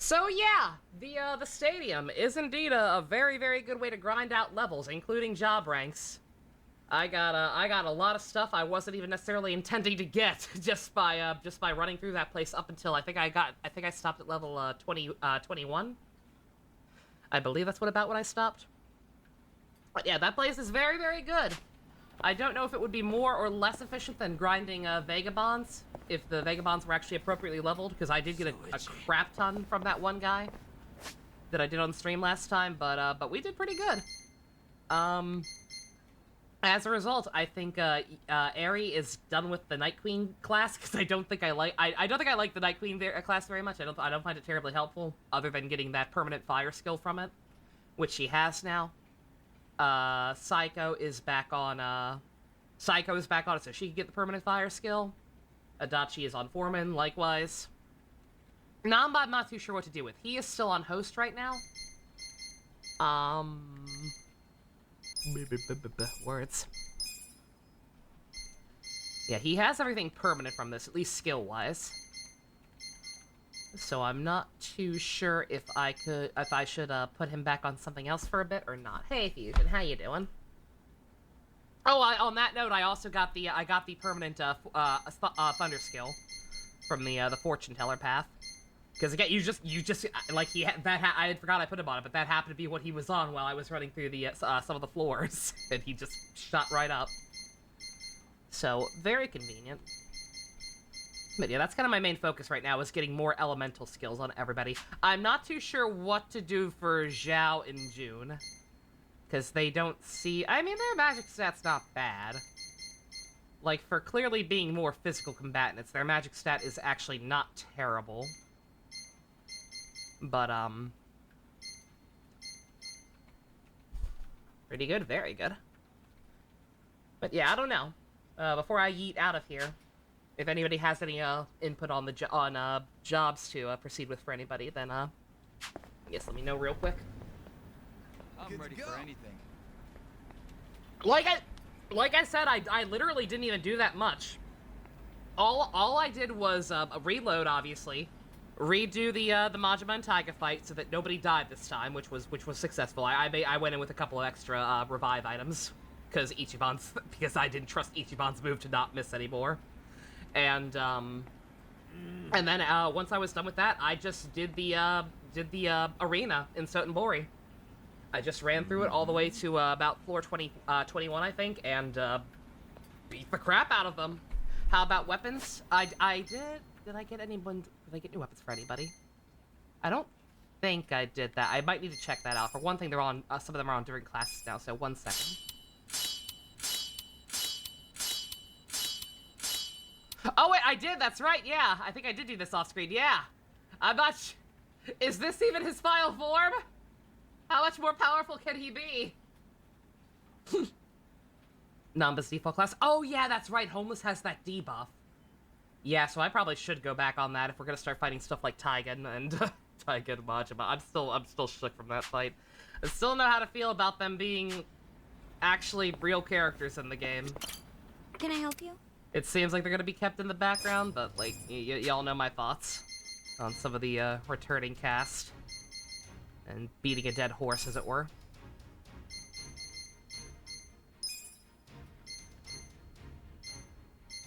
So yeah, the stadium is indeed a very very good way to grind out levels, including job ranks. I got a lot of stuff I wasn't even necessarily intending to get just by running through that place up until I think I stopped at level 21. I believe that's about when I stopped. But yeah, that place is very very good. I don't know if it would be more or less efficient than grinding Vagabonds, if the Vagabonds were actually appropriately leveled, because I did get a crap ton from that one guy that I did on stream last time, but we did pretty good. As a result, I think Aerie is done with the Night Queen class, because I don't think I like the Night Queen class very much. I don't find it terribly helpful, other than getting that permanent fire skill from it, which she has now. Psycho is back on it, so she can get the permanent fire skill. Adachi is on Foreman, likewise. Namba, I'm not too sure what to do with. He is still on Host right now. Words. Yeah, he has everything permanent from this, at least skill-wise. So I'm not too sure if I should put him back on something else for a bit or not. Hey Fusion, how you doing? Oh, on that note, I also got the permanent thunder skill from the fortune teller path. Because again, you just like I had forgot I put him on it, but that happened to be what he was on while I was running through the some of the floors, and he just shot right up. So very convenient. But yeah, that's kind of my main focus right now, is getting more elemental skills on everybody. I'm not too sure what to do for Zhao and June, because they don't see... I mean, their magic stat's not bad. Like, for clearly being more physical combatants, their magic stat is actually not terrible. But, pretty good, very good. But yeah, I don't know. Before I yeet out of here, if anybody has any input on the jobs to proceed with for anybody, then yes, let me know real quick. I'm ready for anything. Like I said, I literally didn't even do that much. All I did was reload, obviously, redo the Majima and Taiga fight so that nobody died this time, which was successful. I went in with a couple of extra revive items because I didn't trust Ichiban's move to not miss anymore. And then once I was done with that, I just did the arena in Sotenbori. I just ran through it all the way to about floor 21, I think, and beat the crap out of them. How about weapons? Did I get new weapons for anybody? I don't think I did that. I might need to check that out. For one thing, they're on some of them are on different classes now, so 1 second. Oh wait, I did, that's right, yeah. I think I did do this off screen, yeah. I'm not Is this even his final form? How much more powerful can he be? Namba's default class. Oh yeah, that's right, Homeless has that debuff. Yeah, so I probably should go back on that if we're gonna start fighting stuff like Taigen and Taigen and Majima. I'm still shook from that fight. I still know how to feel about them being actually real characters in the game. Can I help you? It seems like they're gonna be kept in the background, but like y'all know my thoughts on some of the returning cast and beating a dead horse, as it were.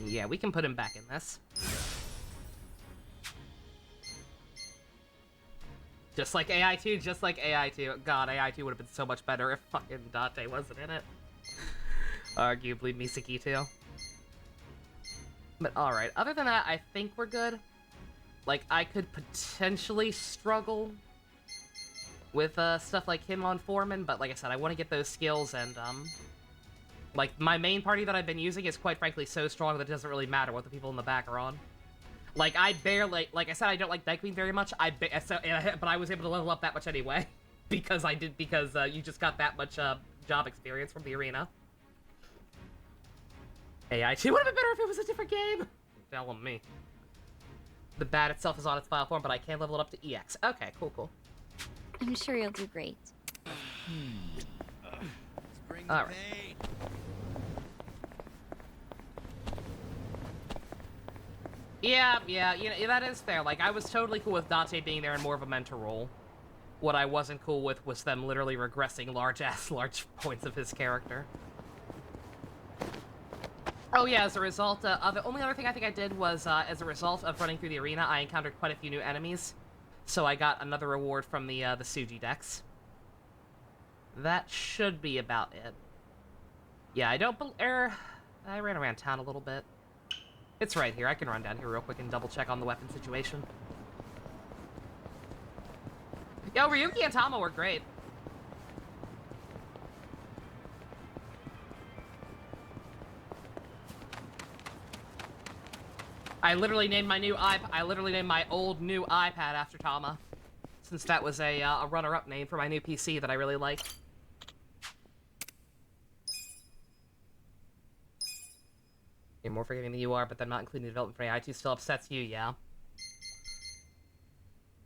Yeah, we can put him back in this. Just like AI2, just like AI2. God, AI2 would have been so much better if fucking Dante wasn't in it. Arguably Misaki too. But alright, other than that, I think we're good. Like, I could potentially struggle with stuff like him on Foreman, but like I said, I want to get those skills, and like, my main party that I've been using is quite frankly so strong that it doesn't really matter what the people in the back are on. Like, I barely, like I said, I don't like Night Queen very much, but I was able to level up that much anyway, because you just got that much job experience from the arena. AI2 would have been better if it was a different game! Telling me. The bat itself is on its final form, but I can level it up to EX. Okay, cool. I'm sure you'll do great. Alright. Yeah, you know, that is fair. Like, I was totally cool with Dante being there in more of a mentor role. What I wasn't cool with was them literally regressing large points of his character. Oh yeah, as a result, the only other thing I think I did was, as a result of running through the arena, I encountered quite a few new enemies. So I got another reward from the Suji decks. That should be about it. Yeah, I ran around town a little bit. It's right here. I can run down here real quick and double check on the weapon situation. Yo, Ryuki and Tama were great. I literally named my old new iPad after Tama, since that was a runner-up name for my new PC that I really like. You're more forgiving than you are, but then not including the development for AI2 still upsets you, yeah.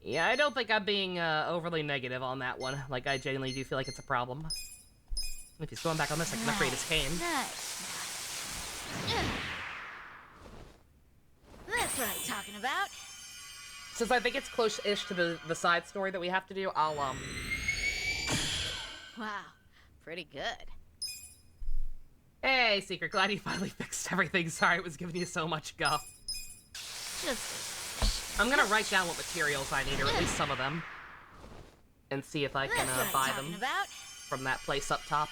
Yeah, I don't think I'm being overly negative on that one. Like, I genuinely do feel like it's a problem. If he's going back on this, I can upgrade his cane. That's what I'm talking about. Since I think it's close-ish to the side story that we have to do, I'll, Wow, pretty good. Hey, Secret, glad you finally fixed everything. Sorry it was giving you so much guff. I'm gonna write down what materials I need, or at least some of them, and see if I can buy them from that place up top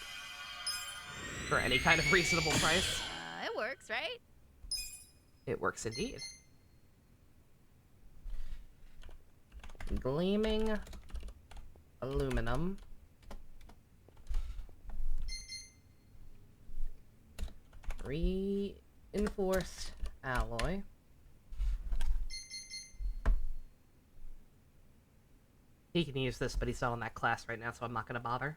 for any kind of reasonable price. It works, right? It works indeed. Gleaming aluminum. Reinforced alloy. He can use this, but he's not on that class right now, so I'm not gonna bother.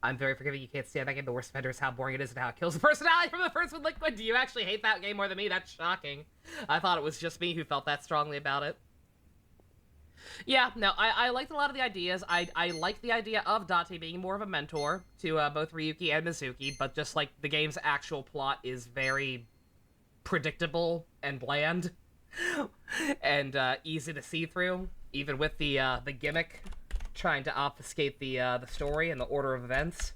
I'm very forgiving. You can't stand that game. The worst offender is how boring it is and how it kills the personality from the first one. Liquid, do you actually hate that game more than me? That's shocking. I thought it was just me who felt that strongly about it. Yeah, no, I liked a lot of the ideas. I liked the idea of Date being more of a mentor to both Ryuki and Mizuki, but just, like, the game's actual plot is very predictable and bland and easy to see through, even with the gimmick trying to obfuscate the story and the order of events,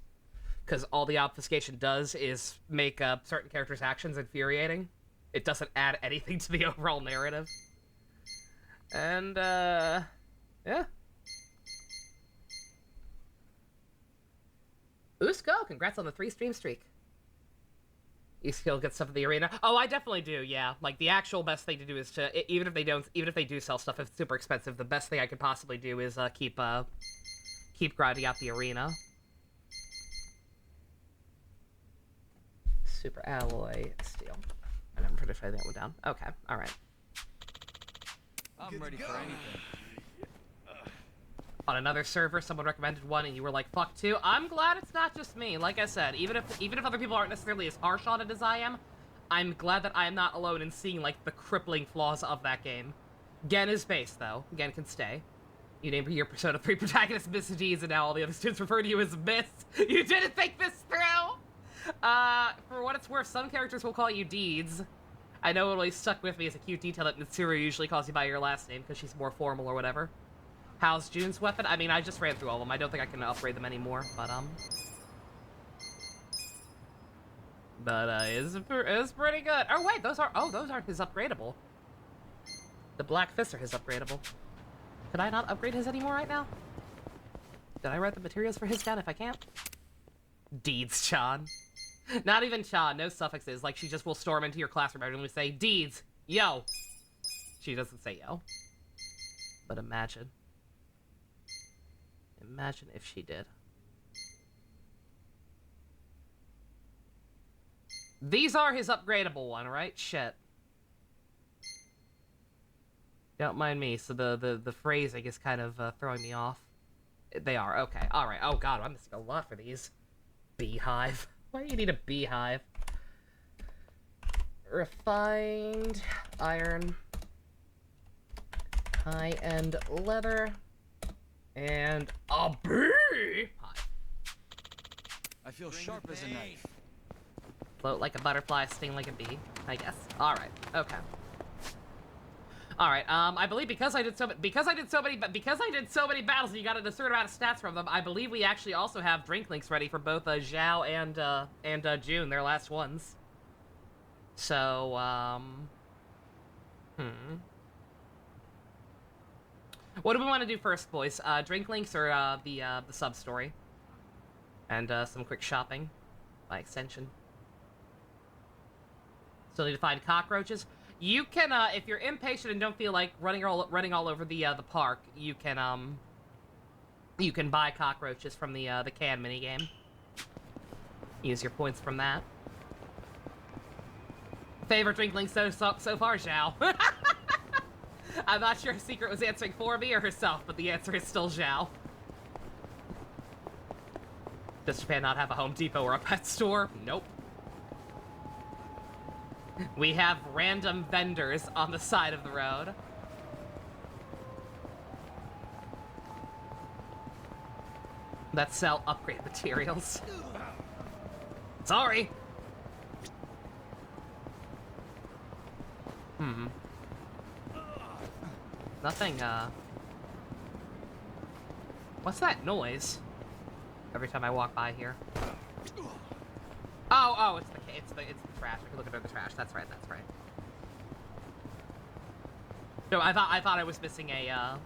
because all the obfuscation does is make certain characters' actions infuriating. It doesn't add anything to the overall narrative. And, yeah. Usko, congrats on the 3-stream streak. You still get stuff in the arena? Oh, I definitely do, yeah. Like, the actual best thing to do is to, even if they do sell stuff, if it's super expensive, the best thing I could possibly do is, keep grinding out the arena. Super alloy steel. I never finished writing that one down. Okay, alright. I'm ready for anything. On another server, someone recommended one, and you were like, "Fuck too." I'm glad it's not just me. Like I said, even if other people aren't necessarily as harsh on it as I am, I'm glad that I am not alone in seeing like the crippling flaws of that game. Gen is base, though. Gen can stay. You named your Persona 3 protagonist Miss Deeds, and now all the other students refer to you as Miss. You didn't think this through. For what it's worth, some characters will call you Deeds. I know it always stuck with me as a cute detail that Mitsuru usually calls you by your last name because she's more formal or whatever. How's June's weapon? I mean, I just ran through all of them. I don't think I can upgrade them anymore, but, it's pretty good. Oh, wait, those aren't his upgradable. The Black Fists are his upgradable. Could I not upgrade his anymore right now? Did I write the materials for his down if I can't? Deeds, Chan. Not even Chan, no suffixes. Like, she just will storm into your classroom and we say, Deeds, yo. She doesn't say yo. But imagine. Imagine if she did. These are his upgradable one, right? Shit. Don't mind me, so the phrasing is kind of throwing me off. They are, okay. Alright, oh god, I'm missing a lot for these. Beehive. Why do you need a beehive? Refined iron. High-end leather. And a bee! I feel sharp as a knife. Float like a butterfly, sting like a bee, I guess. Alright, okay. All right. I believe because I did so many battles, and you got a certain amount of stats from them. I believe we actually also have drink links ready for both Zhao and June, their last ones. So what do we want to do first, boys? Drink links or the sub story, and some quick shopping, by extension. Still need to find cockroaches. You can, if you're impatient and don't feel like running all over the park, you can buy cockroaches from the can minigame. Use your points from that. Favorite drink link so far, Zhao. I'm not sure if Secret was answering for me or herself, but the answer is still Zhao. Does Japan not have a Home Depot or a pet store? Nope. We have random vendors on the side of the road. That sell upgrade materials. Sorry. Nothing, what's that noise? Every time I walk by here. Oh, it's the trash. I can look under the trash. That's right. No, I thought I was missing a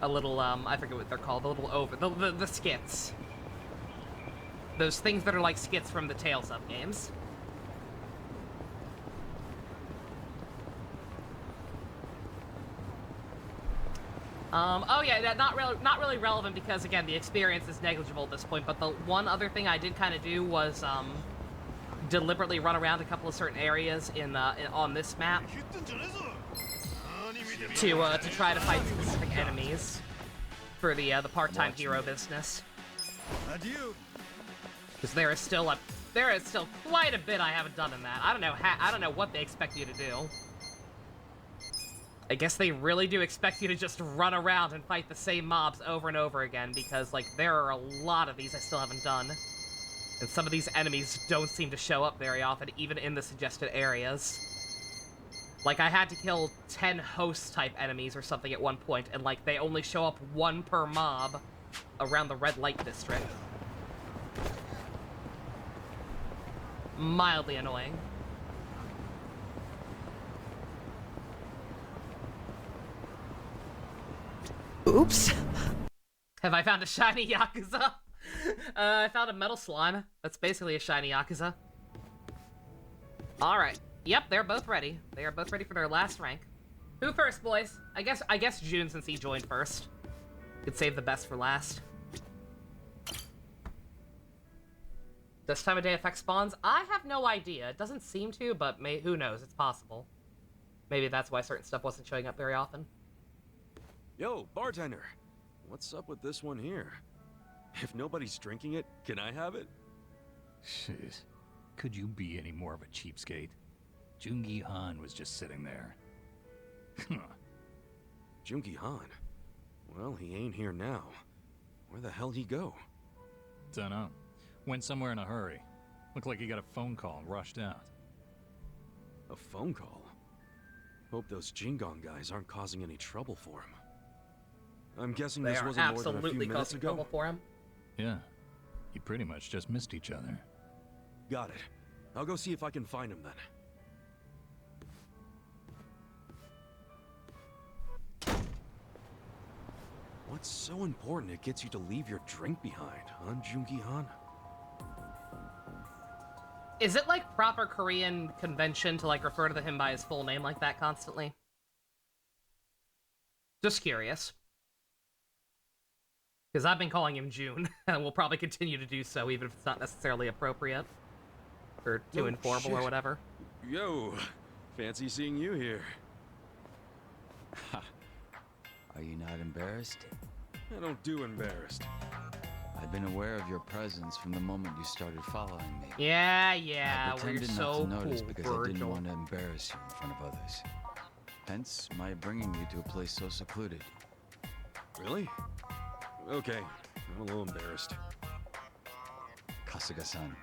little, I forget what they're called, the skits. Those things that are like skits from the Tales of games. Oh yeah, not really relevant because again the experience is negligible at this point. But the one other thing I did kind of do was deliberately run around a couple of certain areas on this map to try to fight specific enemies for the part-time hero business. Because there is still quite a bit I haven't done in that. I don't know what they expect you to do. I guess they really do expect you to just run around and fight the same mobs over and over again, because, like, there are a lot of these I still haven't done. And some of these enemies don't seem to show up very often, even in the suggested areas. Like, I had to kill 10 host-type enemies or something at one point, and, like, they only show up one per mob around the red light district. Mildly annoying. Oops. Have I found a shiny Yakuza? I found a metal slime. That's basically a shiny Yakuza. Alright. Yep, they're both ready. They are both ready for their last rank. Who first, boys? I guess June, since he joined first. Could save the best for last. Does time of day affect spawns? I have no idea. It doesn't seem to, but who knows? It's possible. Maybe that's why certain stuff wasn't showing up very often. Yo, bartender! What's up with this one here? If nobody's drinking it, can I have it? Jeez. Could you be any more of a cheapskate? Joon-Gi Han was just sitting there. Joon-Gi Han? Well, he ain't here now. Where the hell he go? Dunno. Went somewhere in a hurry. Looked like he got a phone call and rushed out. A phone call? Hope those Jingong guys aren't causing any trouble for him. I'm guessing this wasn't more than a few minutes ago? Trouble for him. Yeah. You pretty much just missed each other. Got it. I'll go see if I can find him then. What's so important it gets you to leave your drink behind, huh, Joon-Gi Han? Is it like proper Korean convention to like refer to him by his full name like that constantly? Just curious. Because I've been calling him June, and we'll probably continue to do so, even if it's not necessarily appropriate. Or too informal or whatever. Yo, fancy seeing you here. Ha. Are you not embarrassed? I don't do embarrassed. I've been aware of your presence from the moment you started following me. Yeah, I we're pretended so not to notice cool, because Virgil. I didn't want to embarrass you in front of others. Hence, my bringing you to a place so secluded. Really? Okay, I'm a little embarrassed. Kasuga-san,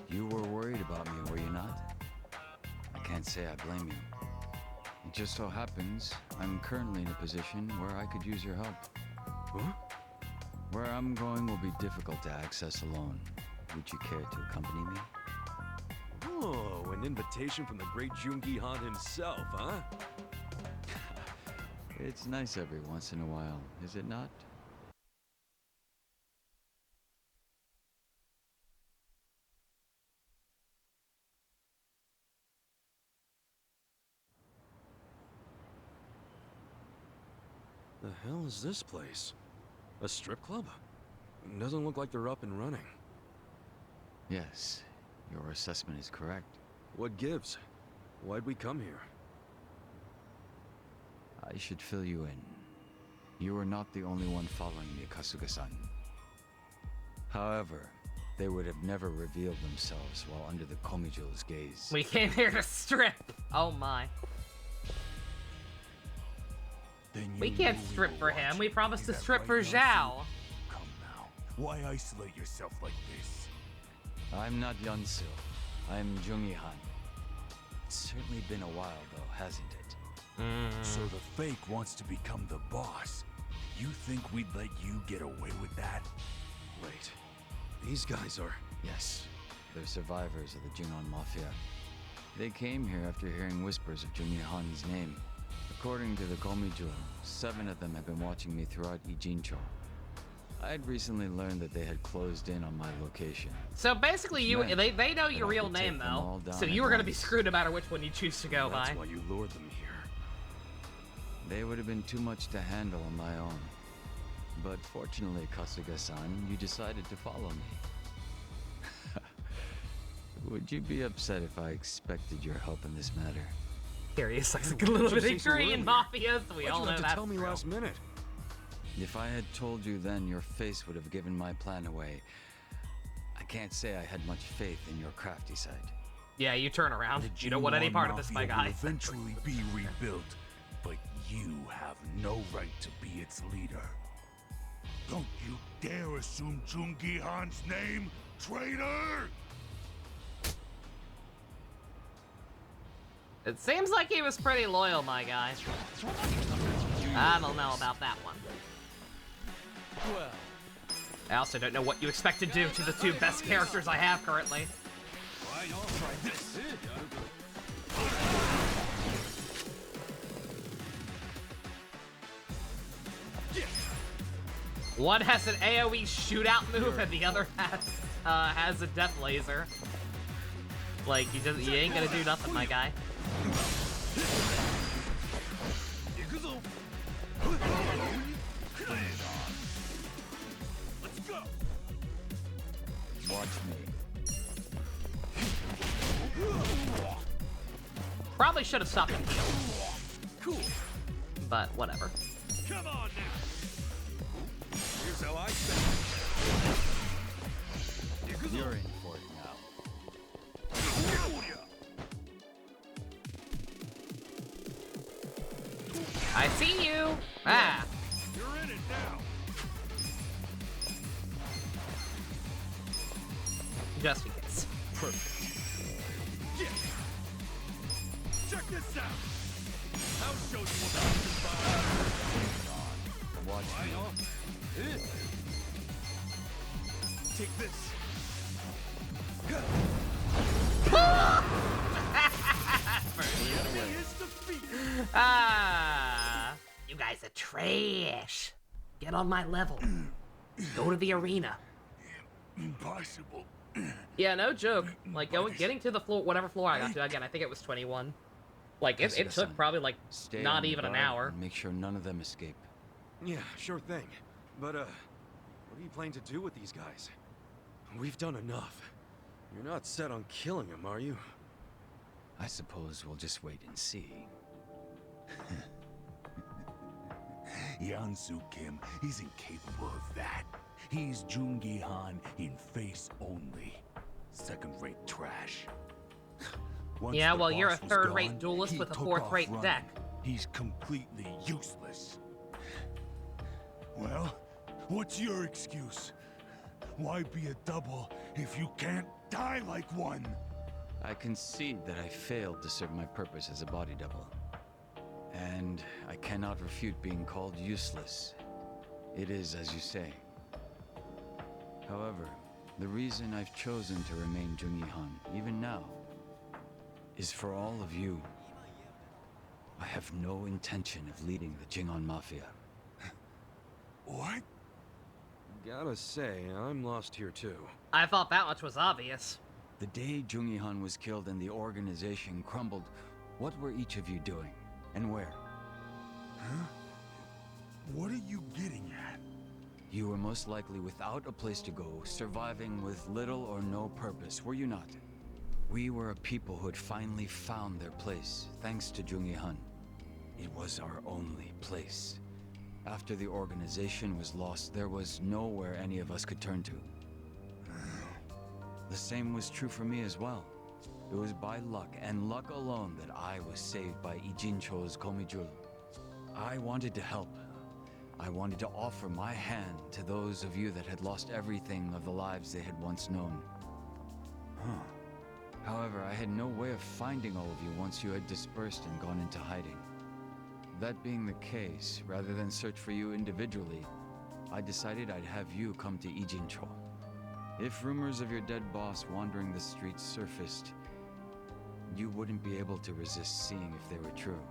you were worried about me, were you not? I can't say I blame you. In just so happens I'm currently in a position where I could use your help. Huh? Where I'm going will be difficult to access alone. Would you care to accompany me? Oh, an invitation from the great Joon-Gi Han himself, huh? It's nice every once in a while, is it not? The hell is this place? A strip club? Doesn't look like they're up and running. Yes, your assessment is correct. What gives? Why'd we come here? I should fill you in. You are not the only one following me, Kasuga-san. However, they would have never revealed themselves while under the Komijo's gaze. We came here to strip. Oh my. We can't strip for him. We promised to strip for Zhao. Come now. Why isolate yourself like this? I'm not Yunsu. I'm Joon-Gi Han. It's certainly been a while, though, hasn't it? So the fake wants to become the boss. You think we'd let you get away with that? Wait, these guys are... Yes, they're survivors of the Jingon Mafia. They came here after hearing whispers of Joon-Gi Han's name. According to the Komijo, 7 of them have been watching me throughout Ijincho. I'd recently learned that they had closed in on my location. So basically, they know your real name though. So you were gonna be screwed no matter which one you choose to go by. That's why you lured them here. They would have been too much to handle on my own. But fortunately, Kasuga-san, you decided to follow me. Would you be upset if I expected your help in this matter? Curious, like a little bit of Korean mafia. We all know Why'd you have that. to tell me last minute? If I had told you then, your face would have given my plan away. I can't say I had much faith in your crafty side. Yeah, you turn around. You don't want any part of this, my guy. Will eventually be rebuilt, but you have no right to be its leader. Don't you dare assume Joon-Gi Han's name, traitor! It seems like he was pretty loyal, my guy. I don't know about that one. Well, I also don't know what you expect to do to the 2 best characters I have currently. Try this. One has an AoE shootout move, and the other has a death laser. Like, you ain't gonna do nothing, my guy. Let's go. watch me. Probably should have stopped and healed. Cool. But whatever. Come on now. Here's how I say. You're in for it now. I see you. Ah. You're in it now. Just in case. Perfect. Yeah. Check this out. I'll show you what I'm Watch me. Take this. Ah. You guys are trash. Get on my level. Go to the arena. Impossible. Yeah, no joke. Like, getting to the floor, whatever floor I got to, again, I think it was 21. Like, it took probably, like, Stay not on the even an guard hour. and make sure none of them escape. Yeah, sure thing. But, what are you planning to do with these guys? We've done enough. You're not set on killing them, are you? I suppose we'll just wait and see. Yansu Kim isn't capable of that. He's Joon-Gi Han in face only. Second-rate trash. Once Yeah, the well, you're a boss was third-rate gone, duelist he with a took fourth-rate off deck. running. He's completely useless. Well, what's your excuse? Why be a double if you can't die like one? I concede that I failed to serve my purpose as a body double. And I cannot refute being called useless. It is as you say. However, the reason I've chosen to remain Joon-Gi Han, even now, is for all of you. I have no intention of leading the Jingon Mafia. What? Gotta say, I'm lost here too. I thought that much was obvious. The day Joon-Gi Han was killed and the organization crumbled, what were each of you doing? And where? Huh? What are you getting at? You were most likely without a place to go, surviving with little or no purpose, were you not? We were a people who had finally found their place, thanks to Joon-Gi Han. It was our only place. After the organization was lost, there was nowhere any of us could turn to. The same was true for me as well. It was by luck, and luck alone, that I was saved by Ijincho's Komijul. I wanted to help. I wanted to offer my hand to those of you that had lost everything of the lives they had once known. However, I had no way of finding all of you once you had dispersed and gone into hiding. That being the case, rather than search for you individually, I decided I'd have you come to Ijincho. If rumors of your dead boss wandering the streets surfaced, you wouldn't be able to resist seeing if they were true.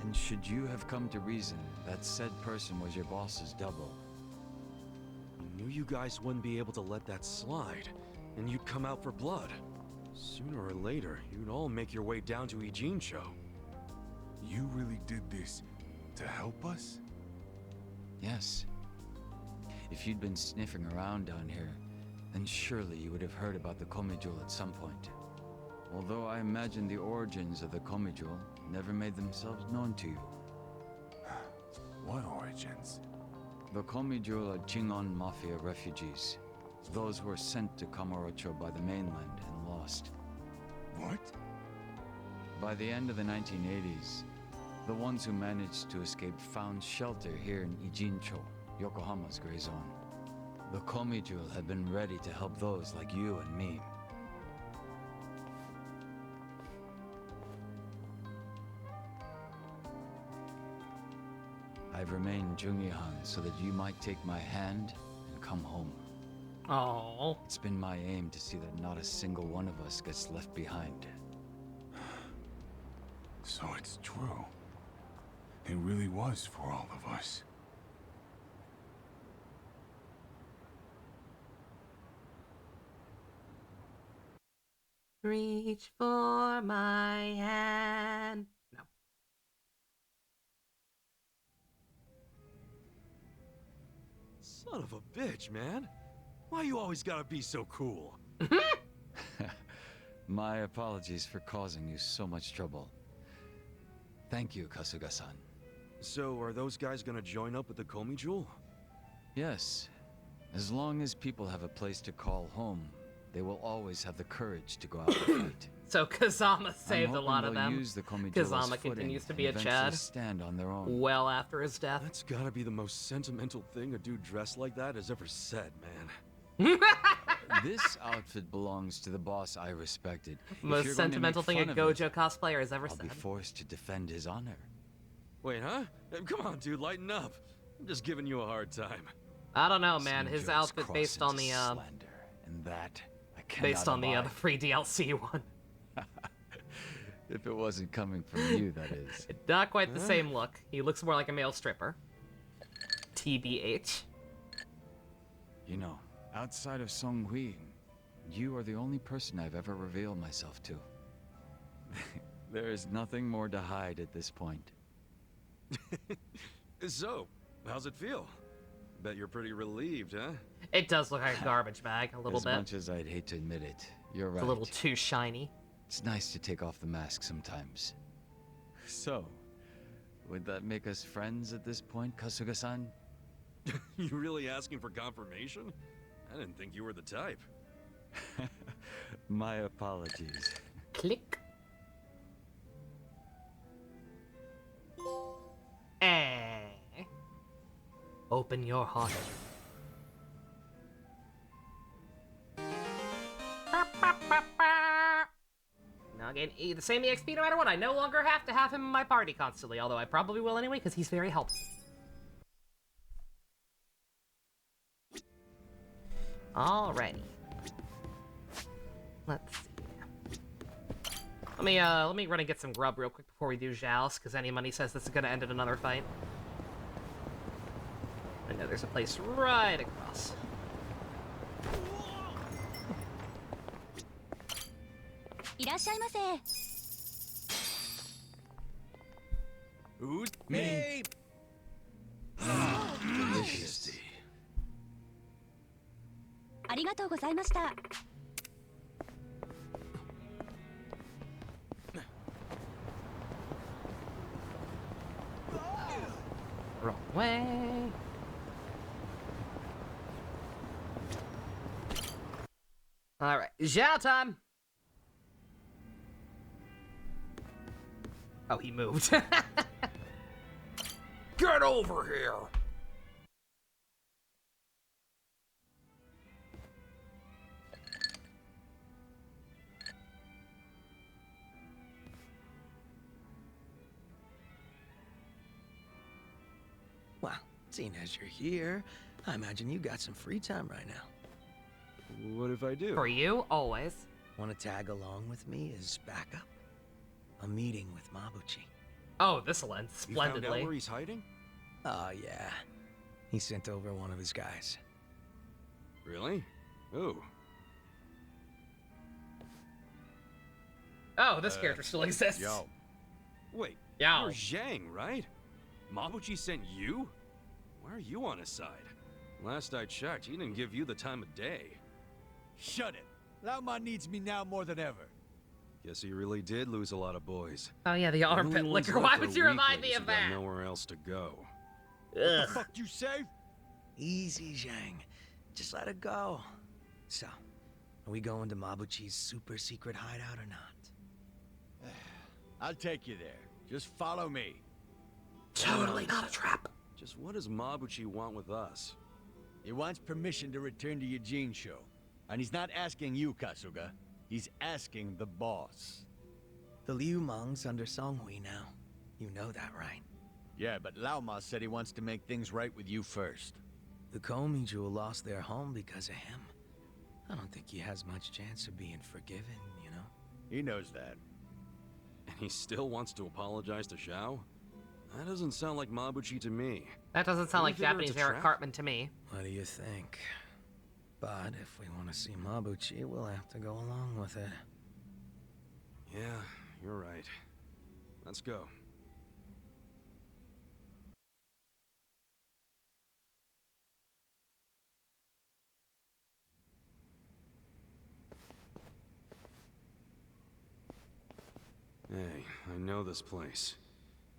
And should you have come to reason that said person was your boss's double? I knew you guys wouldn't be able to let that slide, and you'd come out for blood. Sooner or later, you'd all make your way down to Ijincho. You really did this to help us? Yes. If you'd been sniffing around down here, then surely you would have heard about the Komijul at some point. Although I imagine the origins of the Komijul never made themselves known to you. What origins? The Komijul are Jingon Mafia refugees. Those who were sent to Kamurocho by the mainland and lost. What? By the end of the 1980s, the ones who managed to escape found shelter here in Ijincho, Yokohama's gray zone. The Komijul had been ready to help those like you and me. I've remained Joon-Gi Han so that you might take my hand and come home. Oh. It's been my aim to see that not a single one of us gets left behind. So it's true. It really was for all of us. Reach for my hand. No. Son of a bitch, man. Why you always gotta be so cool? My apologies for causing you so much trouble. Thank you, Kasuga-san. So, are those guys gonna join up with the Komijul? Yes. As long as people have a place to call home, they will always have the courage to go out and fight. So Kazama saved a lot of they'll them. use the Komijul as Kazama footing continues to be a and eventually Chad. stand on their own. Well after his death. That's gotta be the most sentimental thing a dude dressed like that has ever said, man. This outfit belongs to the boss I respected. If Most you're going to sentimental make thing a fun of it, Gojo cosplayer has ever I'll said. be forced to defend his honor. Wait, huh? Come on, dude, lighten up. I'm just giving you a hard time. I don't know, man. Some His jokes outfit cross based on into the slander, and that I cannot based on the abide. free DLC one. If it wasn't coming from you, that is. Not quite the same look. He looks more like a male stripper. TBH. You know, outside of Song Hui, you are the only person I've ever revealed myself to. There is nothing more to hide at this point. So, how's it feel? Bet you're pretty relieved, huh? It does look like a garbage bag, a little As bit. much as I'd hate to admit it, you're It's right. a little too shiny. It's nice to take off the mask sometimes. So, would that make us friends at this point, Kasuga-san? You really asking for confirmation? I didn't think you were the type. My apologies. Click. Open your heart. I'll gain the same EXP no matter what. I no longer have to have him in my party constantly, although I probably will anyway, because he's very helpful. Alrighty. Let's see. Let me run and get some grub real quick before we do Joust, because any money says this is gonna end in another fight. I know there's a place right across. Me. Delicious. ありがとうございました。 Wrong way. Alright, Zhao time! Oh, he moved. Get over here! Well, seeing as you're here, I imagine you got some free time right now. What if I do? For you, always. Want to tag along with me as backup? A meeting with Mabuchi. Oh, this'll end You found out splendidly. where he's hiding? Oh, yeah. He sent over one of his guys. Really? Who? Oh, this character still exists. Yo. Wait, Yo. you're Zhang, right? Mabuchi sent you? Why are you on his side? Last I checked, he didn't give you the time of day. Shut it. Laoma needs me now more than ever. Guess he really did lose a lot of boys. Oh yeah, the armpit Only ones liquor. left Why are would you remind me weaklings of who got that? nowhere else to go. What the fuck you say? Easy, Zhang. Just let it go. So, are we going to Mabuchi's super secret hideout or not? I'll take you there. Just follow me. Totally not a trap. Just what does Mabuchi want with us? He wants permission to return to Eugene show. And he's not asking you, Kasuga. He's asking the boss. The Liu Mang's under Songhui now. You know that, right? Yeah, but Laoma said he wants to make things right with you first. The Komi Jewel lost their home because of him. I don't think he has much chance of being forgiven, you know? He knows that. And he still wants to apologize to Xiao? That doesn't sound like Mabuchi to me. That doesn't sound You like figure it's Japanese a Eric trap? Cartman to me. What do you think? But if we want to see Mabuchi, we'll have to go along with it. Yeah, you're right. Let's go. Hey, I know this place.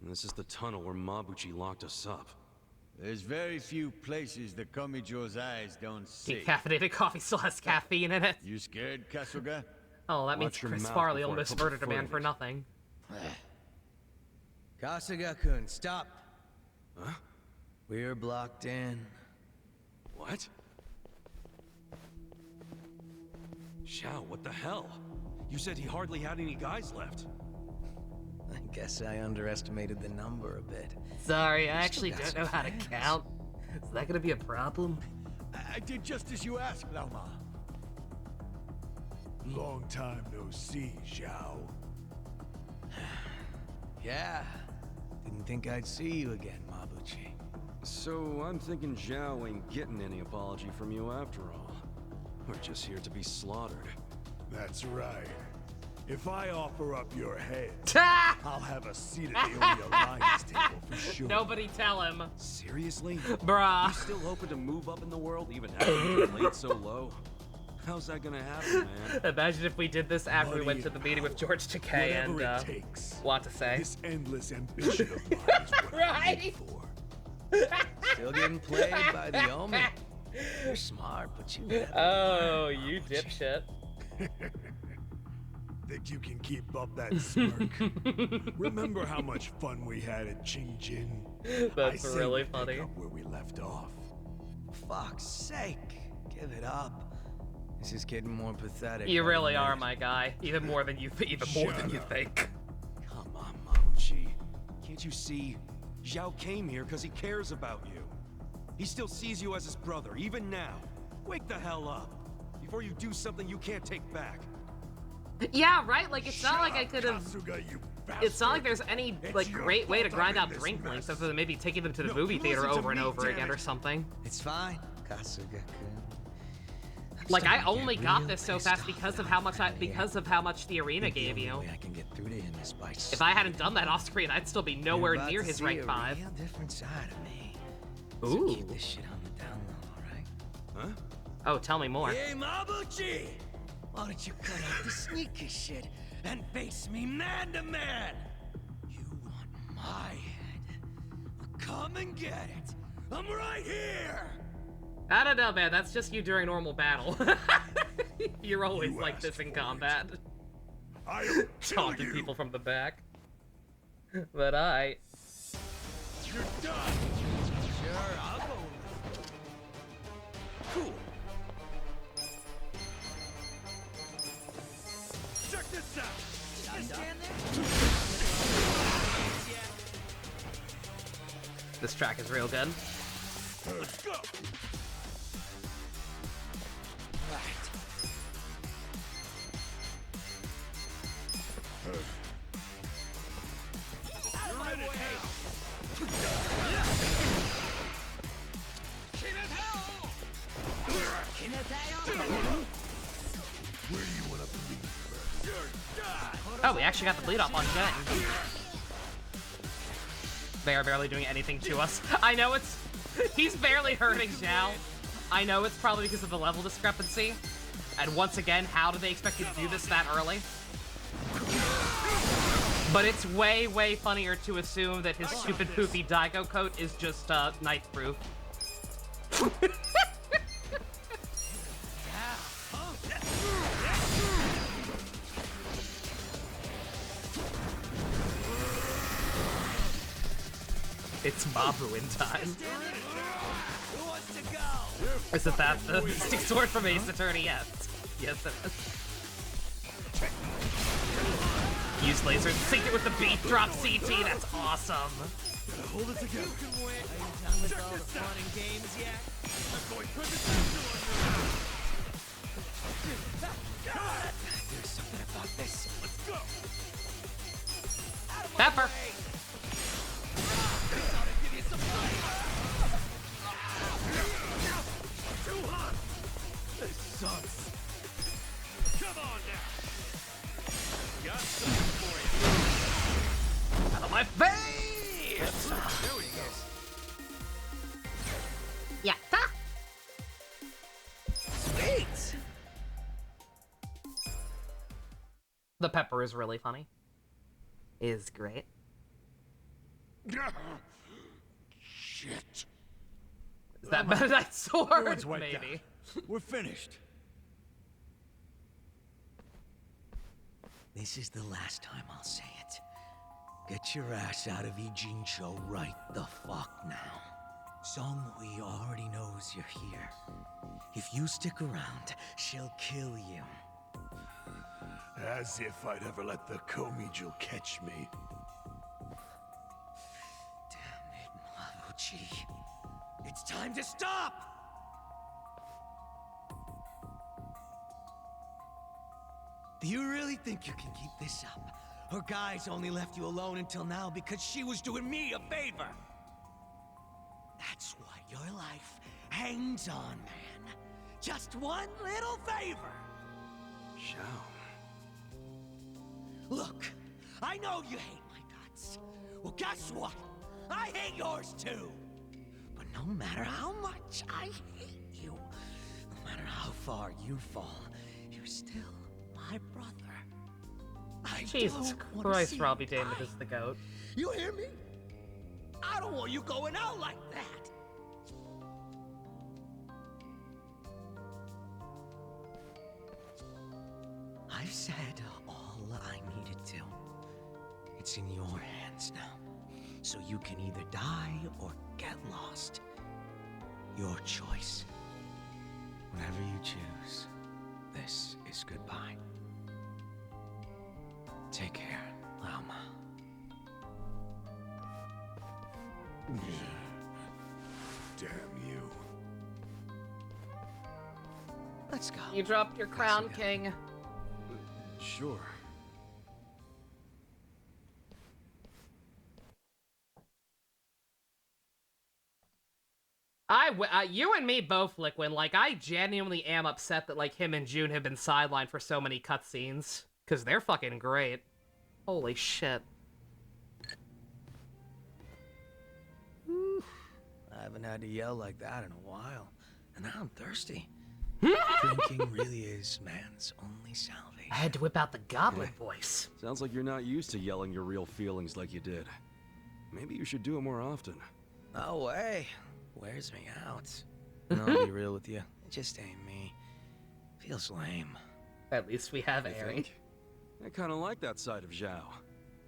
And this is the tunnel where Mabuchi locked us up. There's very few places the Komijo's eyes don't see. Decaffeinated coffee still has caffeine in it. You scared, Kasuga? Oh, that means Watch your Chris mouth Farley before I almost put my murdered a foot man in for it. nothing. Kasuga-kun, stop. Huh? We're blocked in. What? Xiao, what the hell? You said he hardly had any guys left. I guess I underestimated the number a bit. Sorry, I You actually still got don't know some how to fans. count. Is that gonna be a problem? I did just as you asked, Laoma. Long time no see, Zhao. Yeah. Didn't think I'd see you again, Mabuchi. So I'm thinking Zhao ain't getting any apology from you after all. We're just here to be slaughtered. That's right. If I offer up your head, Ta! I'll have a seat at the only alliance table for sure. Nobody tell him. Seriously? Bruh. You still hoping to move up in the world even after you played so low? How's that gonna happen, man? Imagine if we did this after we Money went to and the meeting with power. George Takei and, Whatever it takes. what to say. This endless ambition of mine is what I Right? live for. Still getting played by the Omi. You're smart, but you never Oh, learn, you Mabuchi. dipshit. Think you can keep up that smirk? Remember how much fun we had at Qingjin? That's I say really we pick funny. up where we left off. For fuck's sake, give it up. This is getting more pathetic. You by the really are, minute. my guy. Even more than you think. Come on, Mabuchi. Can't you see? Zhao came here because he cares about you. He still sees you as his brother, even now. Wake the hell up. Before you do something you can't take back. Yeah, right? Like, it's not like I could have... Kasuga, you It's not like bastard. there's any, It's like, your great way to fault grind I'm out in this drink mess. links other than maybe taking them to the No, movie you theater listen to over and me, over damn again it. or something. It's fine, Kasuga-kun. I'm Like, I starting to only get got real this so pissed fast off because of now how much around here. the arena Think the gave only you. way I can get through to him is by If I hadn't done that off screen, I'd still be You're nowhere about near to his see rank a 5. real different side of me. Ooh. So keep this shit on the down low, alright? Huh? Oh, tell me more. Hey, Mabuchi! Why don't you cut out the sneaky shit and face me man to man? You want my head? Well, come and get it. I'm right here! I don't know, man. That's just you during normal battle. You're always You like this asked in for it. combat. I'll kill Taunting you. people from the back. But I... You're done. Sure, I'll go. Cool. Check this out. You stand This track is real good. Let's go. You're in it now. Where do you want to bleed first? You're done. Oh, we actually got the bleed off on Jen. They are barely doing anything to us. I know it's... He's barely hurting Zhao. I know it's probably because of the level discrepancy. And once again, how do they expect you to do this that early? But it's way, way funnier to assume that his stupid poopy Daigo coat is just, knife-proof. It's Mabu in time. Who wants to go? Isn't that the mystic sword from Ace Attorney? Yes. Yes, it is. Use lasers, sync it with the beat, drop CT, that's awesome. Hold it together. With all the fun and games yet? I'm going quintessential on There's something about this. you. Let's go. Pepper! Too hot. This sucks. Come on now. Got something for you. Out of my face! There we go. Yeah. Sweet! The pepper is really funny. Is great. Shit. Is that Benedict's sword? Everyone's wiped Maybe. out. We're finished. This is the last time I'll say it. Get your ass out of Ijincho right the fuck now. Songhui already knows you're here. If you stick around, she'll kill you. As if I'd ever let the Komijul catch me. Damn it, Mabuchi. It's time to stop! Do you really think you can keep this up? Her guys only left you alone until now because she was doing me a favor. That's why your life hangs on, man. Just one little favor. Zhao. Look, I know you hate my guts. Well, guess what? I hate yours too. But no matter how much I hate you, no matter how far you fall, you're still my brother. I Jesus don't wanna Christ, see you Robbie Damon die. is the goat. You hear me? I don't want you going out like that. I've said all I needed to. It's in your hands now. So you can either die or get lost. Your choice. Whatever you choose. this is goodbye. Take care, Lama. Damn you. Let's go. You dropped your crown, Kasuga. King. Sure. You and me both, Liquin. Like, I genuinely am upset that, like, him and June have been sidelined for so many cutscenes. Because they're fucking great. Holy shit. I haven't had to yell like that in a while. And now I'm thirsty. Drinking really is man's only salvation. I had to whip out the goblin voice. Sounds like you're not used to yelling your real feelings like you did. Maybe you should do it more often. No way. Wears me out. And I'll be real with you. It just ain't me. Feels lame. At least we have I Eri. think. I kind of like that side of Zhao.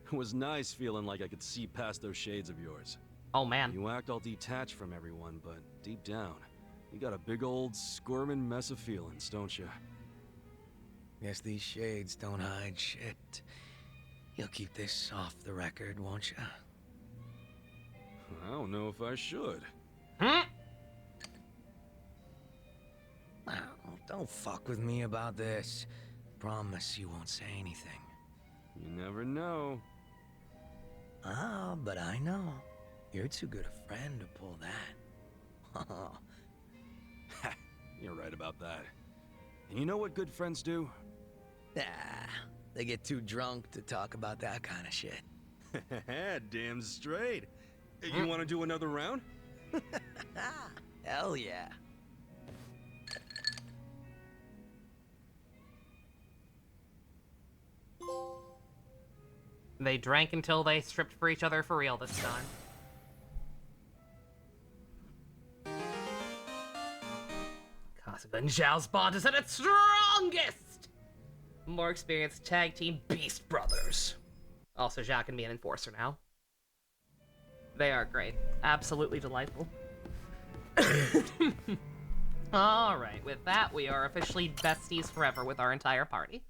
It was nice feeling like I could see past those shades of yours. Oh, man. You act all detached from everyone, but deep down, you got a big old squirming mess of feelings, don't you? Guess these shades don't hide shit. You'll keep this off the record, won't you? I don't know if I should. Hmm? Oh, don't fuck with me about this. Promise you won't say anything. You never know. Ah, but I know. You're too good a friend to pull that. You're right about that. And you know what good friends do? Nah, they get too drunk to talk about that kind of shit. Damn straight. You want to do another round? Hell yeah. They drank until they stripped for each other for real this time. Kasuga and Zhao's bond is at its strongest! More experienced tag team Beast Brothers. Also, Zhao can be an enforcer now. They are great. Absolutely delightful. Alright, with that, we are officially besties forever with our entire party.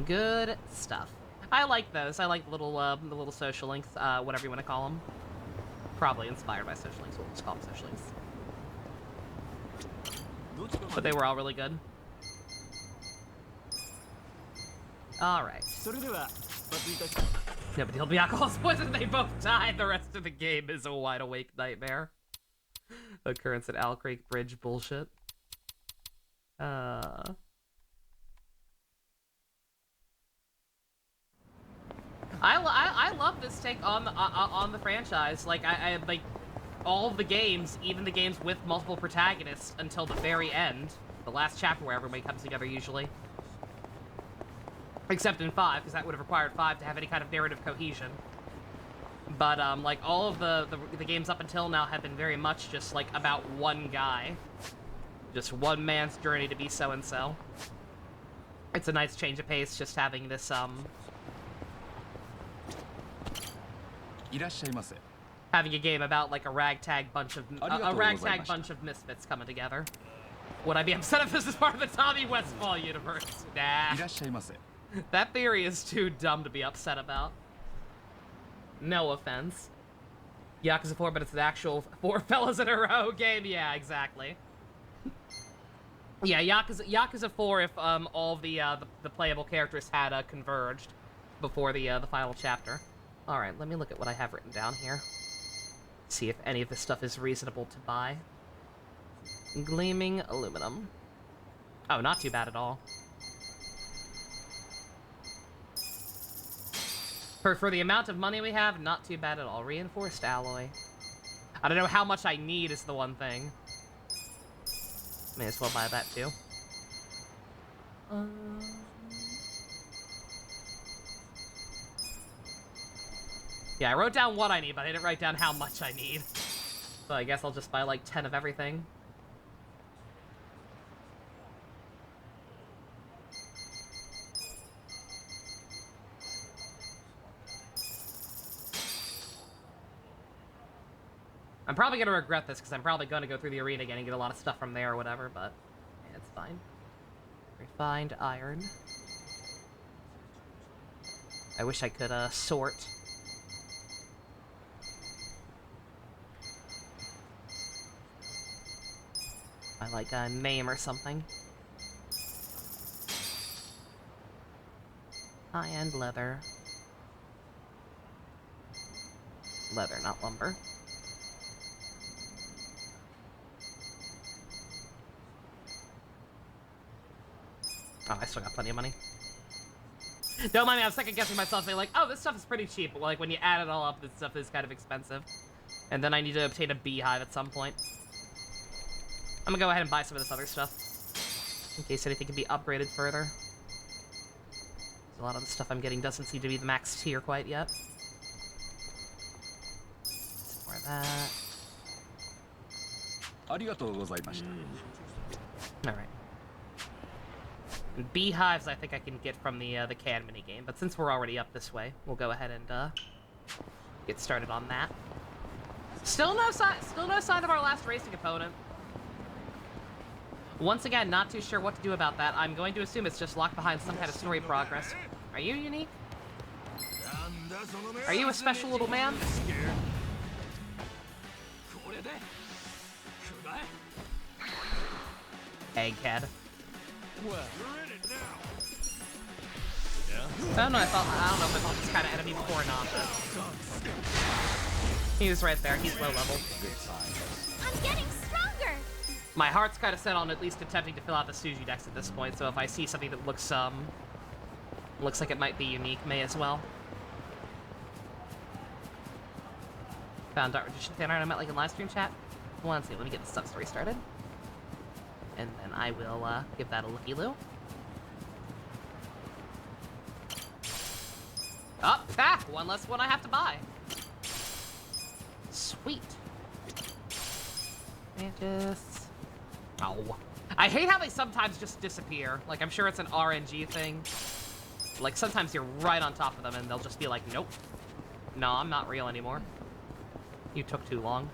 Good stuff. I like those. I like the little social links, whatever you want to call them. Probably inspired by social links. We'll just call them social links. But they were all really good. Alright. Yeah, but he'll be alcohol's poison. They both die. The rest of the game is a wide awake nightmare. Occurrence at Owl Creek Bridge bullshit. I love this take on the franchise. Like I like all of the games, even the games with multiple protagonists, until the very end, the last chapter where everybody comes together usually. Except in 5, because that would have required 5 to have any kind of narrative cohesion. But like all of the games up until now have been very much just like about one guy, just one man's journey to be so and so. It's a nice change of pace, just having this having a game about like a ragtag bunch of misfits coming together. Would I be upset if this is part of the Tommy Westfall universe? Nah. That theory is too dumb to be upset about. No offense. Yakuza 4, but it's an actual 4 fellas in a row game. Yeah, exactly. Yeah, Yakuza 4 if all the playable characters had converged before the final chapter. All right, let me look at what I have written down here. See if any of this stuff is reasonable to buy. Gleaming aluminum. Oh, not too bad at all. For the amount of money we have, not too bad at all. Reinforced alloy. I don't know how much I need is the one thing. May as well buy that too. Yeah, I wrote down what I need, but I didn't write down how much I need. So I guess I'll just buy like 10 of everything. I'm probably gonna regret this, because I'm probably gonna go through the arena again and get a lot of stuff from there or whatever, but yeah, it's fine. Refined iron. I wish I could, sort. I like a name or something. High-end leather. Leather, not lumber. Oh, I still got plenty of money. Don't mind me, I was second guessing myself, saying like, oh, this stuff is pretty cheap, but like when you add it all up, this stuff is kind of expensive. And then I need to obtain a beehive at some point. I'm gonna go ahead and buy some of this other stuff, in case anything can be upgraded further. A lot of the stuff I'm getting doesn't seem to be the max tier quite yet. Some more of that. Alright. Beehives I think I can get from the can minigame, but since we're already up this way, we'll go ahead and get started on that. Still no sign of our last racing opponent. Once again, not too sure what to do about that. I'm going to assume it's just locked behind some kind of story progress. Are you unique? Are you a special little man? Egghead. Well, you're in it now. I don't know if I fought this kind of enemy before or not, but... He was right there, he's low level. I'm getting stronger. My heart's kind of set on at least attempting to fill out the Suji decks at this point, so if I see something that looks like it might be unique, may as well. Found Dark Magician fan art I met like in live stream chat. Well, let's see, let me get the sub-story started. And then I will give that a looky-loo. Oh, one less one I have to buy. Sweet. Mantis. Oh. I hate how they sometimes just disappear. Like, I'm sure it's an RNG thing. Like, sometimes you're right on top of them and they'll just be like, nope. No, I'm not real anymore. You took too long.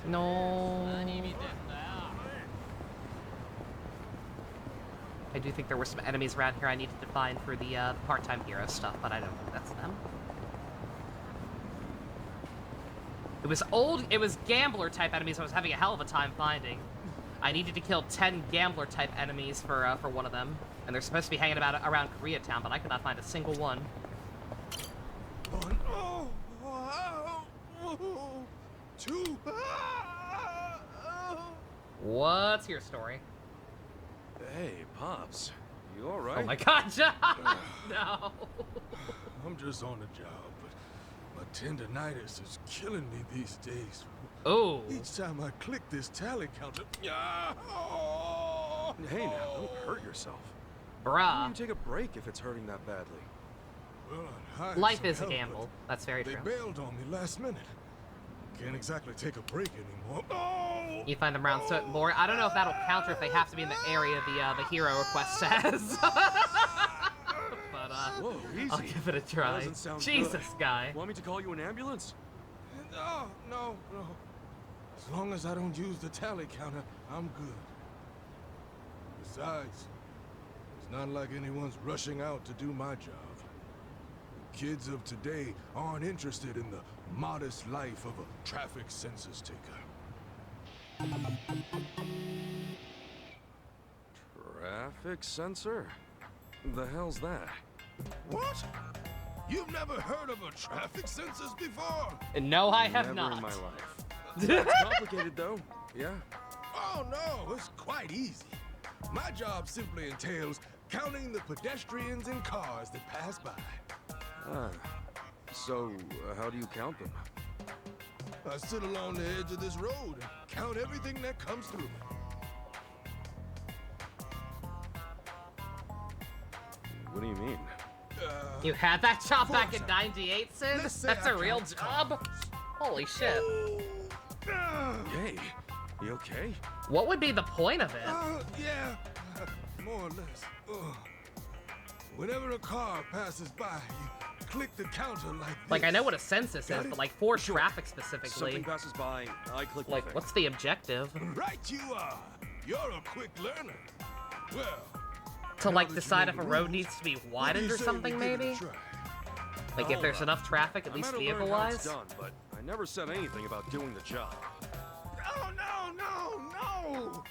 No. I do think there were some enemies around here I needed to find for the part-time hero stuff, but I don't think that's them. It was gambler-type enemies I was having a hell of a time finding. I needed to kill 10 gambler-type enemies for one of them. And they're supposed to be hanging about around Koreatown, but I could not find a single one. What's your story? Hey, Pops. You alright? Oh my god, John! No. I'm just on the job, but my tendonitis is killing me these days. Oh. Each time I click this tally counter... Hey now, don't hurt yourself. Why Bruh. don't you take a break if it's hurting that badly? Well, I hired Life some is a help, gamble. but That's very they true. bailed on me last minute. Can't exactly take a break anymore. Oh! You find them around so more. I don't know if that'll counter if they have to be in the area the hero request says. But Whoa, easy. I'll give it a try. Doesn't sound Jesus, good. guy. Want me to call you an ambulance? No. As long as I don't use the tally counter, I'm good. Besides, it's not like anyone's rushing out to do my job. The kids of today aren't interested in the modest life of a traffic census taker. Traffic sensor? The hell's that? What? You've never heard of a traffic census before? No, I have Never not. in my life. It's complicated though. Yeah. Oh no, it's quite easy. My job simply entails counting the pedestrians and cars that pass by. Ah. So, how do you count them? I sit along the edge of this road and count everything that comes through. What do you mean? You had that job For back in example, '98, Sid? let's say That's I a real count job? Holy shit. Hey, you okay? What would be the point of it? Yeah. more or less. Ugh. Whenever a car passes by, you click the counter like this. Like, I know what a census Got is, it? but like for Sure. traffic Something specifically, passes by, I click the like, thing. what's the objective? Right you are. You're a quick learner. Well, To now like that you decide know if a the road rules, needs to be what do widened you or say something, we give it a maybe? try? Like if there's enough traffic, at I least might have learned how it's vehicle-wise? done, but I never said anything about doing the job. Oh, no!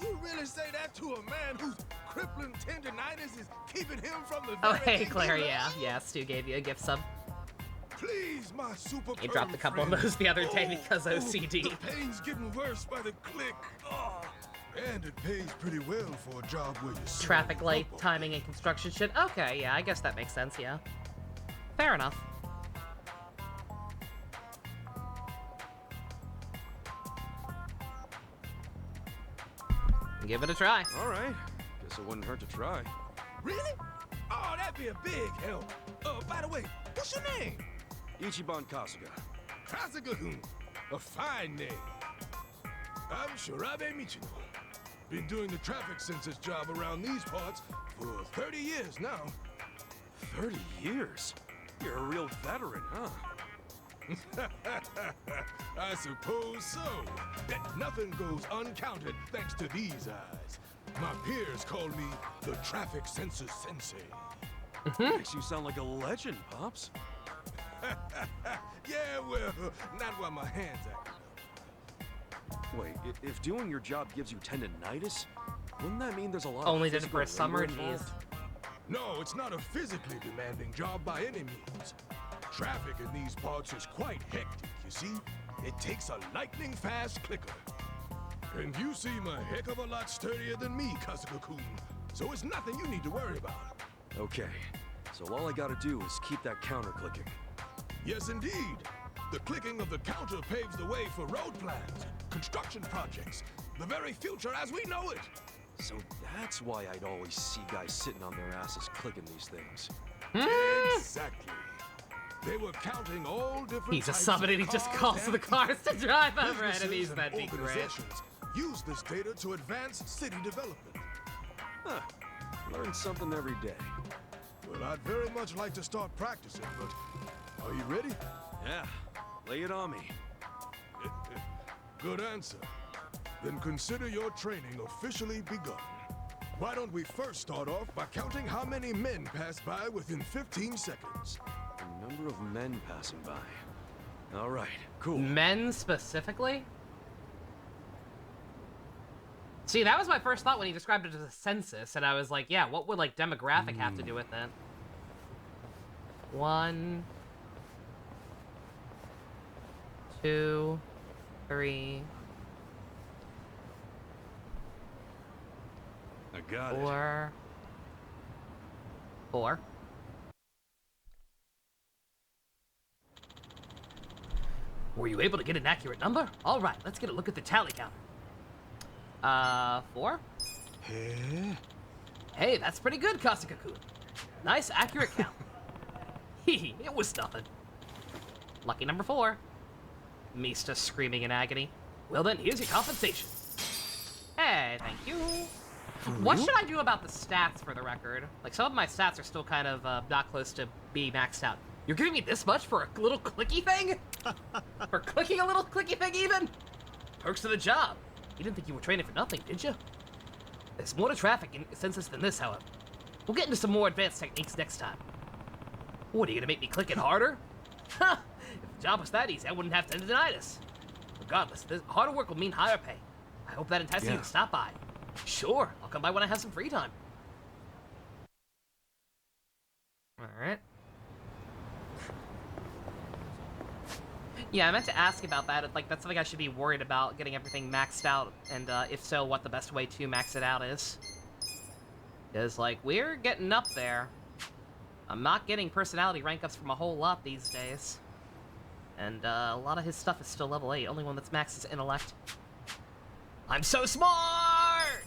You really say that to a man whose crippling tendinitis is keeping him from the Oh, very hey, thing Claire, he yeah. loves? Yeah, Stu gave you a gift sub. Please, my super He dropped a couple of friend. those the other day Oh, because OCD. The pain's getting worse by the click. Oh, and it pays pretty well for a job where you Traffic light, timing, and construction shit. Okay, yeah, I guess that makes sense, yeah. Fair enough. Give it a try. All right. Guess it wouldn't hurt to try. Really? Oh, that'd be a big help. By the way, what's your name? Ichiban Kasuga. Kasuga-kun. A fine name. I'm Shirabe Michino. Been doing the traffic census job around these parts for 30 years now. 30 years? You're a real veteran, huh? I suppose so. Nothing goes uncounted thanks to these eyes. My peers call me the traffic census sensei. Makes you sound like a legend, Pops. Yeah, well, not while my hands acting. Wait, if doing your job gives you tendinitis, wouldn't that mean there's a lot Only of did it for a physical summer, labor jeez. involved? No, it's not a physically demanding job by any means. Traffic in these parts is quite hectic, you see? It takes a lightning-fast clicker. And you seem a heck of a lot sturdier than me, Kasuga-kun. So it's nothing you need to worry about. Okay, so all I gotta do is keep that counter clicking. Yes, indeed. The clicking of the counter paves the way for road plans, construction projects, the very future as we know it. So that's why I'd always see guys sitting on their asses clicking these things. Exactly. They were counting all different He's a types sub of and he just cars calls for the and cars to drive over businesses enemies. and That'd be great. organizations use this data to advance city development. Huh. Learn something every day. Well, I'd very much like to start practicing, but are you ready? Yeah, lay it on me. Good answer. Then consider your training officially begun. Why don't we first start off by counting how many men pass by within 15 seconds? The number of men passing by. All right, cool. Men specifically? See, that was my first thought when he described it as a census, and I was like, yeah, what would, like, demographic have to do with it? 1, 2, 3, I got it. 4. Were you able to get an accurate number? All right, let's get a look at the tally counter. 4? Hey, that's pretty good, Kasuga-kun. Nice, accurate count. Hee, it was nothing. Lucky number 4. Mista screaming in agony. Well then, here's your compensation. Hey, thank you. What should I do about the stats, for the record? Like, some of my stats are still kind of not close to being maxed out. You're giving me this much for a little clicky thing? For clicking a little clicky thing, even? Perks of the job. You didn't think you were training for nothing, did you? There's more to traffic census than this, however. We'll get into some more advanced techniques next time. What, are you gonna make me click it harder? Ha! If the job was that easy, I wouldn't have tendinitis. Regardless, this harder work will mean higher pay. I hope that entices you to stop by. Sure, I'll come by when I have some free time. Alright. Yeah, I meant to ask about that. Like, that's something I should be worried about, getting everything maxed out, and if so, what the best way to max it out is. Because, like, we're getting up there. I'm not getting personality rank ups from a whole lot these days. And a lot of his stuff is still level 8. Only one that's maxed is intellect. I'm so smart!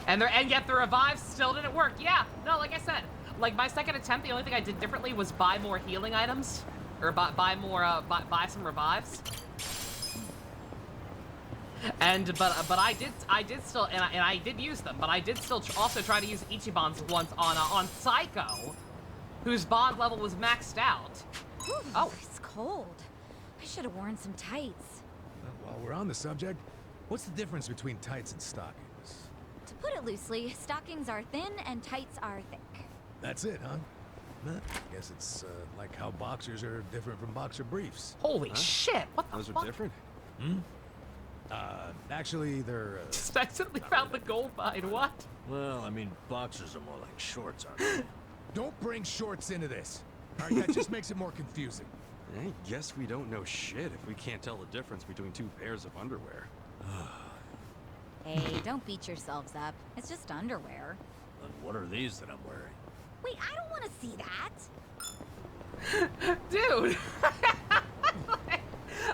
And yet the revives still didn't work. Yeah, no, like I said, like my second attempt, the only thing I did differently was buy more healing items, or buy some revives. But I did still and I did use them, but I did still also try to use Ichiban's once on Psycho, whose bond level was maxed out. Whew, Oh. it's cold. I should have worn some tights. While we're on the subject, what's the difference between tights and stockings? To put it loosely, stockings are thin and tights are thick. That's it, huh? I guess it's like how boxers are different from boxer briefs. Holy shit! What the Those fuck? are different? Actually, they're... Just accidentally found the gold mine. What? Well, I mean, boxers are more like shorts, aren't they? Don't bring shorts into this. All right, that just makes it more confusing. I guess we don't know shit if we can't tell the difference between two pairs of underwear. Hey, don't beat yourselves up. It's just underwear. And what are these that I'm wearing? Wait, I don't want to see that. Dude!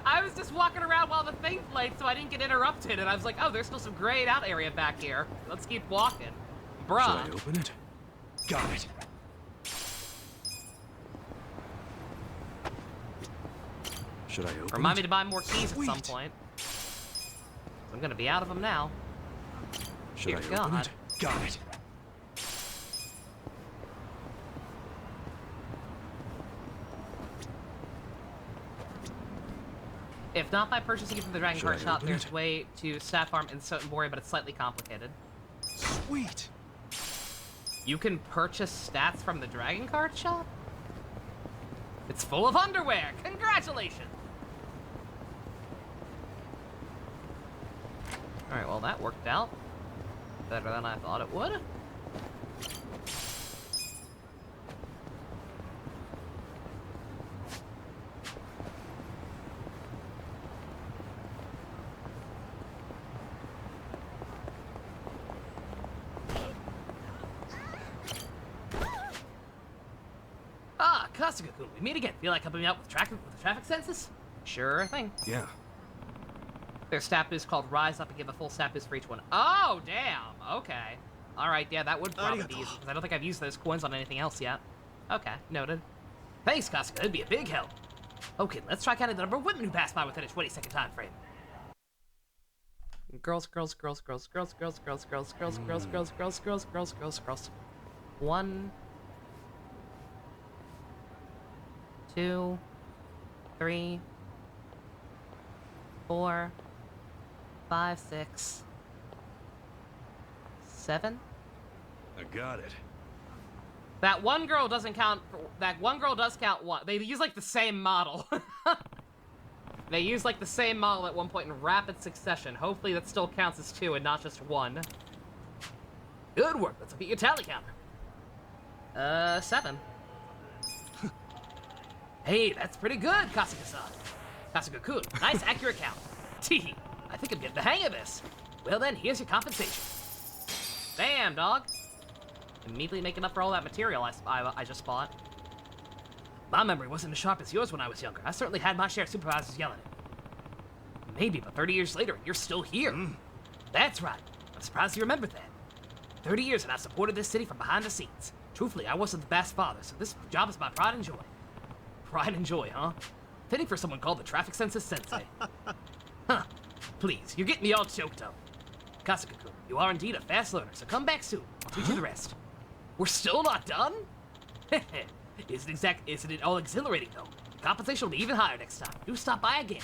I was just walking around while the thing played, so I didn't get interrupted, and I was like, oh, there's still some grayed out area back here. Let's keep walking. Should I Bruh. open it? Got it. Should I open Remind it? me to buy more keys at some Sweet. point. I'm gonna be out of them now. Should Dear I open God. it? Got it. If not by purchasing it from the Dragon Should Card I shop, open there's it? a way to stat farm in Sotenbori, but it's slightly complicated. Sweet. You can purchase stats from the Dragon Card shop? It's full of underwear! Congratulations! Alright, well that worked out. Better than I thought it would. Ah, Kasuga-kun, we meet again. Feel like helping me out with the traffic census? Sure thing. Yeah. Their stat boost called Rise Up and give a full stat boost for each one. Oh, damn. Okay. Alright, yeah, that would probably be easy, because I don't think I've used those coins on anything else yet. Okay, noted. Thanks, Kasuga. It'd be a big help. Okay, let's try counting the number of women who passed by within a 20-second time frame. Girls, girls, girls, girls, girls, girls, girls, girls, girls, girls, girls, girls, girls, girls, girls, girls. 1, 2, 3, 4, 5, 6, 7. I got it. That one girl doesn't count. That one girl does count one. They use like the same model. They use like the same model at one point in rapid succession. Hopefully that still counts as 2 and not just 1. Good work. Let's beat your tally counter. 7. Hey, that's pretty good, Kasuga-san. Kasuga-kun, nice accurate count. Teehee, I think I'm getting the hang of this. Well then, here's your compensation. Damn, dog. Immediately making up for all that material I just bought. My memory wasn't as sharp as yours when I was younger. I certainly had my share of supervisors yelling at me. Maybe, but 30 years later, you're still here. That's right. I'm surprised you remembered that. 30 years and I've supported this city from behind the scenes. Truthfully, I wasn't the best father, so this job is my pride and joy. Pride and joy, huh? Fitting for someone called the Traffic Census Sensei. Huh. Please, you're getting me all choked up. Kasuga-kun, you are indeed a fast learner, so come back soon. I'll teach you the rest. We're still not done? Isn't it all exhilarating, though? Compensation will be even higher next time. Do stop by again.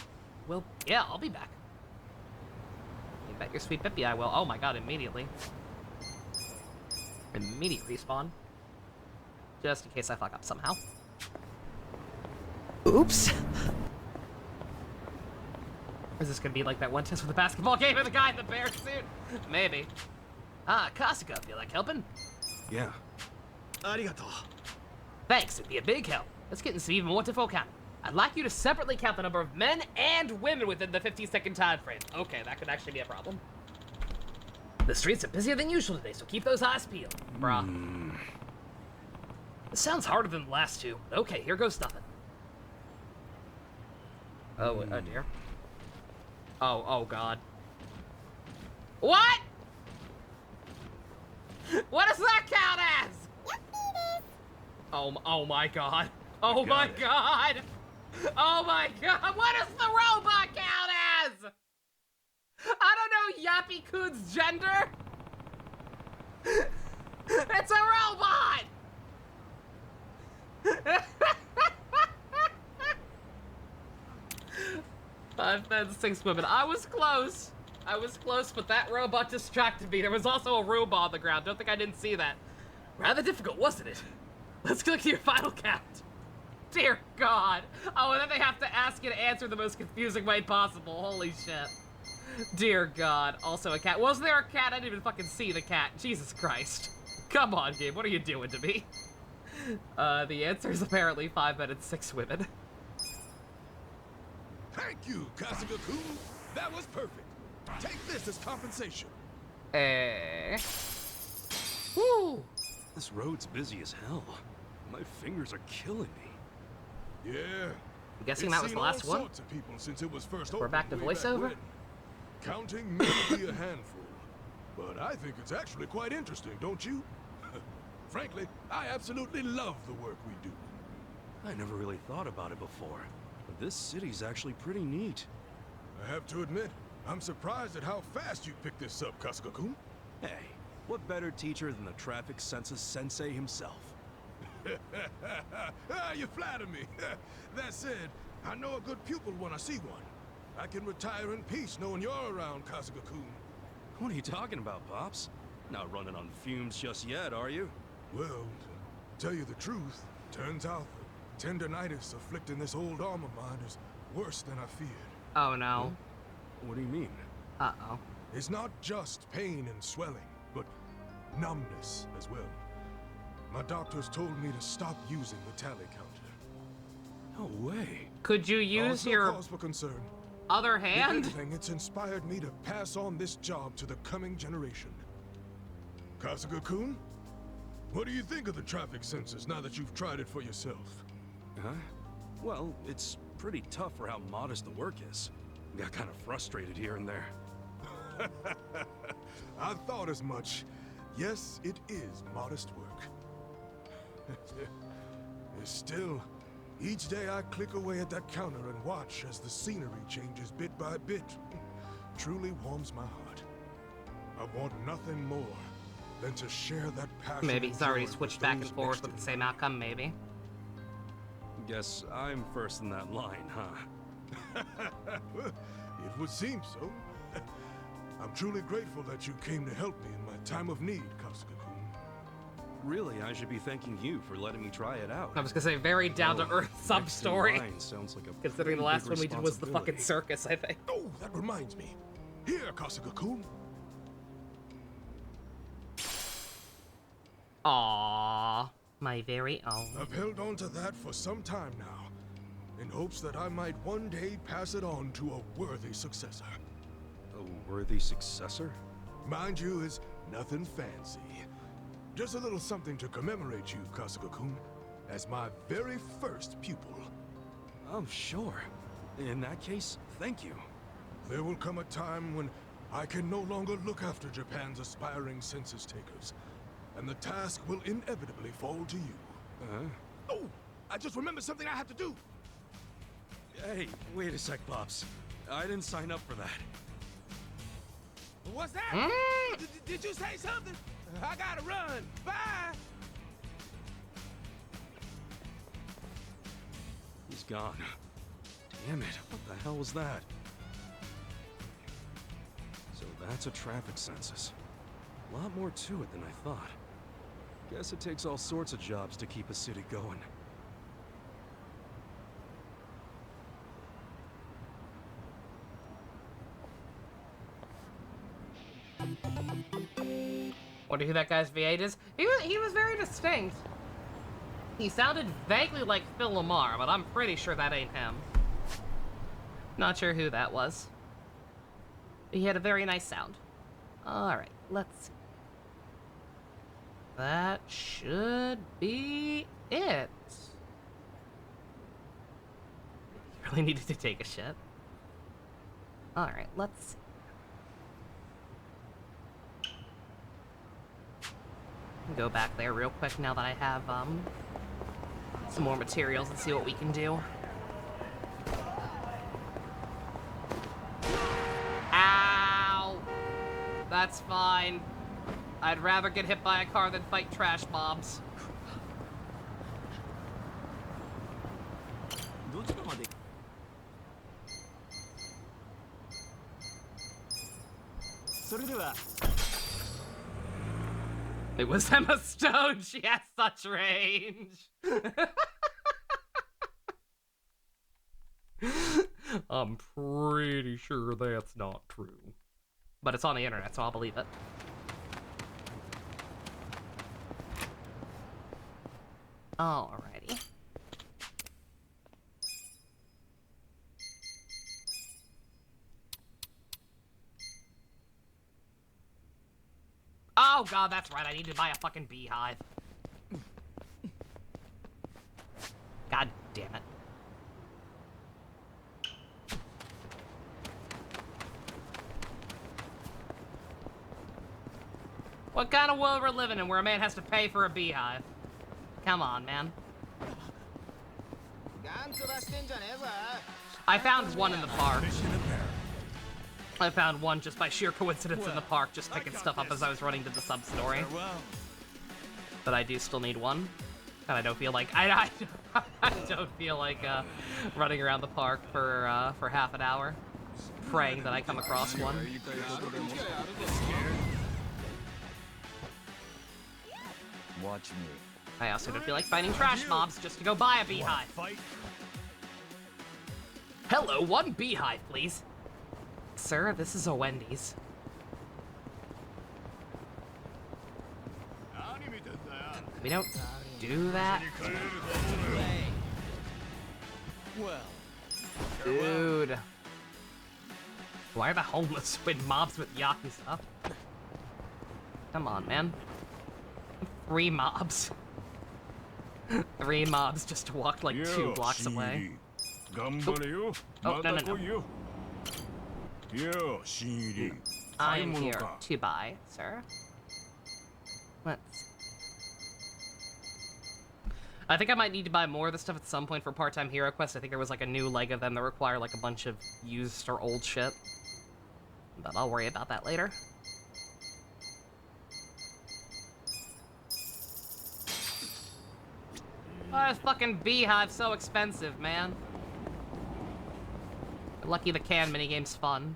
Well, yeah, I'll be back. You bet your sweet Pippi I will. Oh my god, immediately. Immediate respawn. Just in case I fuck up somehow. Oops. Is this gonna be like that one test with the basketball game and the guy in the bear suit? Maybe. Ah, Kasuga, feel like helping? Yeah. Arigato. Thanks, it'd be a big help. Let's get into some even more difficult counting. I'd like you to separately count the number of men and women within the 15-second time frame. Okay, that could actually be a problem. The streets are busier than usual today, so keep those eyes peeled. Bruh. This sounds harder than the last two. Okay, here goes nothing. Oh, oh dear. Oh god. What? What does that count as? Oh my god. Oh my god. Oh my god. What does the robot count as? raccoon's gender? It's a robot! Five men, 6 women. I was close. I was close, but that robot distracted me. There was also a robot on the ground. Don't think I didn't see that. Rather difficult, wasn't it? Let's click your final count. Dear God. Oh, and then they have to ask you to answer the most confusing way possible. Holy shit. Dear God. Also a cat. Was there a cat? I didn't even fucking see the cat. Jesus Christ. Come on, game. What are you doing to me? The answer is apparently 5 men and 6 women. Thank you, Kasuga-kun. That was perfect. Take this as compensation. Woo! This road's busy as hell. My fingers are killing me. Yeah. I'm guessing that was the last one. Sorts of people since it was first We're back to opened way voiceover? when. Counting may be a handful, but I think it's actually quite interesting, don't you? Frankly, I absolutely love the work we do. I never really thought about it before, but this city's actually pretty neat. I have to admit, I'm surprised at how fast you picked this up, Kasuga-kun. Hey, what better teacher than the traffic census sensei himself? You flatter me. That said, I know a good pupil when I see one. I can retire in peace knowing you're around, Kasuga-kun. What are you talking about, Pops? Not running on fumes just yet, are you? Well, to tell you the truth, turns out the tendinitis afflicting this old arm of mine is worse than I feared. Oh no. What do you mean? Uh-oh. It's not just pain and swelling, but numbness as well. My doctors told me to stop using the tally counter. No way. Could you use No your cause for concern. other If hand? anything, it's inspired me to pass on this job to the coming generation. Kasuga-kun, what do you think of the traffic sensors now that you've tried it for yourself? Huh? Well, it's pretty tough for how modest the work is. Got kind of frustrated here and there. I thought as much. Yes, it is modest work. Still, each day I click away at that counter and watch as the scenery changes bit by bit. Truly warms my heart. I want nothing more than to share that passion. Maybe he's and already joy switched with back and those forth next with to the me. same outcome, maybe. Guess I'm first in that line, huh? It would seem so. I'm truly grateful that you came to help me in my time of need, Kasuga-kun. Really, I should be thanking you for letting me try it out. I was gonna say very down-to-earth Next in sub-story. line sounds like a Considering the pretty last big one we did was the fucking responsibility. circus, I think. Oh, that reminds me. Here, Kasuga-kun. Aww. My very own. I've held on to that for some time now, in hopes that I might one day pass it on to a worthy successor. A worthy successor? Mind you, it's nothing fancy. Just a little something to commemorate you, Kasuga-kun, as my very first pupil. Oh, sure. In that case, thank you. There will come a time when I can no longer look after Japan's aspiring census takers, and the task will inevitably fall to you. Oh, I just remembered something I have to do. Hey, wait a sec, Pops. I didn't sign up for that. What's that? Did you say something? I gotta run. Bye. He's gone. Damn it, what the hell was that? So that's a traffic census. A lot more to it than I thought. Guess it takes all sorts of jobs to keep a city going. Wonder who that guy's V8 is? He was very distinct. He sounded vaguely like Phil Lamar, but I'm pretty sure that ain't him. Not sure who that was. He had a very nice sound. Alright, let's see. That should be it. Really needed to take a shit. Alright, let's see. Go back there real quick now that I have some more materials and see what we can do. Ow! That's fine. I'd rather get hit by a car than fight trash mobs. It was Emma Stone. She has such range. I'm pretty sure that's not true. But it's on the internet, so I'll believe it. Alrighty. Oh god, that's right, I need to buy a fucking beehive. God damn it. What kind of world we're living in where a man has to pay for a beehive? Come on, man. I found one in the park. I found one just by sheer coincidence in the park, just picking stuff up as I was running to the sub-story. But I do still need one. And I don't feel like I don't feel like running around the park for half an hour, praying that I come across one. Watch me. I also don't feel like fighting trash mobs just to go buy a beehive. Hello, one beehive, please. Sir, this is a Wendy's. We don't do that. Dude. Why are the homeless with mobs with Yakuza? Come on, man. 3 mobs. 3 mobs just to walk like 2 blocks away. Oh, no. I am here to buy, sir. Let's see. I think I might need to buy more of this stuff at some point for part-time hero quest. I think there was like a new leg of them that require like a bunch of used or old shit. But I'll worry about that later. Why is fucking beehive so expensive, man? Lucky the can minigame's fun.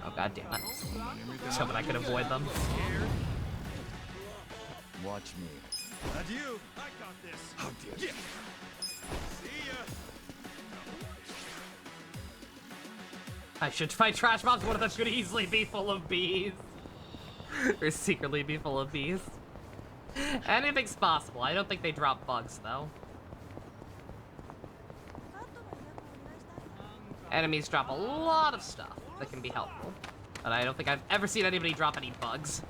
Oh god damn it. Just hoping I could avoid them. Watch me. Adieu. I got this. How dare you? See ya. I should fight trash mobs. One of them could easily be full of bees. Or secretly be full of bees. Anything's possible. I don't think they drop bugs, though. Enemies drop a lot of stuff that can be helpful. But I don't think I've ever seen anybody drop any bugs.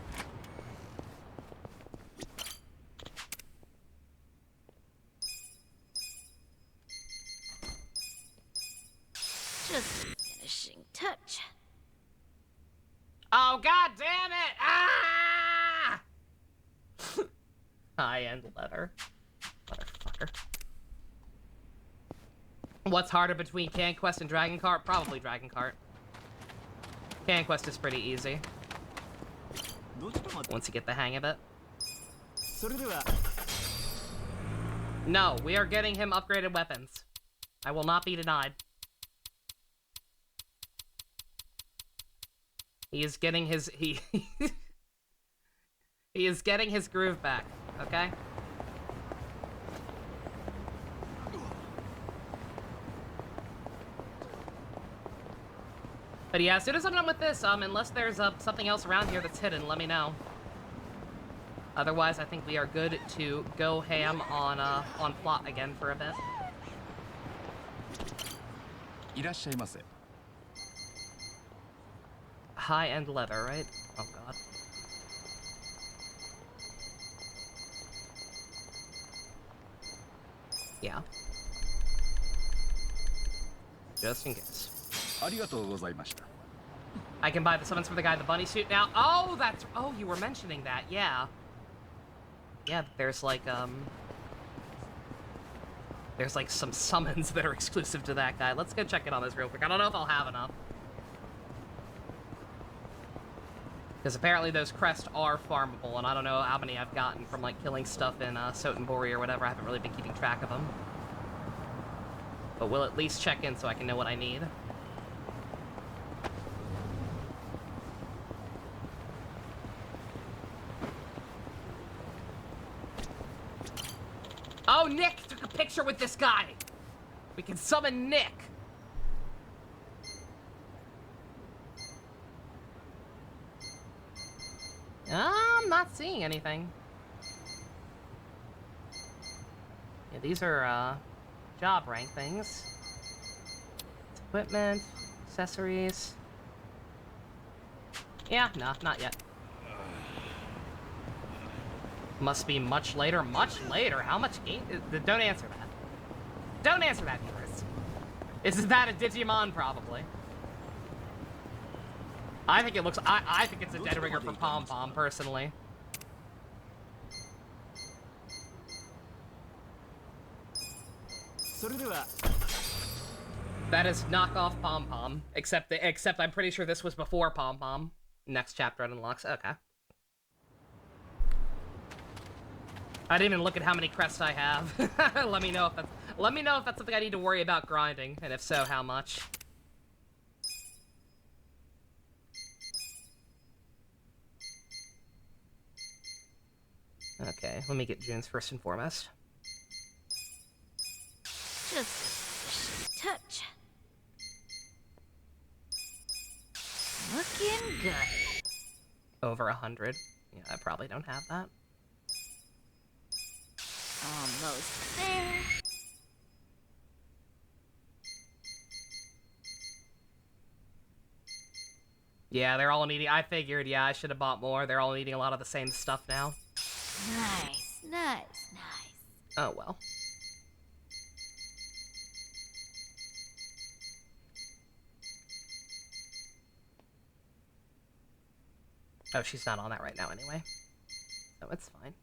Just finishing touch. Oh, god damn it! Ah! High-end leather. Motherfucker. What's harder between Can Quest and Dragon Cart? Probably Dragon Cart. Can Quest is pretty easy. Once you get the hang of it. No, we are getting him upgraded weapons. I will not be denied. He is getting his he is getting his groove back, okay? But yeah, as soon as I'm done with this, unless there's something else around here that's hidden, let me know. Otherwise, I think we are good to go ham on plot again for a bit. High-end leather, right? Oh god. Yeah. Just in case. I can buy the summons for the guy in the bunny suit now. Oh, that's... Oh, you were mentioning that, yeah. Yeah, there's like, there's like some summons that are exclusive to that guy. Let's go check in on this real quick. I don't know if I'll have enough. Because apparently those crests are farmable, and I don't know how many I've gotten from, like, killing stuff in Sotenbori or whatever. I haven't really been keeping track of them. But we'll at least check in so I can know what I need. Oh, Nick took a picture with this guy! We can summon Nick! I'm not seeing anything. Yeah, these are, job rank things. Equipment, accessories. Yeah, no, not yet. Must be much later. Much later? How much game? Don't answer that. Don't answer that, viewers. Is that a Digimon? Probably. I think it looks... I think it's a dead ringer for Pom Pom, personally. That is knockoff Pom Pom. Except I'm pretty sure this was before Pom Pom. Next chapter it unlocks. Okay. I didn't even look at how many crests I have. Let me know if that's something I need to worry about grinding, and if so, how much. Okay, let me get June's first and foremost. Just a touch. Looking good. Over 100. Yeah, I probably don't have that. Almost there. Yeah, they're all needing... I figured, yeah, I should have bought more. They're all needing a lot of the same stuff now. Nice, nice, nice. Oh, well. Oh, she's not on that right now anyway. So it's fine.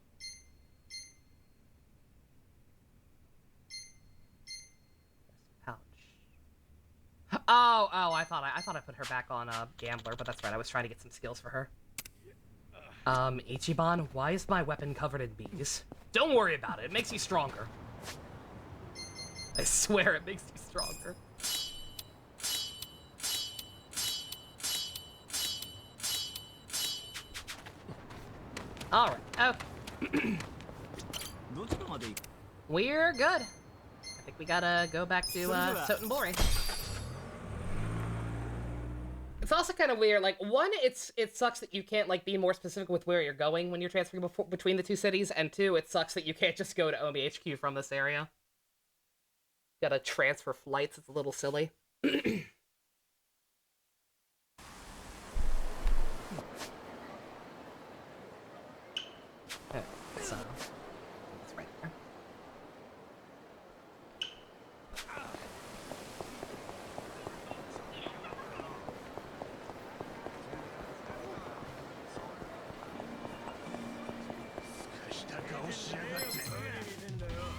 Pouch. Oh, I thought I put her back on Gambler, but that's right. I was trying to get some skills for her. Ichiban, why is my weapon covered in bees? Don't worry about it. It makes you stronger. I swear it makes you stronger. Alright, okay. We're good. I think we gotta go back to Sotenbori. It's also kind of weird. Like, one, it sucks that you can't, like, be more specific with where you're going when you're transferring between the two cities, and two, it sucks that you can't just go to Omi HQ from this area. Gotta transfer flights. It's a little silly. Okay, so it's right there.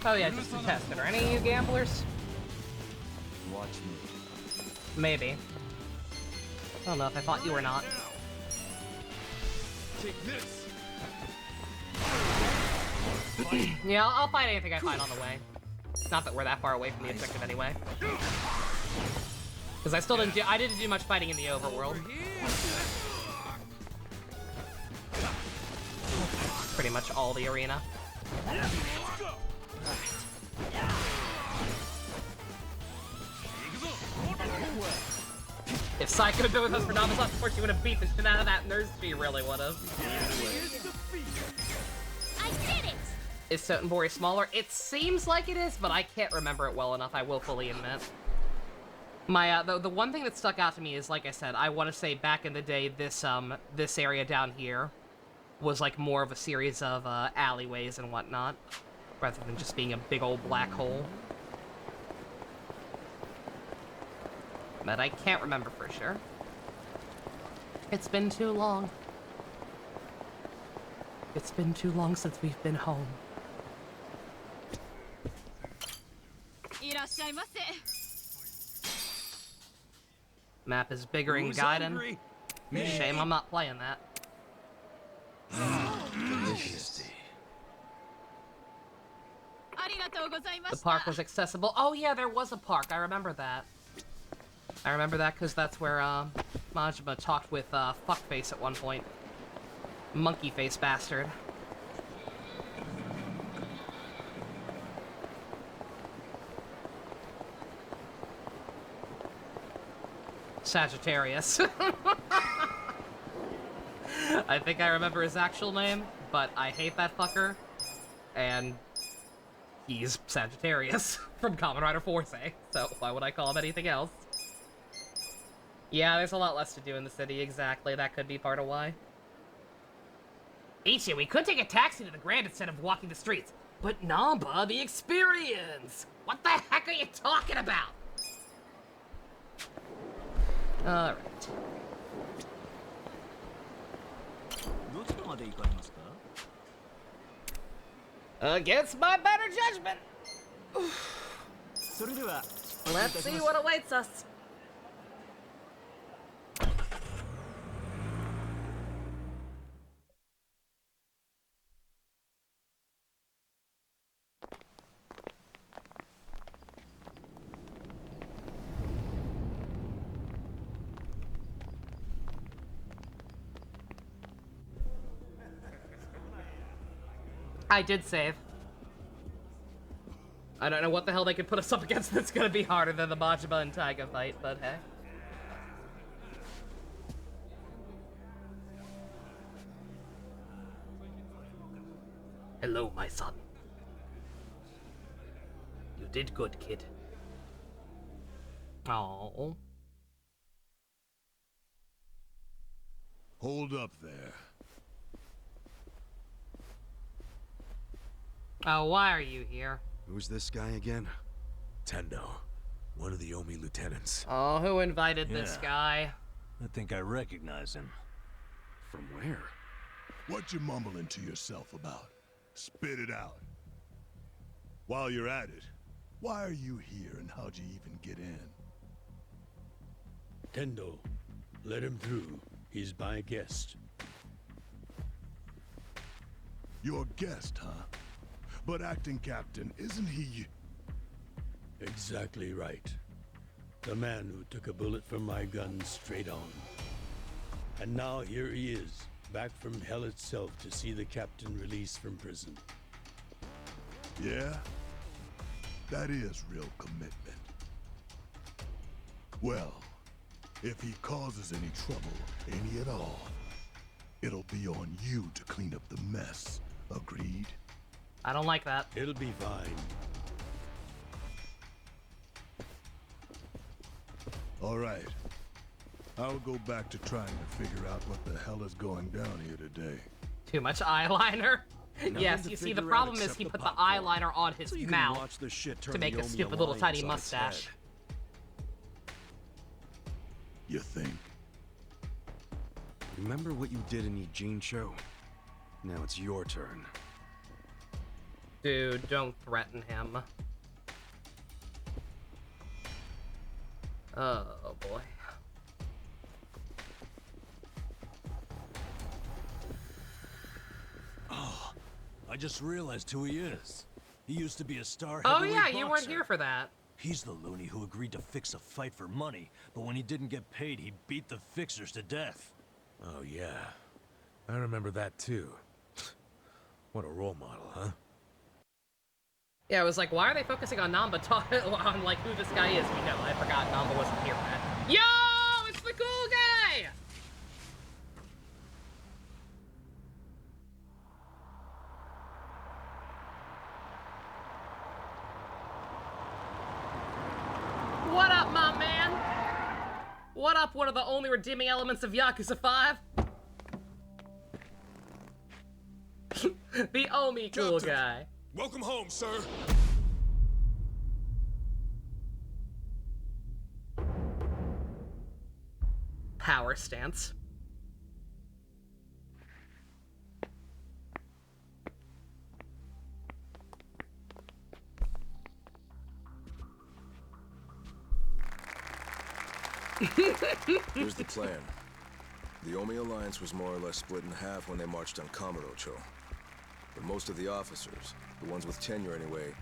Oh yeah, just to test it. Are any of you gamblers? Watch me. Maybe. I don't know if I thought you were not. Take this. Yeah, I'll fight anything I find on the way. Not that we're that far away from the objective anyway. Because I didn't do much fighting in the overworld. Pretty much all the arena. If Psycho had been with us for Novice Lost, of course she would have beat the shit out of that nurse. She really would have. I did it! Is Sotenbori smaller? It seems like it is, but I can't remember it well enough, I will fully admit. My, the one thing that stuck out to me is, like I said, I want to say back in the day, this area down here was, like, more of a series of, alleyways and whatnot, rather than just being a big old black hole. But I can't remember for sure. It's been too long. It's been too long since we've been home. Map is bigger in Who's Gaiden. hungry? Shame I'm not playing that. Delicious. The park was accessible. Oh yeah, there was a park. I remember that. I remember that because that's where Majima talked with Fuckface at one point. Monkey face bastard. Sagittarius. I think I remember his actual name, but I hate that fucker. And he's Sagittarius from Kamen Rider Force, so why would I call him anything else? Yeah, there's a lot less to do in the city, exactly. That could be part of why. Ichi, we could take a taxi to the Grand instead of walking the streets. But Namba, the experience! What the heck are you talking about? Alright. Against my better judgment. Let's see what awaits us. I did save. I don't know what the hell they could put us up against that's gonna be harder than the Majima and Taiga fight, but hey. Hello, my son. You did good, kid. Oh. Hold up there. Oh, why are you here? Who's this guy again? Tendo, one of the Omi lieutenants. Oh, who invited this guy? I think I recognize him. From where? What you mumbling to yourself about? Spit it out. While you're at it, why are you here and how'd you even get in? Tendo, let him through. He's my guest. Your guest, huh? But acting captain, isn't he? Exactly right. The man who took a bullet from my gun straight on. And now here he is, back from hell itself to see the captain released from prison. Yeah? That is real commitment. Well, if he causes any trouble, any at all, it'll be on you to clean up the mess. Agreed? I don't like that. It'll be fine. All right. I'll go back to trying to figure out what the hell is going down here today. Too much eyeliner? Yes, to you see, the figure out problem is except he the put the popcorn. eyeliner on his So you can mouth watch this shit turn to make the a Omi stupid little Alliance tiny on its mustache. head. You think? Remember what you did in Ijincho? Now it's your turn. Dude, don't threaten him. Oh, boy. Oh, I just realized who he is. He used to be a star Oh heavyweight yeah, you weren't boxer. here for that. He's the loony who agreed to fix a fight for money, but when he didn't get paid, he beat the fixers to death. Oh yeah, I remember that too. What a role model, huh? Yeah, I was like, why are they focusing on Namba on like who this guy is? You know, I forgot Namba wasn't here for that. Yo, it's the cool guy! What up, my man? What up, one of the only redeeming elements of Yakuza 5? The Omi cool Captain. guy. Welcome home, sir. Power stance. Here's the plan. The Omi Alliance was more or less split in half when they marched on Kamurocho. But most of the officers, the ones with tenure anyway,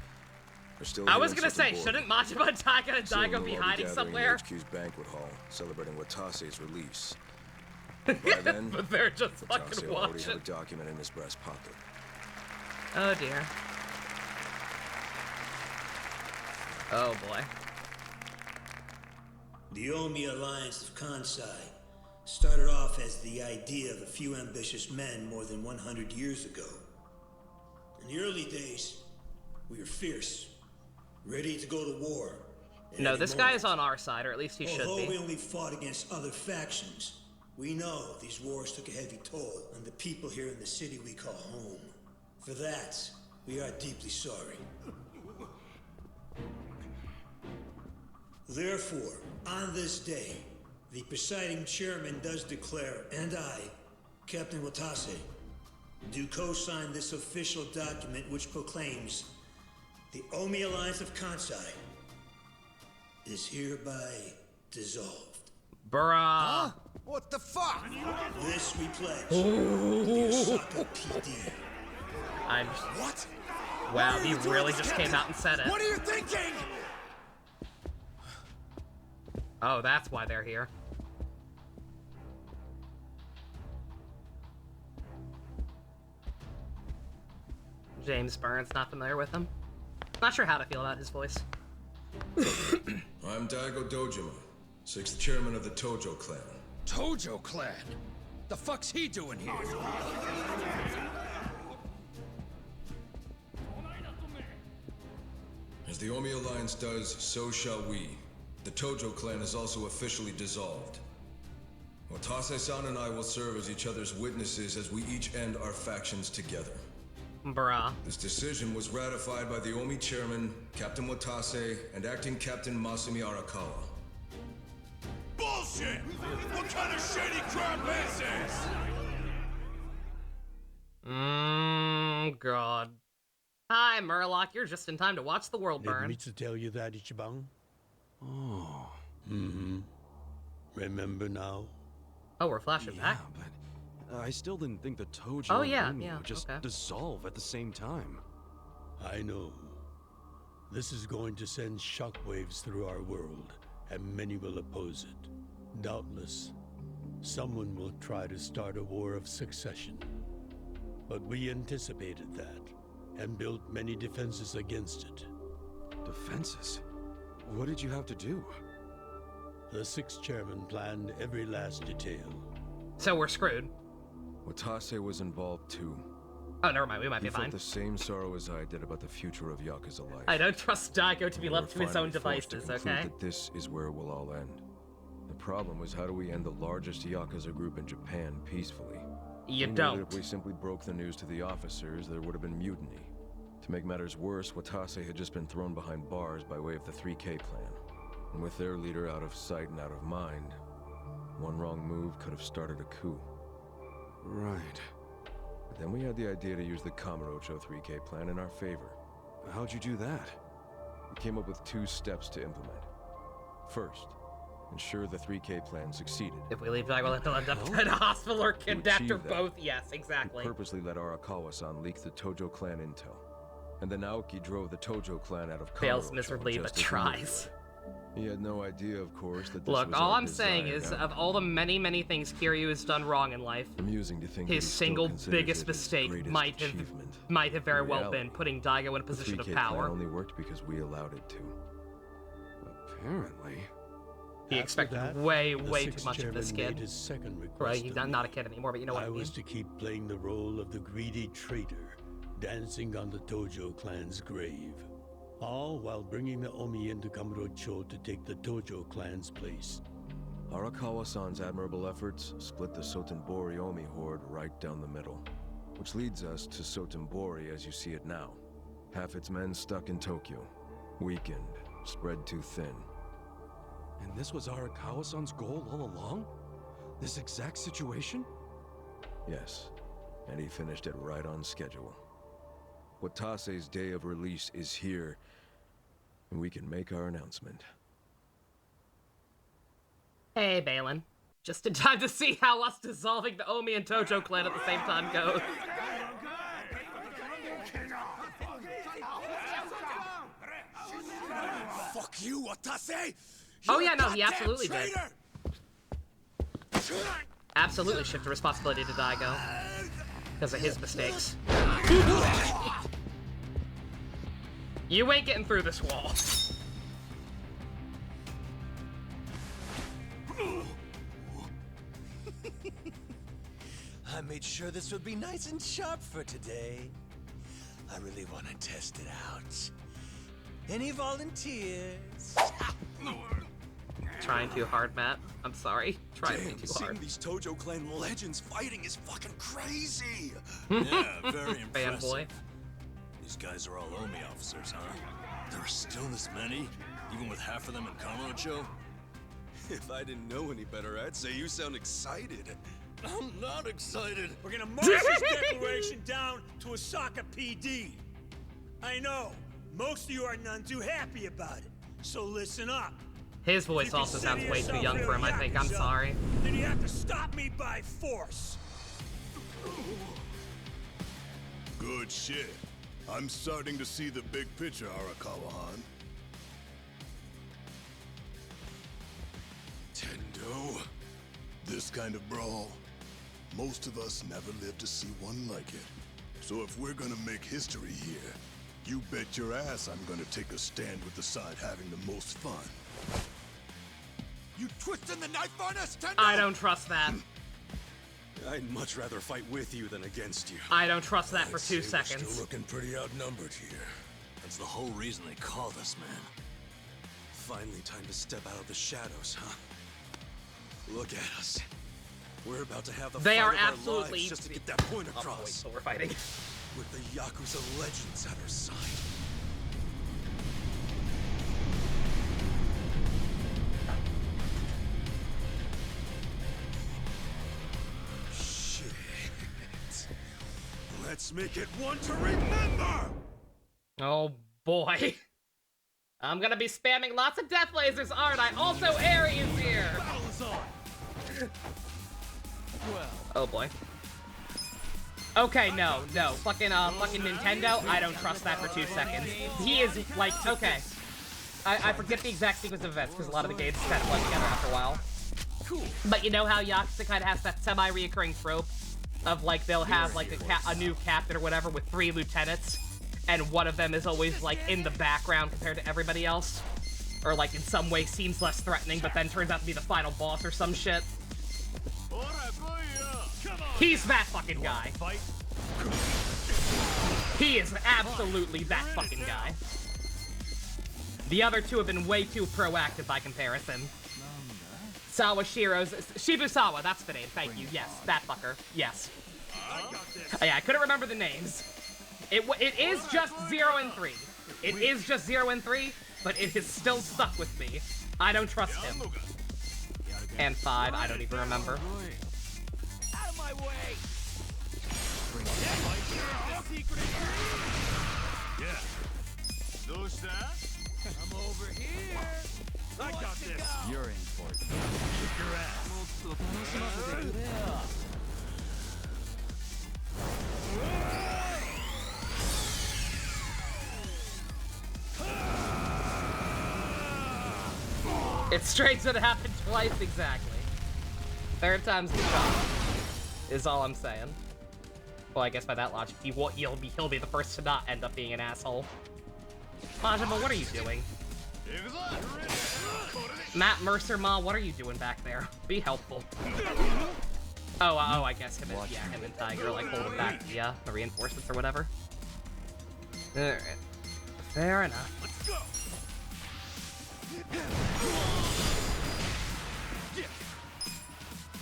are still I here was in gonna say, Sotenbori. shouldn't Majima, Taiga, and Soon Daigo we'll be all hiding gathering somewhere? in HQ's banquet hall, celebrating Watase's release. By then, But they're just Watase fucking will already have watching. a document in his breast pocket. Oh dear. Oh boy. The Omi Alliance of Kansai started off as the idea of a few ambitious men more than 100 years ago. In the early days, we were fierce, ready to go to war. at No, any this guy is moment. on our side, or at least he should Although we be. only fought against other factions, we know these wars took a heavy toll on the people here in the city we call home. For that, we are deeply sorry. Therefore, on this day, the presiding chairman does declare, and I, Captain Watase, do co-sign this official document which proclaims the Omi Alliance of Kansai is hereby dissolved. Bruh. What the fuck? This we pledge to the Osaka PD. I'm just... What? Wow, Why are he you doing really this, just Captain? came out and said it. What are you thinking? Oh, that's why they're here. James Burns, not familiar with him. Not sure how to feel about his voice. I'm Daigo Dojima, 6th chairman of the Tojo clan. Tojo clan? The fuck's he doing here? As the Omi Alliance does, so shall we. The Tojo clan is also officially dissolved. Watase-san and I will serve as each other's witnesses as we each end our factions together. Bruh. This decision was ratified by the Omi chairman, Captain Watase, and acting Captain Masumi Arakawa. Bullshit! What kind of shady crap is this? God. Hi, Murloc. You're just in time to watch the world Need burn. me to tell you that, Ichiban? Oh. Mm-hmm. Remember now? Oh, we're flashing back. but I still didn't think the Tojo Oh, yeah, and Omi yeah, would just okay. dissolve at the same time. I know. This is going to send shockwaves through our world, and many will oppose it. Doubtless, someone will try to start a war of succession. But we anticipated that, and built many defenses against it. Defenses? What did you have to do? The 6th chairman planned every last detail. So we're screwed. Watase was involved too. Oh, never mind. We might He be fine. felt the same sorrow as I did about the future of Yakuza life. I don't trust Daigo to be We were left to his own finally forced to devices, conclude okay? that this is where it will all end. The problem was, how do we end the largest Yakuza group in Japan peacefully? You We knew don't. that if we simply broke the news to the officers, there would have been mutiny. To make matters worse, Watase had just been thrown behind bars by way of the 3K plan. And with their leader out of sight and out of mind, one wrong move could have started a coup. Right. But then we had the idea to use the Kamurocho 3K plan in our favor. How'd you do that? We came up with 2 steps to implement. First, ensure the 3K plan succeeded. If we leave Daigo, he'll end up in a hospital or kidnapped or achieve that, both. Yes, We exactly. purposely let Arakawa-san leak the Tojo clan intel. And then Aoki drove the Tojo clan out of Fails Kamurocho miserably, but just as we needed tries. it. He had no idea, of course, that this Look, was all our I'm saying is, desired of outcome. all the many, many things Kiryu has done wrong in life, Amusing to think that his he still single considers biggest it his mistake greatest might achievement. have very In well reality, been putting Daigo in a The position of 3K power. plan only worked because we allowed it to. Apparently. He After expected that, way, the way too 6th much of this chairman made kid. his second request Right, he's of not me. a kid anymore, but you know what I I mean. was to keep playing the role of the greedy traitor, dancing on the Tojo clan's grave. All while bringing the Omi into Kamurocho to take the Tojo clan's place. Arakawa-san's admirable efforts split the Sotenbori Omi horde right down the middle. Which leads us to Sotenbori as you see it now. Half its men stuck in Tokyo. Weakened, spread too thin. And this was Arakawa-san's goal all along? This exact situation? Yes, and he finished it right on schedule. Watase's day of release is here, and we can make our announcement. Hey, Balin. Just in time to see how us dissolving the Omi and Tojo clan at the same time goes. Fuck you, Watase! Oh yeah, no, he absolutely did. Absolutely shifted responsibility to Daigo. Because of his mistakes. You ain't getting through this wall. I made sure this would be nice and sharp for today. I really want to test it out. Any volunteers? Trying too hard, Matt. I'm sorry. Trying way too hard. Seeing these Tojo clan legends fighting is fucking crazy. Yeah, very impressive. Fanboy. These guys are all Omi officers, huh? There are still this many? Even with half of them in Kamurocho? If I didn't know any better, I'd say you sound excited. I'm not excited. We're gonna march this declaration down to Osaka PD. I know, most of you are none too happy about it, so listen up. His voice also sounds way too young for him, I think. I'm sorry. Then you have to stop me by force. Good shit. I'm starting to see the big picture, Arakawa-han. Tendo. This kind of brawl, most of us never lived to see one like it. So if we're gonna make history here, you bet your ass I'm gonna take a stand with the side having the most fun. You twisting the knife on us, Tendo? I don't trust that. I'd much rather fight with you than against you. I don't trust that for 2 We're seconds. still looking pretty outnumbered here. That's the whole reason they called us, man. Finally time to step out of the shadows, huh? Look at us. We're about to have the They fight are of our absolutely lives just to get that point Oh, across. wait, so we're fighting. With the Yakuza legends at our side. Shit. Let's make it one to remember! Oh boy. I'm gonna be spamming lots of death lasers, aren't I? Also, Ares here! Oh boy. Okay, no. Fucking Nintendo, I don't trust that for 2 seconds. He is, like, okay. I forget the exact sequence of events, because a lot of the games kind of blend together after a while. But you know how Yakuza kind of has that semi-reoccurring trope of, like, they'll have, like, a new captain or whatever with 3 lieutenants, and one of them is always, like, in the background compared to everybody else? Or, like, in some way seems less threatening, but then turns out to be the final boss or some shit. He's that fucking guy. He is absolutely that fucking guy. The other two have been way too proactive by comparison. Sawashiro's... Shibusawa, that's the name, thank you. Yes, that fucker. Yes. Yeah, I couldn't remember the names. It is just 0 and 3. It is just 0 and 3, but it is still stuck with me. I don't trust him. And 5, I don't even remember. Out of my way! I'm over here! I got this! You're in for it. Kick your It's strange that it happened twice exactly. Third time's the charm, is all I'm saying. Well, I guess by that logic, he'll be the first to not end up being an asshole. Majima, what are you doing? Matt Mercer, Ma, what are you doing back there? Be helpful. Oh, I guess him and Tiger like holding back the reinforcements or whatever. Alright. Fair enough. Let's go!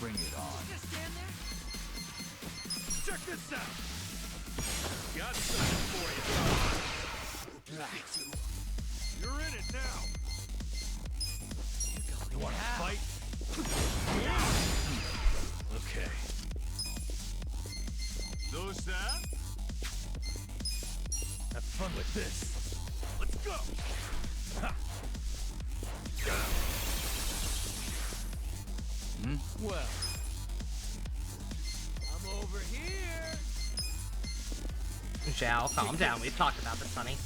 Bring it on. Just stand there? Check this out! Got something for you. You're in it now. You want to fight? Okay. Have fun with this. Let's go. Ha. Well, I'm over here. Zhao, calm down. We've talked about this, honey.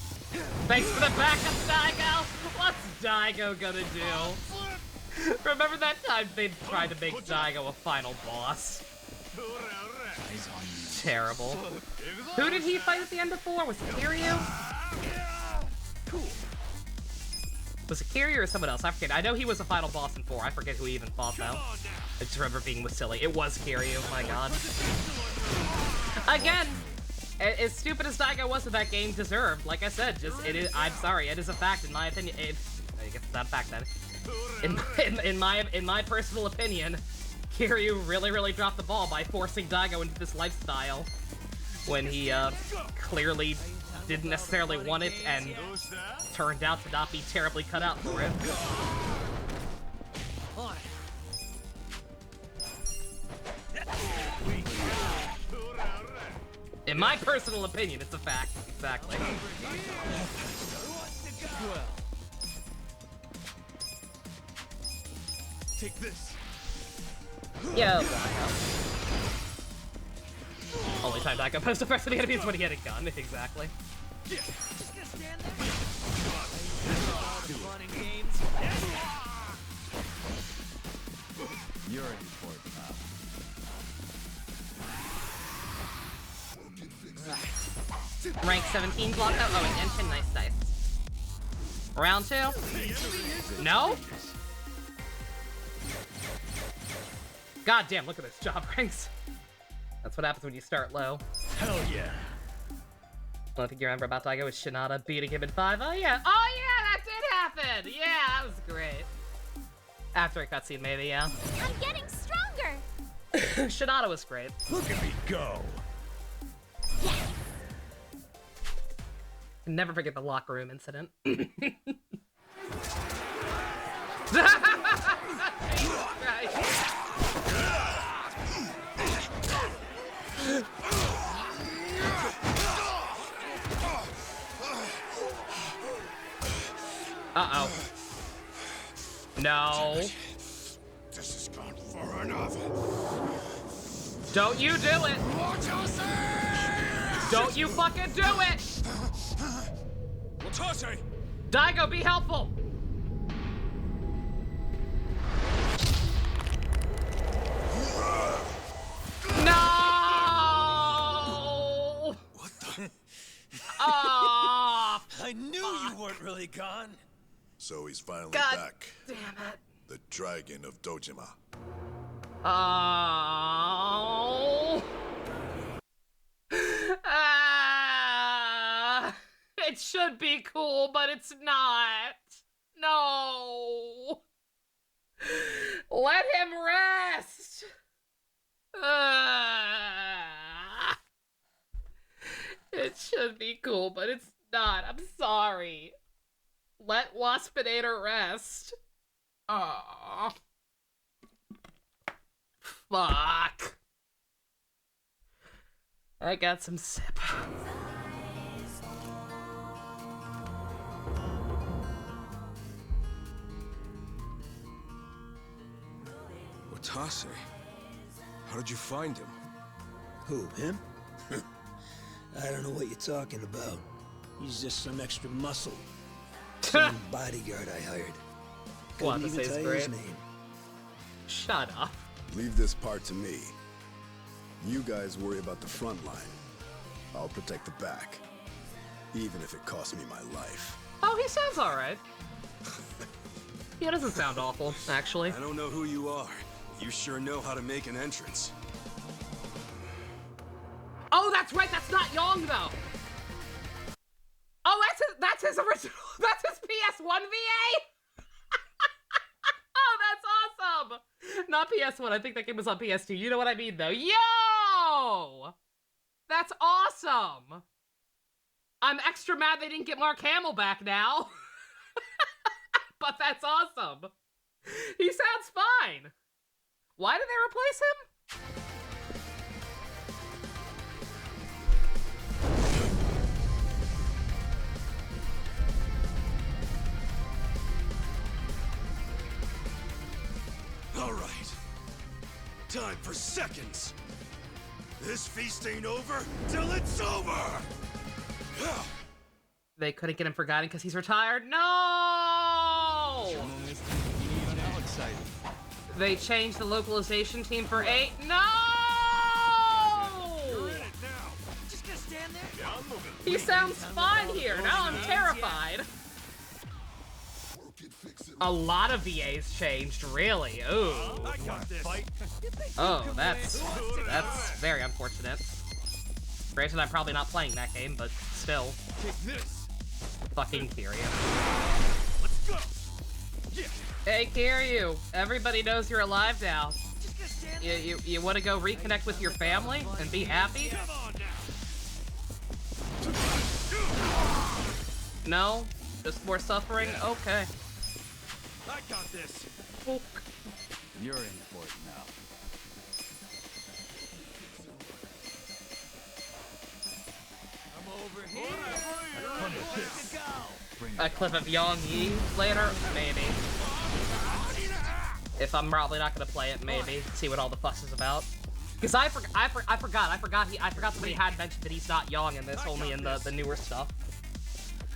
Thanks for the backup, Daigo! What's Daigo gonna do? Remember that time they tried to make Daigo a final boss? Terrible. Who did he fight at the end of 4? Was it Kiryu? Cool. Was it Kiryu or someone else? I forget. I know he was a final boss in 4. I forget who he even fought, though. I just remember being with silly. It was Kiryu. My god. Again! As stupid as Daigo was in that game deserved, like I said, just it is. I'm sorry, it is a fact in my opinion. I guess it's not a fact then. In my personal opinion, Kiryu really dropped the ball by forcing Daigo into this lifestyle when he clearly didn't necessarily want it and turned out to not be terribly cut out for it. In my personal opinion, it's a fact. Exactly. Take this. Yo, Daigo. Only time Daigo posed to press the enemy is when he had a gun. Exactly. You're in for it, pal. Rank 17 block out. Oh, and Genshin, nice dice. Round 2. No? God damn, look at this job ranks. That's what happens when you start low. Hell yeah. One thing you remember about Daigo is Shinada beating him in 5. Oh yeah, that did happen! Yeah, that was great. After a cutscene, maybe, yeah. I'm getting stronger. Shinada was great. Look at me go. Never forget the locker room incident. Uh-oh. No. This has gone far enough. Don't you do it! Don't you fucking do it! Daigo, be helpful! No! What the? Oh, I knew you weren't really gone. So he's finally God back. damn it. The Dragon of Dojima. Oh. It should be cool, but it's not. No. Let him rest. It should be cool, but it's not. I'm sorry. Let Waspinator rest. Aww. Fuck. I got some sip. Watase? How did you find him? Who, him? I don't know what you're talking about. He's just some extra muscle. Some bodyguard I hired. Couldn't even tell you his name. Shut up. Leave this part to me. You guys worry about the front line. I'll protect the back. Even if it costs me my life. Oh, he sounds alright. He doesn't sound awful, actually. I don't know who you are. You sure know how to make an entrance. Oh, that's right, that's not Young, though. Oh, that's his original, that's his PS1 VA? Oh, that's awesome. Not PS1, I think that game was on PS2. You know what I mean, though. Yo! That's awesome. I'm extra mad they didn't get Mark Hamill back now. But that's awesome. He sounds fine. Why did they replace him? All right. time for seconds. This feast ain't over till it's over! They couldn't get him for guiding because he's retired. No! They changed the localization team for 8. No! You're in it now. Just gonna stand there? Yeah, I'm moving. He sounds fine here. Now I'm terrified. A lot of VAs changed, really. Ooh. I got this. Oh, that's very unfortunate. Granted, I'm probably not playing that game, but still. Take this. Fucking Kiryu. Let's go. Yeah. Hey, Kiryu. Everybody knows you're alive now. Just gonna stand there? You want to go reconnect with your family and be happy? Come on now. No? Just more suffering? Okay. I got this. You're in for it now. I'm over here. Let's go. A clip of Joon-Gi later? Maybe. If I'm probably not gonna play it, maybe. See what all the fuss is about. Because I forgot that he had mentioned that he's not young in this, only in the newer stuff.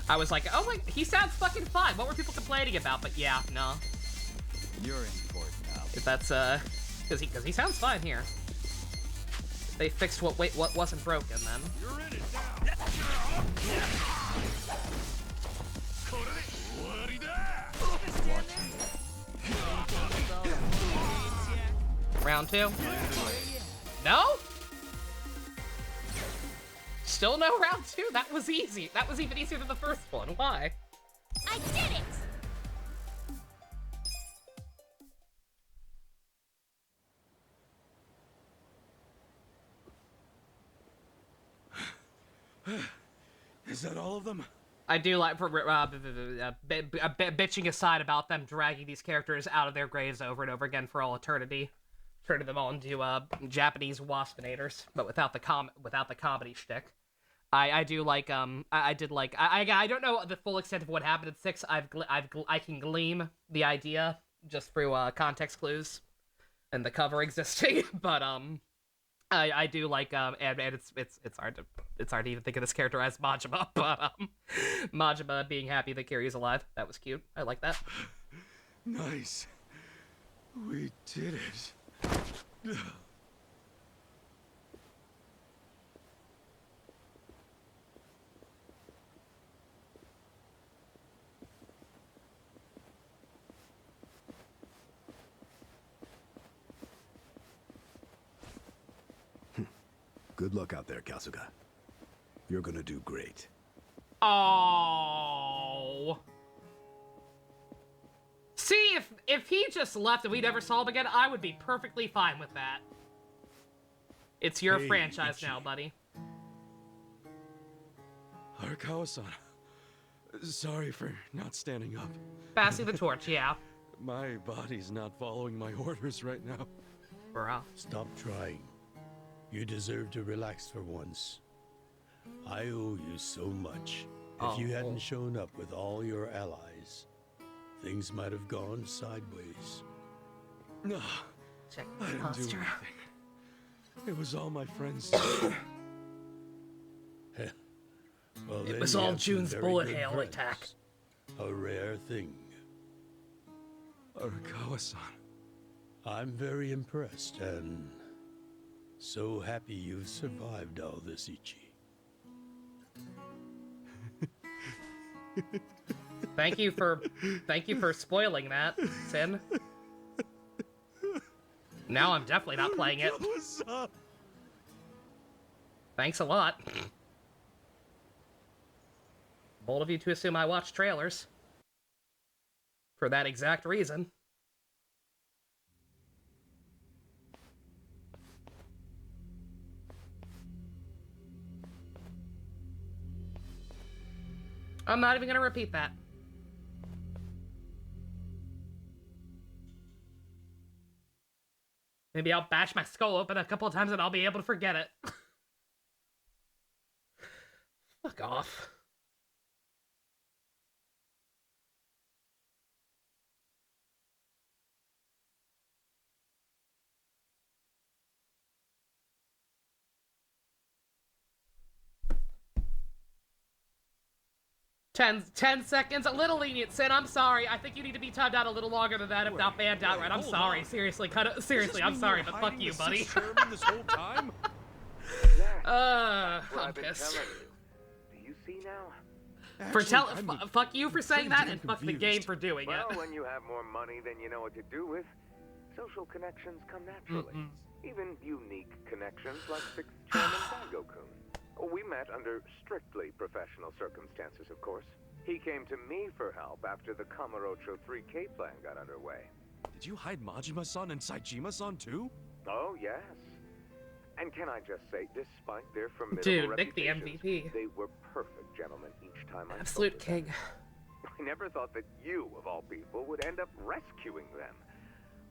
I was like, oh wait, he sounds fucking fine. What were people complaining about? But yeah, no. You're in for it now. If that's because he sounds fine here. They fixed what wasn't broken then. You're in it now. Round 2. No? Still no round 2? That was easy. That was even easier than the first one. Why? I did it! Is that all of them? I do like, bitching aside about them dragging these characters out of their graves over and over again for all eternity, turning them all into Japanese Waspinators, but without the comedy shtick. I do like I don't know the full extent of what happened in 6. I can glean the idea just through context clues and the cover existing, but I do like and it's hard to even think of this character as Majima, but Majima being happy that Kiryu's alive, that was cute. I like that. Nice. We did it. Good luck out there, Kasuga. You're gonna do great. Oh. See, if he just left and we never saw him again, I would be perfectly fine with that. It's your franchise now, buddy. Arakawa-san, sorry for not standing up. Passing the torch, yeah. My body's not following my orders right now. Bruh. Stop trying. You deserve to relax for once. I owe you so much. If you hadn't shown up with all your allies, things might have gone sideways. No, Check I the didn't do posture. anything. It was all my friends. Well, It then was you all have some June's very bullet good hail friends. attack. A rare thing. Arakawa-san. I'm very impressed and so happy you've survived all this, Ichi. Thank you for spoiling that, Sin. Now I'm definitely not playing it. What's up? Thanks a lot. Bold of you to assume I watch trailers. For that exact reason. I'm not even gonna repeat that. Maybe I'll bash my skull open a couple of times and I'll be able to forget it. Fuck off. 10 seconds, a little lenient, Sin. I'm sorry. I think you need to be timed out a little longer than that, if not banned outright. I'm sorry. On. Seriously, seriously, I'm sorry, but fuck you, buddy. This whole time? I'm pissed. Do you see now? Actually, fuck you for saying that, and fuck the confused. game for doing it. Well, when you have more money than you know what to do with, social connections come naturally. Even unique connections like 6th Chairman Daigo-kun. We met under strictly professional circumstances, of course. He came to me for help after the Kamurocho 3K plan got underway. Did you hide Majima-san and Saejima-san too? Oh, yes. And can I just say, despite their formidable Dude, Nick the reputations, MVP. they were perfect gentlemen each time I Absolute spoke with them. king. I never thought that you, of all people, would end up rescuing them.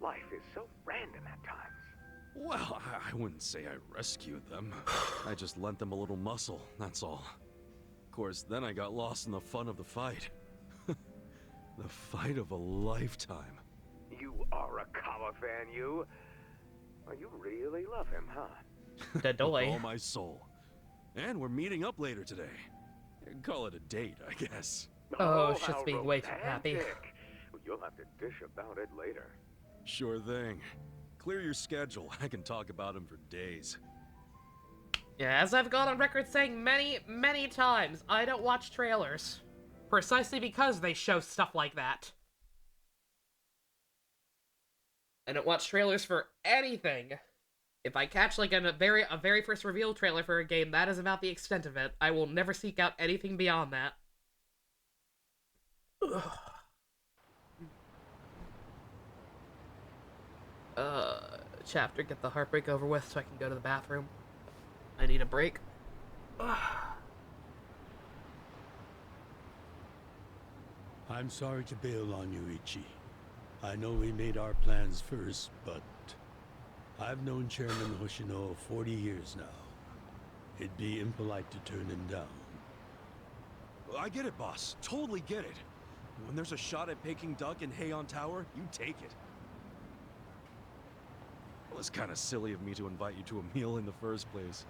Life is so random at times. Well, I wouldn't say I rescued them. I just lent them a little muscle, that's all. Of course, then I got lost in the fun of the fight. The fight of a lifetime. You are a Kawa fan, you. Oh, you really love him, huh? The doy. With all my soul. And we're meeting up later today. Call it a date, I guess. Oh, shit's how being way too happy. romantic. You'll have to dish about it later. Sure thing. Clear your schedule. I can talk about him for days. Yeah, as I've gone on record saying many, many times, I don't watch trailers. Precisely because they show stuff like that. I don't watch trailers for anything. If I catch like a very first reveal trailer for a game, that is about the extent of it. I will never seek out anything beyond that. Chapter, get the heartbreak over with so I can go to the bathroom. I need a break. I'm sorry to bail on you, Ichi. I know we made our plans first, but I've known Chairman Hoshino 40 years now. It'd be impolite to turn him down. I get it, boss. Totally get it. When there's a shot at Peking Duck in Heian Tower, you take it. It was kind of silly of me to invite you to a meal in the first place.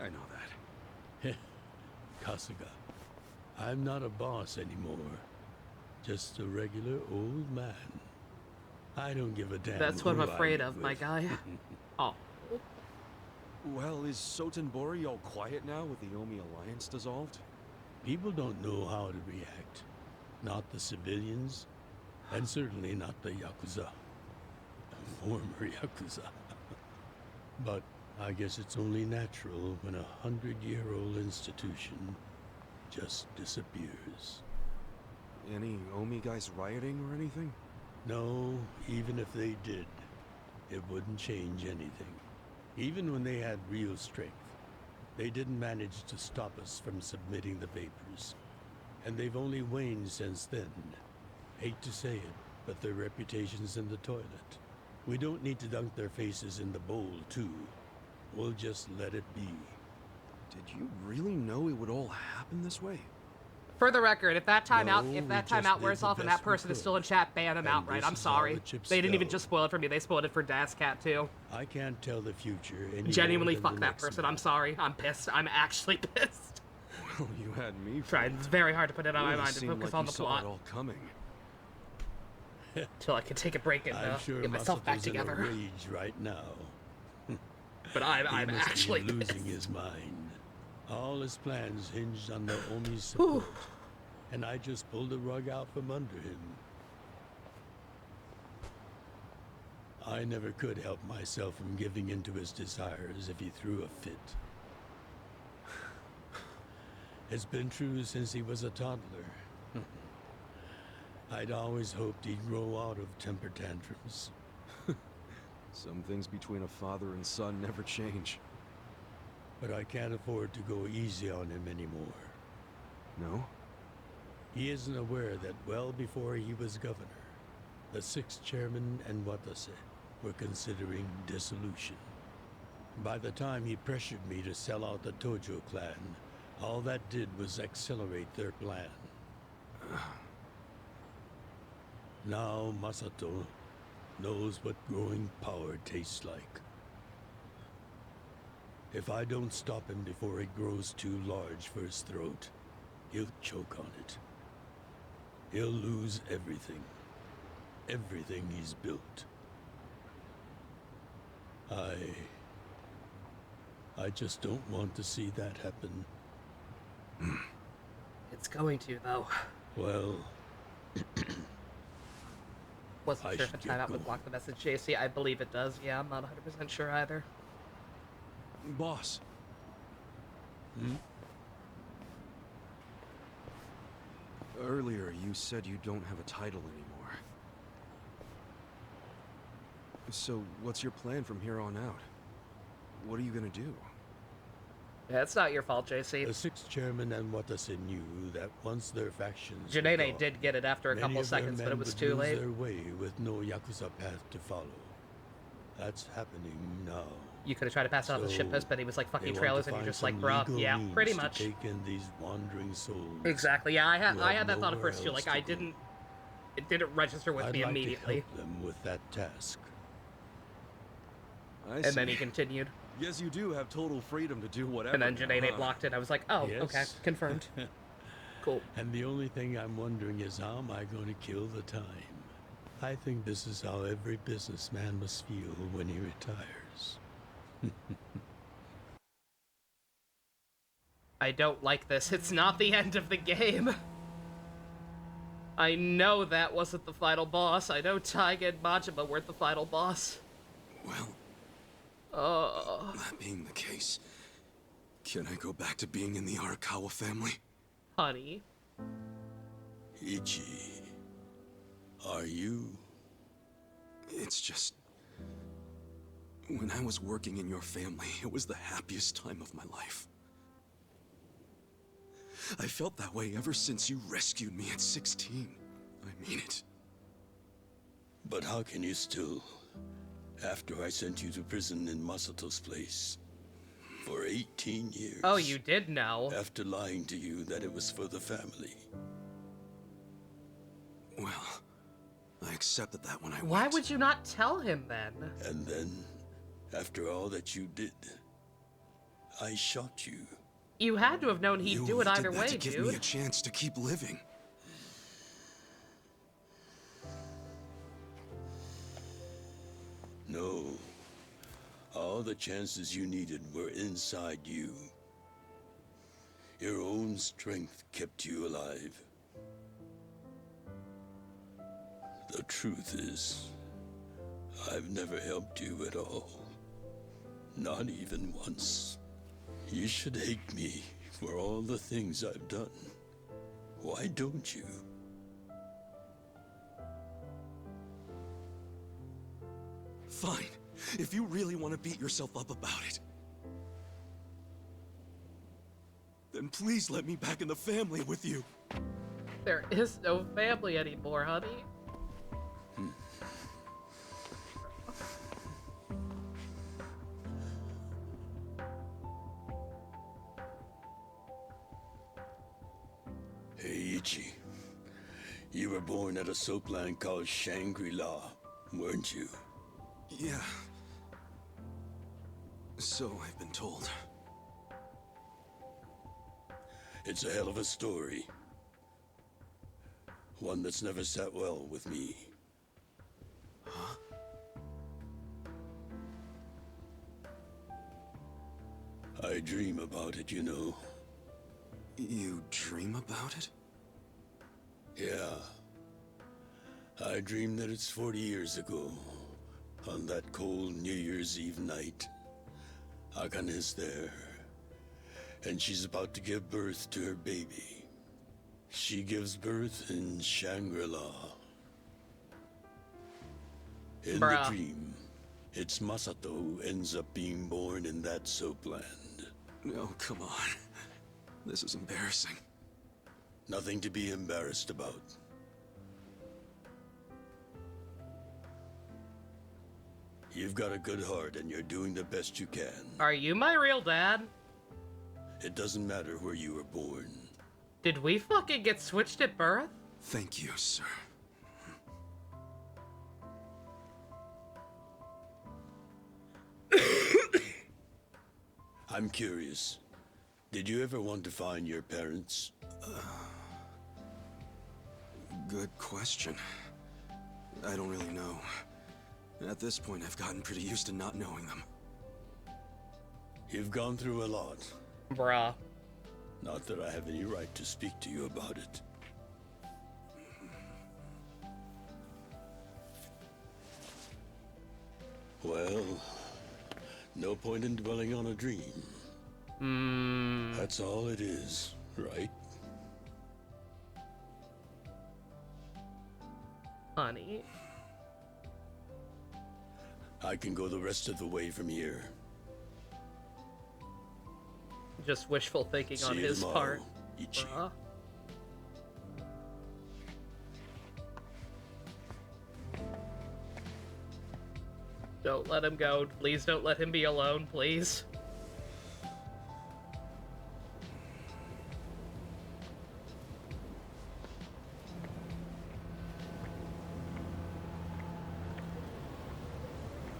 I know that. Kasuga, I'm not a boss anymore. Just a regular old man. I don't give a damn. That's what I'm who I afraid live of, my with. guy. Oh. Well, is Sotenbori all quiet now with the Omi Alliance dissolved? People don't know how to react. Not the civilians, and certainly not the Yakuza. Former Yakuza. But I guess it's only natural when a 100-year-old institution just disappears. Any Omi guys rioting or anything? No, even if they did, it wouldn't change anything. Even when they had real strength, they didn't manage to stop us from submitting the papers. And they've only waned since then. Hate to say it, but their reputation's in the toilet. We don't need to dunk their faces in the bowl, too. We'll just let it be. Did you really know it would all happen this way? For the record, if that timeout No, we wears just off did and the that person best is we still in could. chat, ban him And outright. this I'm is how sorry. the chips They didn't even fell. just spoil it for me, they spoiled it for Dascat too. I can't tell the future any Genuinely more than fuck the that next person, man. I'm sorry. I'm pissed. I'm actually pissed. Well, you had me. Tried. It's very hard to put it on my Really mind to seemed focus like on you the saw plot. it all coming. Till I could take a break and I'm sure get myself back Masato's in a together. rage right now. But He I'm must actually be losing pissed. his mind. All his plans hinged on the Omi's support, and I just pulled the rug out from under him. I never could help myself from giving in to his desires if he threw a fit. It's been true since he was a toddler. I'd always hoped he'd grow out of temper tantrums. Some things between a father and son never change. But I can't afford to go easy on him anymore. No? He isn't aware that well before he was governor, the 6th chairman and Watase were considering dissolution. By the time he pressured me to sell out the Tojo clan, all that did was accelerate their plan. Now Masato knows what growing power tastes like. If I don't stop him before it grows too large for his throat, he'll choke on it. He'll lose everything. Everything he's built. I just don't want to see that happen. It's going to, though. Well, Wasn't I sure if a should get timeout would going. block the message, JC. I believe it does. Yeah, I'm not 100% sure either. Boss. Earlier, you said you don't have a title anymore. So, what's your plan from here on out? What are you gonna do? Yeah, it's not your fault, JC. The sixth chairman and Watase knew that once their factions were Janene gone, did get it after a many couple of their seconds, but men it was would too lose late. their way with no Yakuza path to follow. That's happening now. You could have tried to pass it off as So, shitpost, but he was like they fucking want trailers, to and you're find just like, some bruh, legal yeah, means pretty to much. take in these wandering souls. Exactly. Yeah, I who had have that thought at nowhere first too. else Like to I go. didn't, it didn't register with I'd me like immediately. to help them with that task. I And see. then he continued. Yes, you do have total freedom to do whatever. And then Janene huh? blocked it. I was like, oh, okay, Yes. confirmed. Cool. And the only thing I'm wondering is how am I going to kill the time? I think this is how every businessman must feel when he retires. I don't like this. It's not the end of the game. I know that wasn't the final boss. I know Taiga and Majima weren't the final boss. Well, that being the case, can I go back to being in the Arakawa family? Honey. Ichi, are you? It's just... when I was working in your family, it was the happiest time of my life. I felt that way ever since you rescued me at 16. I mean it. But how can you still, after I sent you to prison in Masato's place for 18 years? Oh, you did know. After lying to you that it was for the family. Well, I accepted that when I went. Why would you not tell him then? And then, after all that you did, I shot you. You had to have known he'd You do it did either that way, to give me a dude. chance to keep living. No. All the chances you needed were inside you. Your own strength kept you alive. The truth is, I've never helped you at all. Not even once. You should hate me for all the things I've done. Why don't you? Fine. If you really want to beat yourself up about it, then please let me back in the family with you. There is no family anymore, honey. Hey, Ichi. You were born at a soapland called Shangri-La, weren't you? Yeah. So I've been told. It's a hell of a story. One that's never sat well with me. Huh? I dream about it, you know. You dream about it? Yeah. I dream that it's 40 years ago. On that cold New Year's Eve night. Akane is there. And she's about to give birth to her baby. She gives birth in Shangri-La. In Bruh. the dream, it's Masato who ends up being born in that soapland. No, come on. This is embarrassing. Nothing to be embarrassed about. You've got a good heart and you're doing the best you can. Are you my real dad? It doesn't matter where you were born. Did we fucking get switched at birth? Thank you, sir. I'm curious. Did you ever want to find your parents? Good question. I don't really know. At this point, I've gotten pretty used to not knowing them. You've gone through a lot. Bruh. Not that I have any right to speak to you about it. Well, no point in dwelling on a dream. That's all it is, right? Honey. I can go the rest of the way from here. Just wishful thinking on See you his tomorrow, part. Ichi. Bruh. Don't let him go. Please don't let him be alone, please.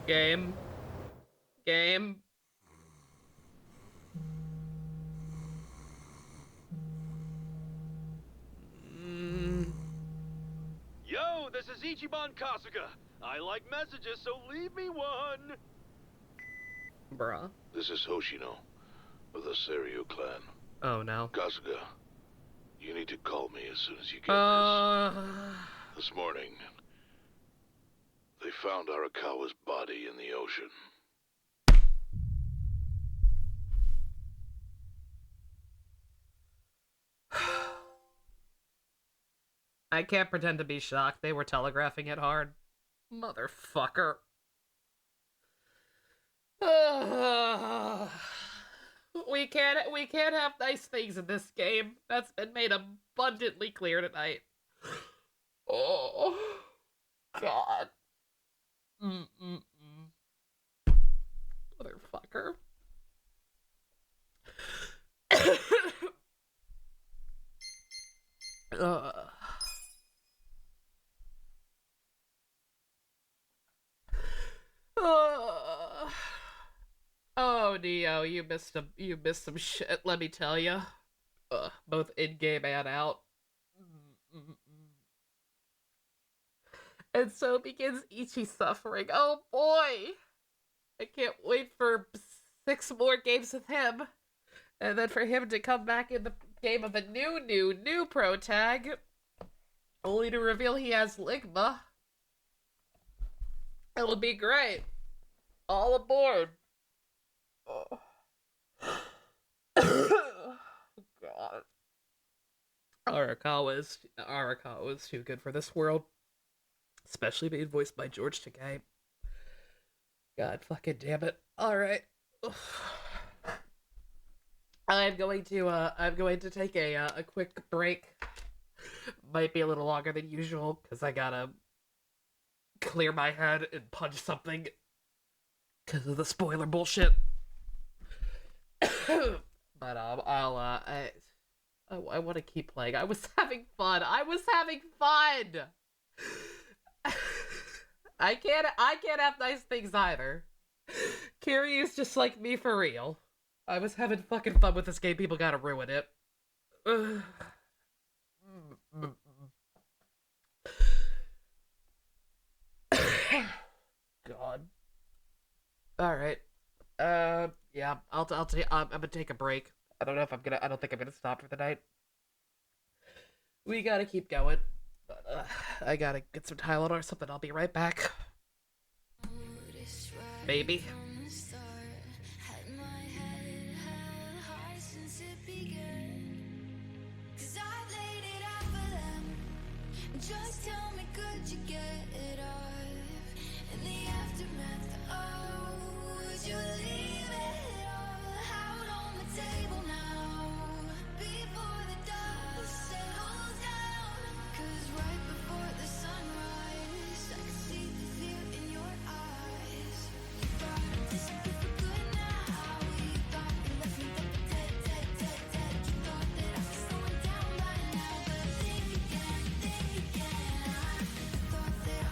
Game. Game. Yo, this is Ichiban Kasuga. I like messages, so leave me one. Bruh. This is Hoshino of the Seiryu clan. Oh no. Kasuga, you need to call me as soon as you get this morning, they found Arakawa's body in the ocean. I can't pretend to be shocked. They were telegraphing it hard. Motherfucker. We can't have nice things in this game. That's been made abundantly clear tonight. Oh God. Motherfucker. Oh, Neo, you missed some shit, let me tell you. Both in-game and out. And so begins Ichi's suffering. Oh boy! I can't wait for 6 more games with him. And then for him to come back in the game of a new pro tag. Only to reveal he has Ligma. It'll be great. All aboard. Oh. God. Arakawa is too good for this world. Especially being voiced by George Takei. God fucking damn it. Alright. I'm going to take a quick break. Might be a little longer than usual, because I gotta clear my head and punch something. Because of the spoiler bullshit. But I want to keep playing. I was having fun. I can't have nice things either. Kiryu's just like me for real. I was having fucking fun with this game. People gotta ruin it. God. All right. Yeah. I'm gonna take a break. I don't think I'm gonna stop for the night. We gotta keep going. But, I gotta get some Tylenol or something. I'll be right back. Baby. Just tell me, could you get it off? In the aftermath, oh, would you leave it all out on the table now? Before the dust settles down, 'cause right before the sunrise, I can see the fear in your eyes. You thought this would be for good now. You thought you left me dead. You thought that I was slowing down by now, but think again. I thought that I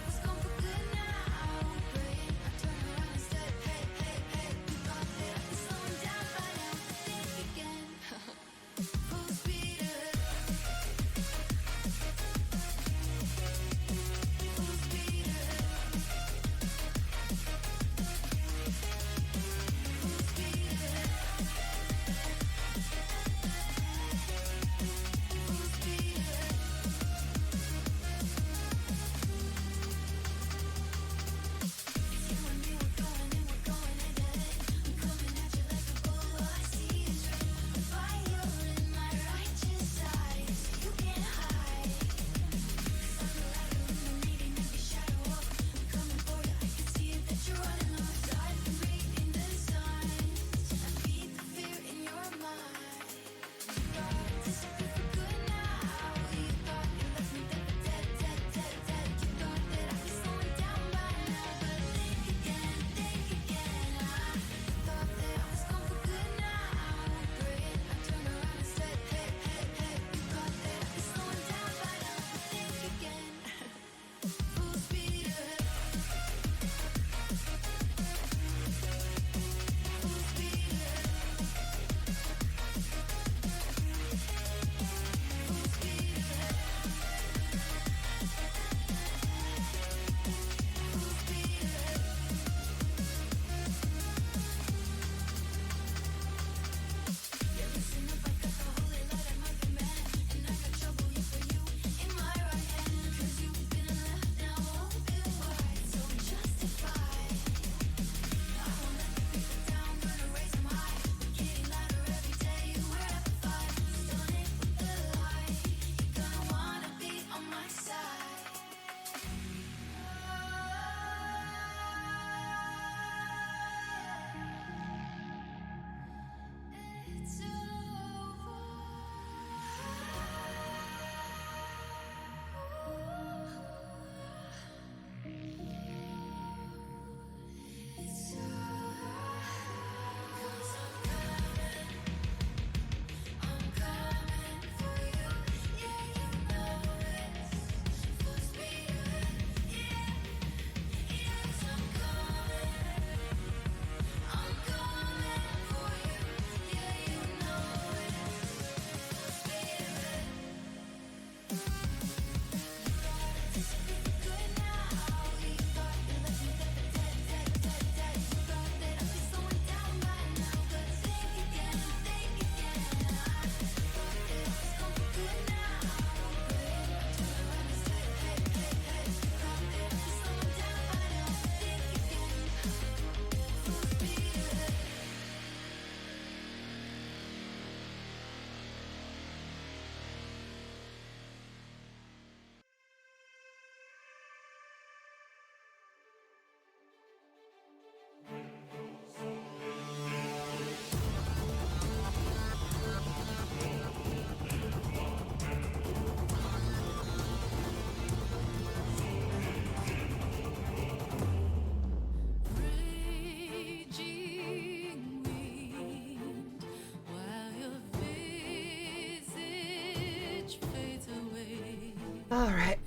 Alright,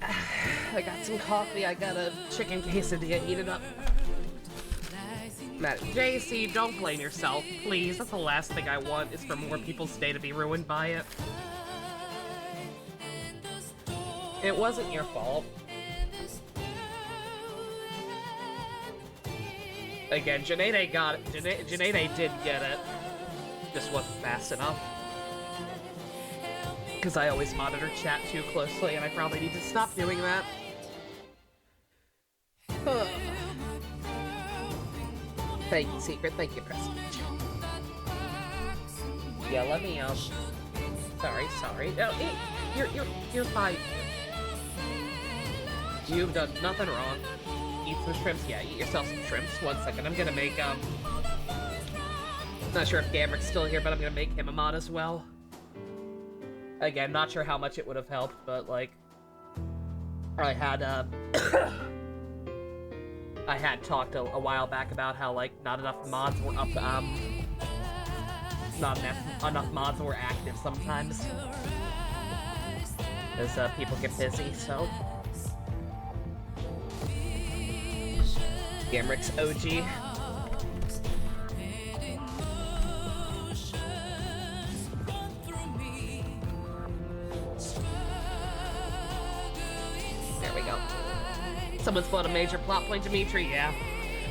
I got some coffee, I got a chicken quesadilla, eat it up. Matt, JC, don't blame yourself, please. That's the last thing I want, is for more people's day to be ruined by it. It wasn't your fault. Again, Janae got it. Janae did get it. Just wasn't fast enough. Because I always monitor chat too closely, and I probably need to stop doing that. Thank you, Secret. Thank you, Prestige. Yeah, let me, Sorry. Oh, hey, you're fine. You've done nothing wrong. Eat some shrimps? Yeah, eat yourself some shrimps. 1 second, I'm gonna make, not sure if Gamrick's still here, but I'm gonna make him a mod as well. Again, not sure how much it would have helped, but, like, I had, I had talked a while back about how, like, not enough mods were up, not enough mods were active sometimes. As, people get busy, so. Gamrick's OG. There we go. Someone split a major plot point, Dimitri, yeah.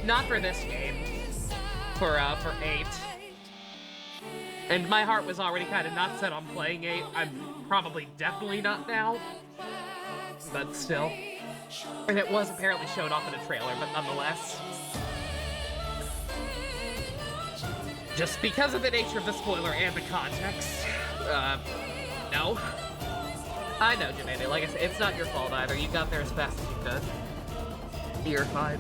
Not for this game. For 8. And my heart was already kind of not set on playing 8. I'm probably definitely not now. But still. And it was apparently shown off in a trailer, but nonetheless. Just because of the nature of the spoiler and the context. No. I know, Janae, like I said, it's not your fault either. You got there as fast as you could. You're fine.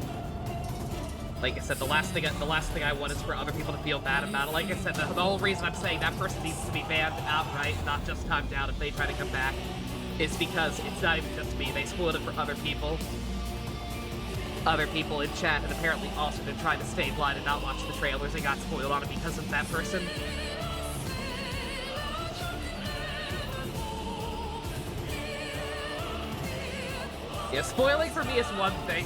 Like I said, the last thing I want is for other people to feel bad about it. Like I said, the whole reason I'm saying that person needs to be banned outright, not just timed out if they try to come back, is because it's not even just me. They spoiled it for other people. Other people in chat had apparently also been trying to stay blind and not watch the trailers and got spoiled on it because of that person. Yeah, spoiling for me is one thing.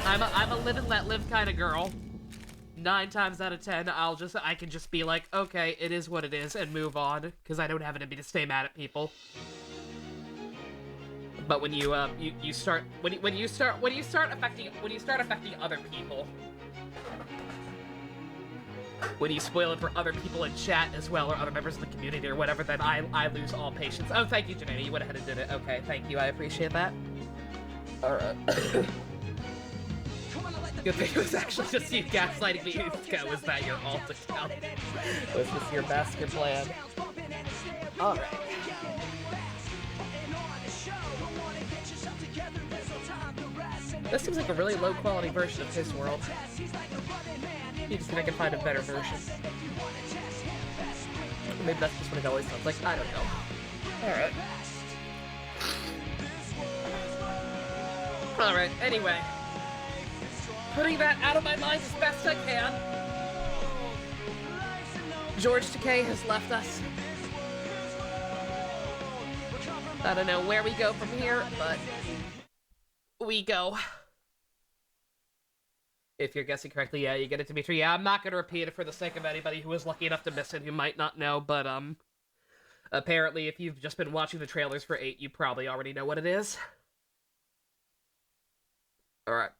I'm a live and let live kind of girl. 9 times out of 10, I can just be like, okay, it is what it is, and move on, because I don't have it in me to stay mad at people. But when you start affecting other people, when you spoil it for other people in chat as well, or other members of the community or whatever, then I lose all patience. Oh, thank you, Janina. You went ahead and did it. Okay, thank you. I appreciate that. Alright. Good thing it was actually just you gaslighting me. Was that your alt account? Was this your master plan? Alright. This seems like a really low quality version of his world. You just think I can find a better version. Maybe that's just what it always sounds like. I don't know. Alright. Alright, anyway. Putting that out of my mind as best I can. George Takei has left us. I don't know where we go from here, but we go. If you're guessing correctly, yeah, you get it, Dimitri. Yeah, I'm not going to repeat it for the sake of anybody who was lucky enough to miss it who might not know, but, apparently if you've just been watching the trailers for 8, you probably already know what it is. Alright.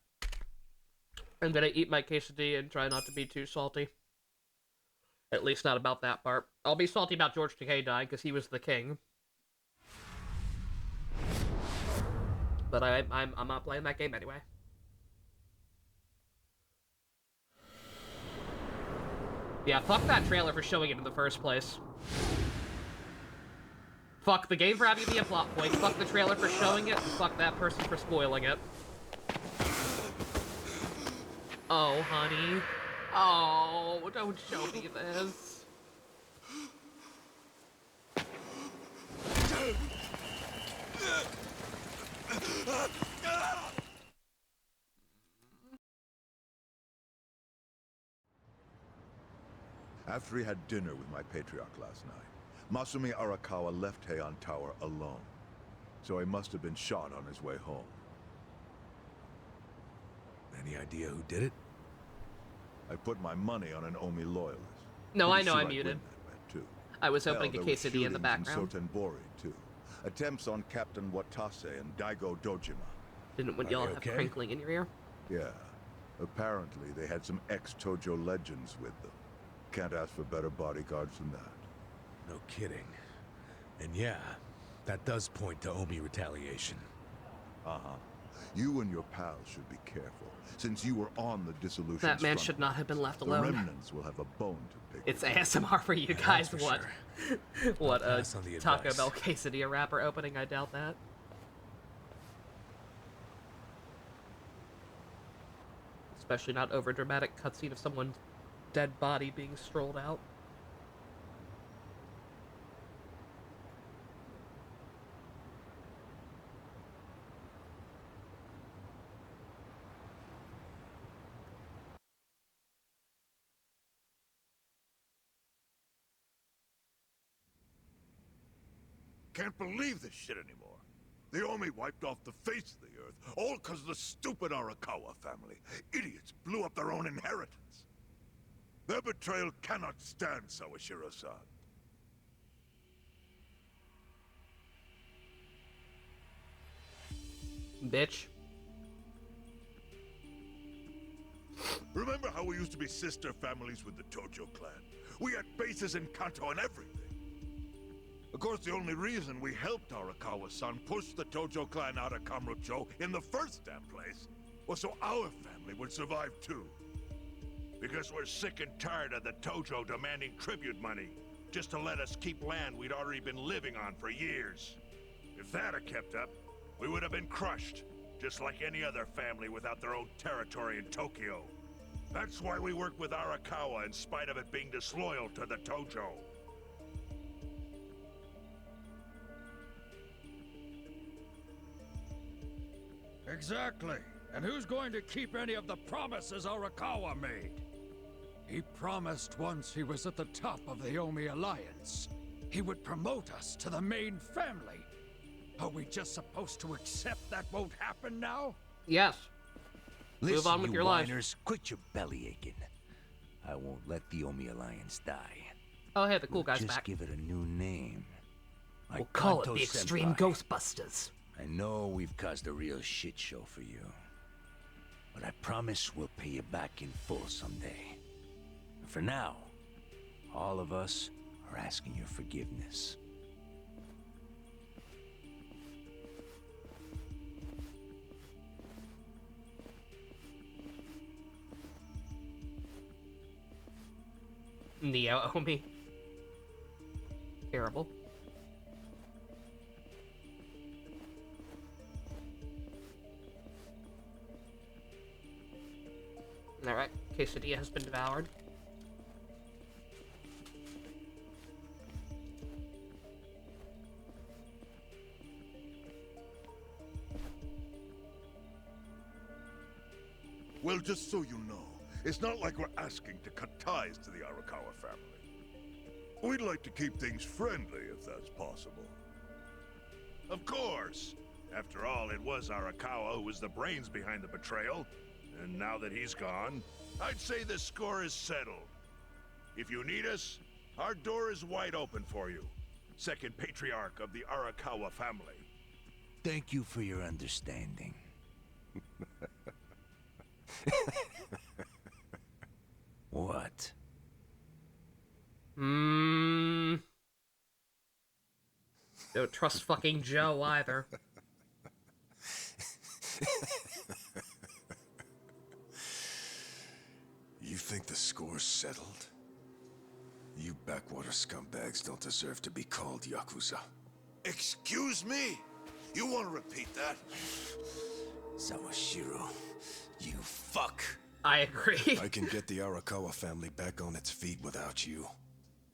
I'm gonna eat my quesadilla and try not to be too salty. At least not about that part. I'll be salty about George Takei dying, because he was the king. But I'm not playing that game anyway. Yeah, fuck that trailer for showing it in the first place. Fuck the game for having it be a plot point, fuck the trailer for showing it, and fuck that person for spoiling it. Oh, honey. Oh, don't show me this. After he had dinner with my patriarch last night, Masumi Arakawa left Heian Tower alone. So he must have been shot on his way home. Any idea who did it? I put my money on an Omi loyalist. No, Pretty I know sure I'm I'd muted. win that bet, too. I was opening Hell, a there were quesadilla in the background. shootings in Sotenbori, too. Attempts on Captain Watase and Daigo Dojima. Didn't y'all have crinkling in your ear? Yeah. Apparently, they had some ex-Tojo legends with them. Can't ask for better bodyguards than that. No kidding. And yeah, that does point to Omi retaliation. Uh-huh. You and your pals should be careful, since you were on the dissolution. That man should not have been left alone. The remnants will have a bone to pick. It's ASMR for you guys. What? Sure. What? Taco advice. Bell quesadilla wrapper opening? I doubt that. Especially not over dramatic cutscene of someone's dead body being strolled out. Can't believe this shit anymore. The Omi wiped off the face of the earth, all because of the stupid Arakawa family. Idiots blew up their own inheritance. Their betrayal cannot stand, Sawashiro-san. Bitch. Remember how we used to be sister families with the Tojo clan? We had bases in Kanto and everything. Of course, the only reason we helped Arakawa-san push the Tojo clan out of Kamurocho in the first damn place was so our family would survive too. Because we're sick and tired of the Tojo demanding tribute money just to let us keep land we'd already been living on for years. If that had kept up, we would have been crushed, just like any other family without their own territory in Tokyo. That's why we worked with Arakawa in spite of it being disloyal to the Tojo. Exactly. And who's going to keep any of the promises Arakawa made? He promised once he was at the top of the Omi Alliance, he would promote us to the main family. Are we just supposed to accept that won't happen now? Yes. Listen, Move on with your life. whiners, quit your belly aching. I won't let the Omi Alliance die. Oh, hey, the cool guy's Just back. give it a new name. We'll call it Kanto the Extreme Senpai. Ghostbusters. I know we've caused a real shit show for you. But I promise we'll pay you back in full someday. And for now, all of us are asking your forgiveness. Neo Omi. Terrible. Alright, quesadilla has been devoured. Well, just so you know, it's not like we're asking to cut ties to the Arakawa family. We'd like to keep things friendly, if that's possible. Of course. After all, it was Arakawa who was the brains behind the betrayal. And now that he's gone, I'd say the score is settled. If you need us, our door is wide open for you. Second patriarch of the Arakawa family. Thank you for your understanding. What? Don't trust fucking Joe either. You think the score's settled? You backwater scumbags don't deserve to be called Yakuza. Excuse me? You want to repeat that? Sawashiro, you fuck. I agree. I can get the Arakawa family back on its feet without you.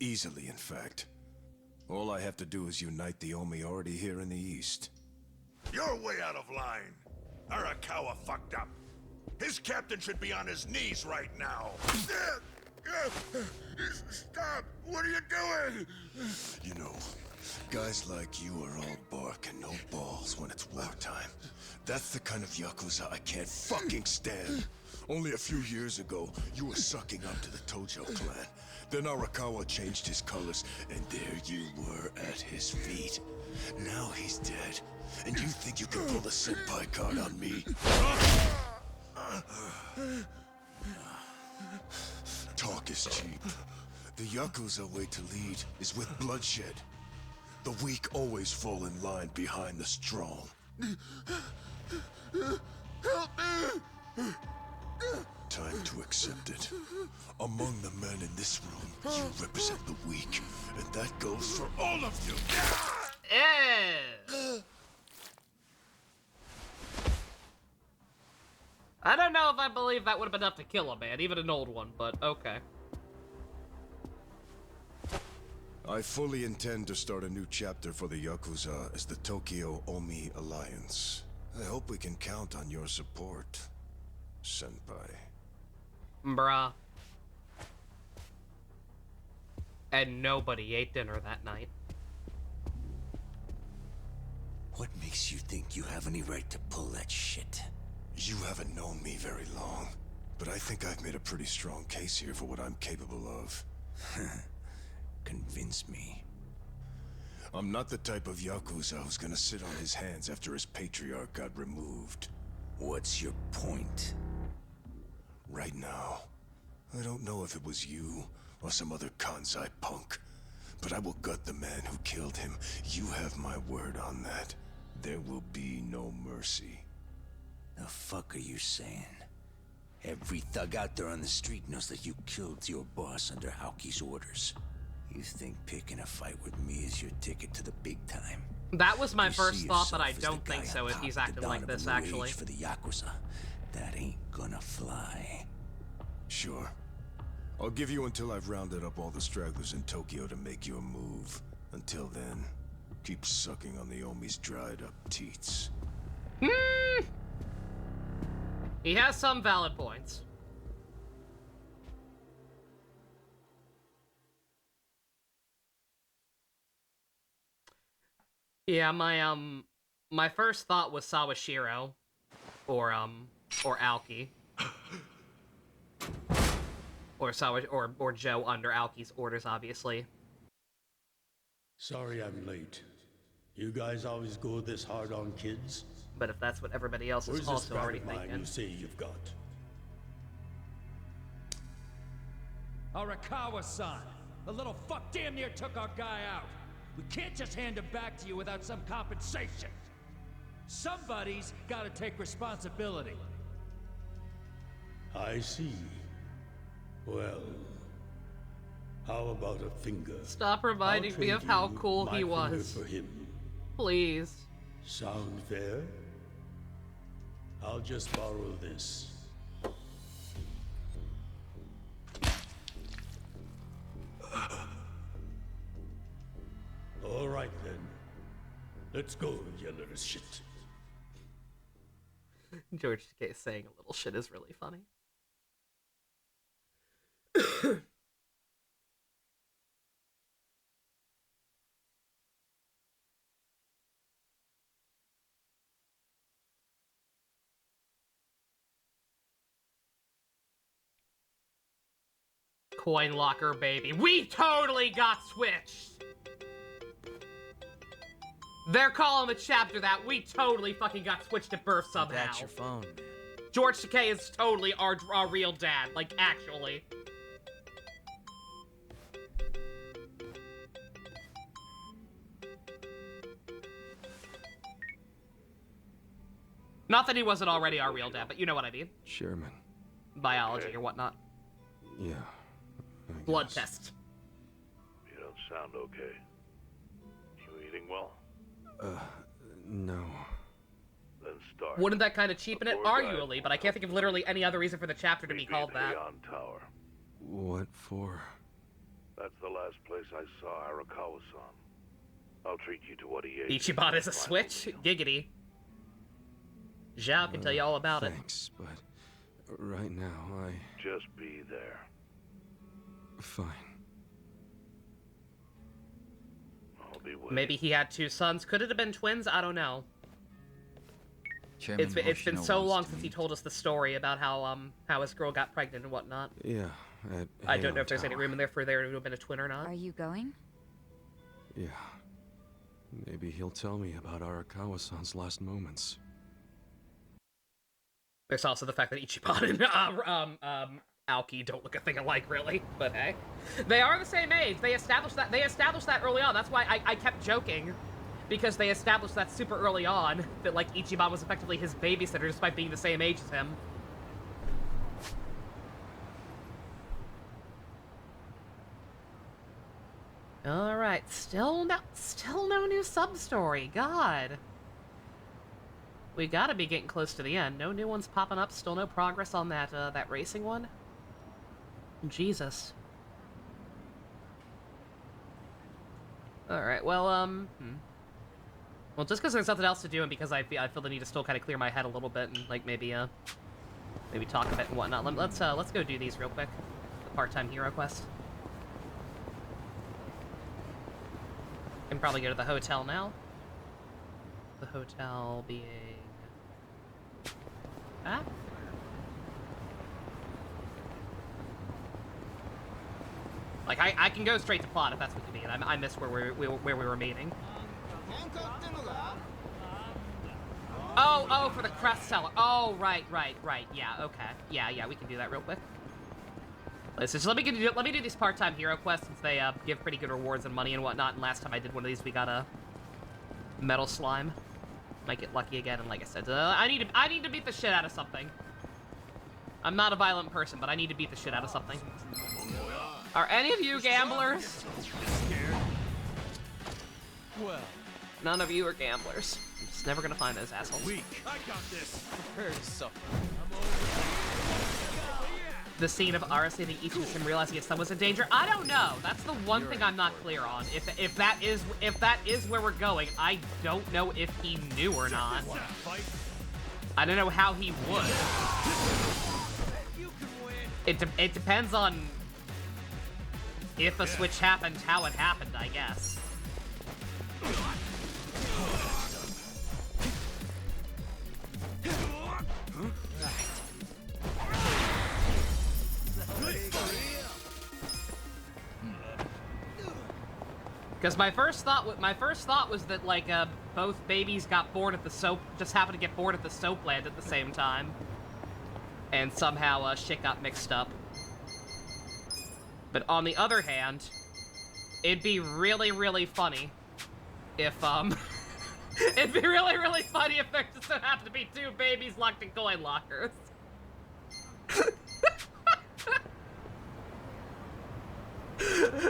Easily, in fact. All I have to do is unite the Omi already here in the East. You're way out of line. Arakawa fucked up. His captain should be on his knees right now. Stop! What are you doing? You know, guys like you are all bark and no balls when it's wartime. That's the kind of Yakuza I can't fucking stand. Only a few years ago, you were sucking up to the Tojo clan. Then Arakawa changed his colors, and there you were at his feet. Now he's dead, and you think you can pull the senpai card on me? Talk is cheap. The Yakuza way to lead is with bloodshed. The weak always fall in line behind the strong. Help me! Time to accept it. Among the men in this room, you represent the weak, and that goes for all of you. I don't know if I believe that would have been enough to kill a man, even an old one, but okay. I fully intend to start a new chapter for the Yakuza as the Tokyo Omi Alliance. I hope we can count on your support, senpai. Bruh. And nobody ate dinner that night. What makes you think you have any right to pull that shit? You haven't known me very long, but I think I've made a pretty strong case here for what I'm capable of. Convince me. I'm not the type of Yakuza who's gonna sit on his hands after his patriarch got removed. What's your point? Right now, I don't know if it was you or some other Kansai punk, but I will gut the man who killed him. You have my word on that. There will be no mercy. The fuck are you saying? Every thug out there on the street knows that you killed your boss under Haoki's orders. You think picking a fight with me is your ticket to the big time? That was my You first see thought, but I yourself as the don't think guy so on if top he's at the acting dawn like of this, a new actually. age for the Yakuza. That ain't gonna fly. Sure. I'll give you until I've rounded up all the stragglers in Tokyo to make your move. Until then, keep sucking on the Omi's dried up teats. He has some valid points. Yeah, my first thought was Sawashiro, or Aoki, or Joe under Aoki's orders, obviously. Sorry I'm late. You guys always go this hard on kids? But if that's what everybody else Where's is this also friend already of mine thinking. you say you've got? Arakawa-san! The little fuck damn near took our guy out! We can't just hand him back to you without some compensation! Somebody's gotta take responsibility. I see. Well, how about a finger? Stop reminding I'll me of trade how you cool my he finger was. for him. Please. Sound fair? I'll just borrow this. All right then. Let's go, you little shit. George Takei saying a little shit is really funny. Coin locker, baby. We totally got switched! They're calling the chapter that. We totally fucking got switched at birth somehow. That's your phone, man. George Takei is totally our real dad. Like, actually. Not that he wasn't already our real dad, but you know what I mean. Chairman. Biology or whatnot. Yeah. Blood test. You don't sound okay. You eating well? No. Then start. Wouldn't that kind of cheapen it? Arguably, but I can't think of literally any other reason for the chapter to be called that. Tower. What for? That's the last place I saw Arakawa-san. I'll treat you to what he ate. Ichiban is a switch? Giggity. Zhao can tell you all about thanks, but right now, Just be there. Fine. I'll be it. waiting. Maybe he had two sons. Could it have been twins? I don't know. Chairman It's been so Hoshino long wants to since he meet. told us the story about how his girl got pregnant and whatnot. Yeah, I don't know if there's any room in there for there to have been a twin or not. Are you going? Yeah. Maybe he'll tell me about Arakawa-san's last moments. There's also the fact that Ichiban and Aoki don't look a thing alike, really. But hey, they are the same age. They established that early on. That's why I kept joking, because they established that super early on that like Ichiban was effectively his babysitter despite being the same age as him. All right, still no new sub story. God. We gotta be getting close to the end. No new ones popping up. Still no progress on that that racing one. Jesus. All right. Well, well, just because there's nothing else to do, and because I feel the need to still kind of clear my head a little bit, and like maybe talk a bit and whatnot. Let's go do these real quick. The part-time hero quest. Can probably go to the hotel now. The hotel being. Ah? Like, I can go straight to plot if that's what you mean. I missed where we were meeting. Oh, for the crest seller. Oh, right. Yeah, okay. Yeah, we can do that real quick. So let me do these part-time hero quests since they give pretty good rewards and money and whatnot. And last time I did one of these, we got a metal slime. Might get lucky again, and like I said, I need to beat the shit out of something. I'm not a violent person, but I need to beat the shit out of something. Are any of you gamblers? Well, none of you are gamblers. I'm just never gonna find those assholes. I got this. Prepare to suffer. The scene of Ara saving Ichigo him realizing his son was in danger. I don't know. That's the one thing I'm not clear on. If that is where we're going, I don't know if he knew or not. I don't know how he would. It depends on if a switch happened, how it happened, I guess. Because my first thought was that like both babies got born at the soap, just happened to get born at the soap land at the same time, and somehow shit got mixed up. But on the other hand, it'd be really funny if it'd be really funny if there just so happened to be two babies locked in coin lockers.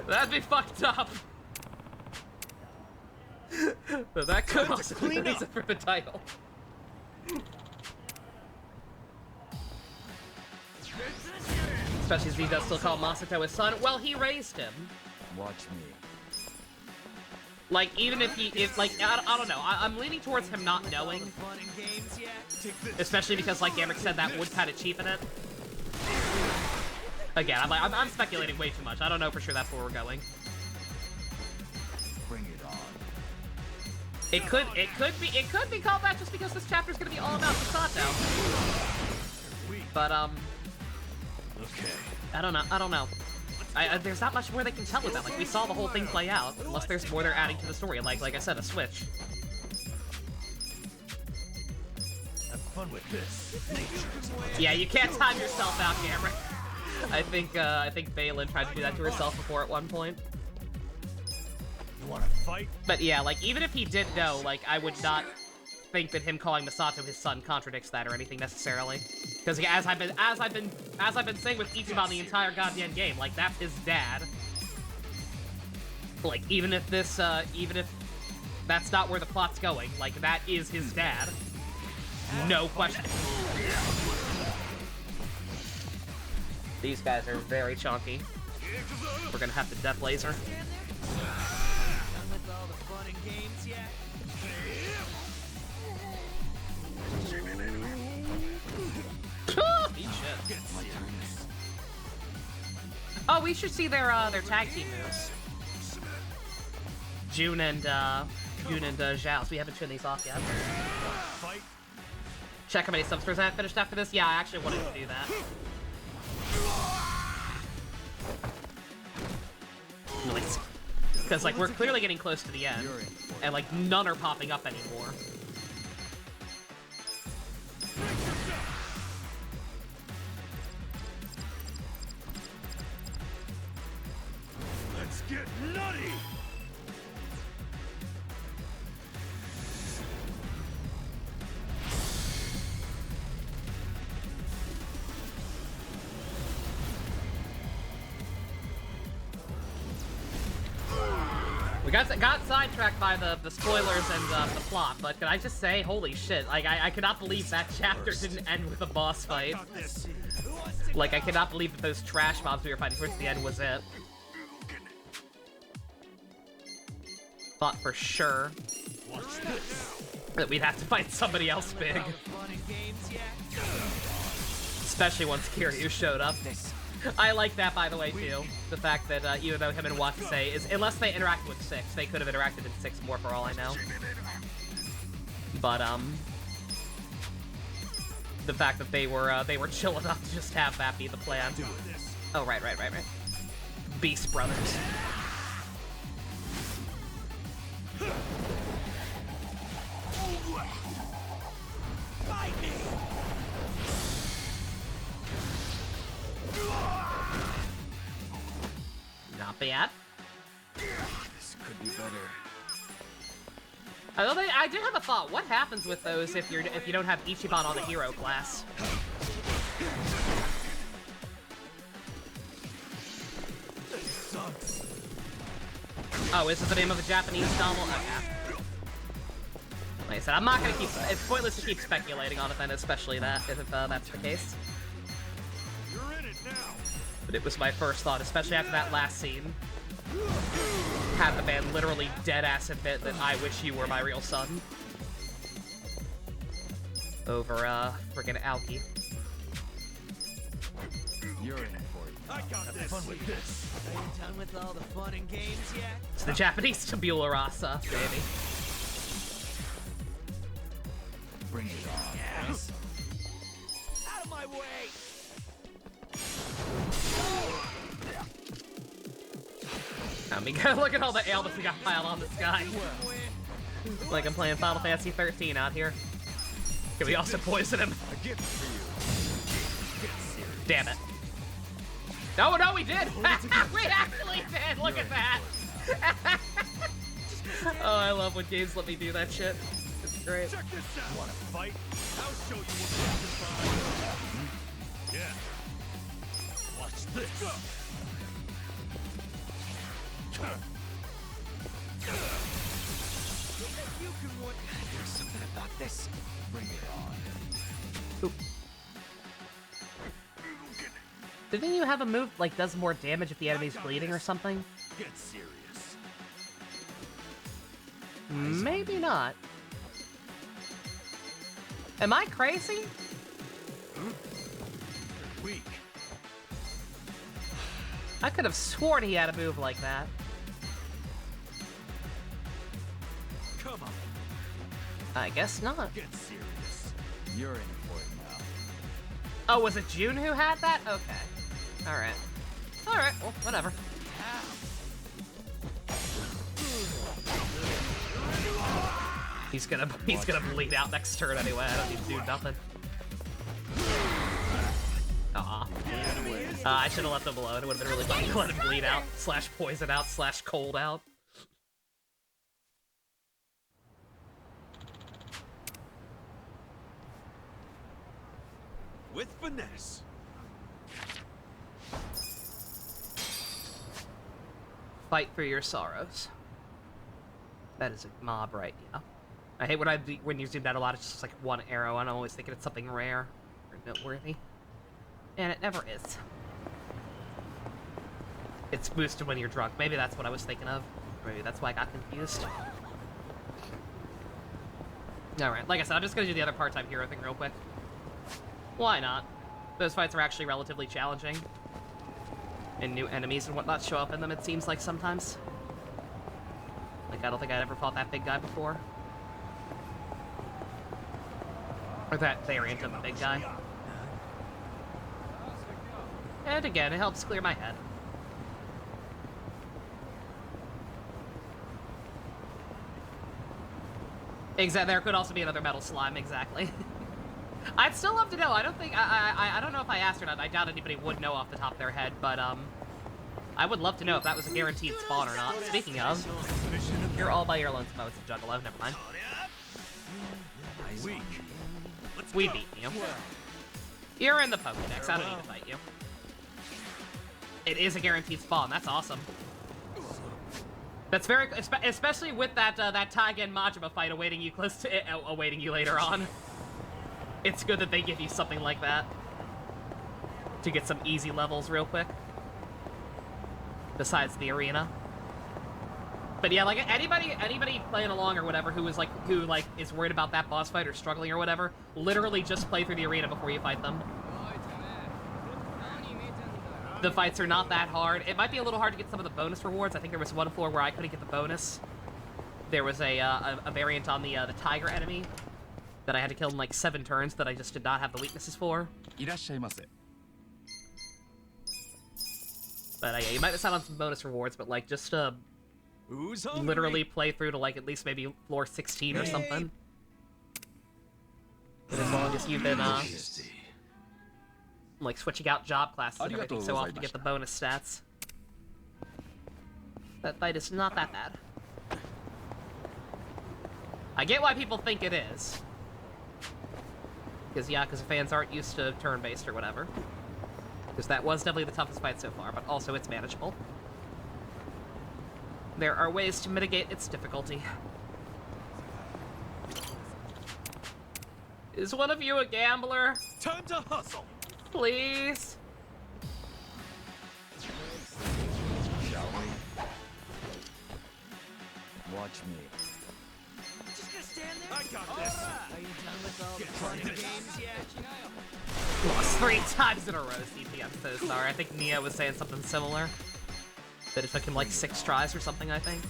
That'd be fucked up. But that could also be the reason for the title. Especially as he does still call Masato his son. Well, he raised him. Watch me. Like, even if I don't know. I'm leaning towards him not knowing. Especially because, like Gamrick said, that would kind of cheapen it. Again, I'm speculating way too much. I don't know for sure that's where we're going. Bring it on. It could be called that just because this chapter's gonna be all about Misato. But Okay. I don't know. There's not much more they can tell with that. Like, we saw the whole thing play out, unless there's more they're adding to the story. Like I said, a switch. Have fun with this. Yeah, you can't time yourself out, Gamrick. I think Balin tried to do that to herself before at one point. You wanna fight? But yeah, like, even if he did know, like, I would not think that him calling Misato his son contradicts that or anything necessarily. Because as I've been saying with Ichiban the entire goddamn game, like, that's his dad. Like, even if that's not where the plot's going, like, that is his dad. No question. These guys are very chunky. We're gonna have to death laser. Eat shit. Oh, we should see their tag team moves. Jun and Zhao. So we haven't shown these off yet. Check how many subscribers I have finished after this. Yeah, I actually wanted to do that. Because, like, we're clearly getting close to the end, and, like, none are popping up anymore. Let's get nutty! We got sidetracked by the spoilers and the plot, but can I just say, holy shit, like, I cannot believe that chapter didn't end with a boss fight. Like, I cannot believe that those trash mobs we were fighting towards the end was it. Thought for sure that we'd have to fight somebody else big. Especially once Kiryu showed up. I like that, by the way, too. The fact that even though him and Watase is, unless they interacted with 6, they could have interacted in 6 more for all I know. But the fact that they were chill enough to just have that be the plan. Oh, right. Beast Brothers. Fight me! Not bad. This could be better. I did have a thought. What happens with those if you don't have Ichiban on the hero class? Oh, is this the name of a Japanese novel? Okay. Like I said, I'm not gonna keep. It's pointless to keep speculating on it then, especially that if that's the case. You're in it now. But it was my first thought, especially after that last scene. Had the man literally dead-ass admit that I wish you were my real son. Over, friggin' Aoki. You're in it for it. I got this. Fun with this. Are you done with all the fun and games yet? It's the Japanese Tabula Rasa, baby. Bring it on. Yes. Out of my way! I mean, look at all the ale that we got piled on this guy. Like I'm playing Final Fantasy 13 out here. Can we also poison him? Damn it. No, we did! We actually did! Look at that! Oh, I love when games let me do that shit. It's great. Check this out. Want to fight? I'll show you what we can find. Yeah. Watch this. There's something about this. Bring it on. Oop. Didn't you have a move like does more damage if the enemy's bleeding or something? Get serious. Maybe not. Am I crazy? Weak. I could have sworn he had a move like that. Come on. I guess not. Get serious. You're in for it now. Oh, was it June who had that? Okay. Alright. Alright, well, whatever. He's gonna bleed out next turn anyway. I don't need to do nothing. Aw. I should have left him alone. It would have been really funny to let him bleed out, slash poison out, slash cold out. With finesse. Fight for your sorrows. That is a mob right now. I hate when you zoom out a lot, it's just like one arrow, and I'm always thinking it's something rare or noteworthy. And it never is. It's boosted when you're drunk. Maybe that's what I was thinking of. Maybe that's why I got confused. Alright, like I said, I'm just gonna do the other part-time hero thing real quick. Why not? Those fights are actually relatively challenging. And new enemies and whatnot show up in them, it seems like sometimes. Like, I don't think I'd ever fought that big guy before. Or that variant of a big guy. And again, it helps clear my head. Exactly, there could also be another metal slime, exactly. I'd still love to know. I don't think, I don't know if I asked or not. I doubt anybody would know off the top of their head, but, I would love to know if that was a guaranteed spawn or not. Speaking of, you're all by your lonesome. Oh, it's a Juggalo, never mind. Weak. We beat you. You're in the Pokédex, I don't need to fight you. It is a guaranteed spawn, that's awesome. That's very, especially with that, that Taigen Majima fight awaiting you close to, awaiting you later on. It's good that they give you something like that. To get some easy levels real quick. Besides the arena. But yeah, like, anybody playing along or whatever who is is worried about that boss fight or struggling or whatever, literally just play through the arena before you fight them. The fights are not that hard. It might be a little hard to get some of the bonus rewards. I think there was one floor where I couldn't get the bonus. There was a variant on the tiger enemy that I had to kill in like 7 turns that I just did not have the weaknesses for. But yeah, you might miss out on some bonus rewards, but like just literally play through to like at least maybe floor 16 or something. And as long as you've been like switching out job classes and everything so often to get the bonus stats. That fight is not that bad. I get why people think it is. Because Yakuza fans aren't used to turn-based or whatever. Because that was definitely the toughest fight so far, but also it's manageable. There are ways to mitigate its difficulty. Is one of you a gambler? Time to hustle! Please? Shall we? Watch me. Just gonna stand there? I got this! Are you done with all the party games yet? Lost 3 times in a row, CP. I'm so sorry. I think Nia was saying something similar. That it took him like 6 tries or something, I think.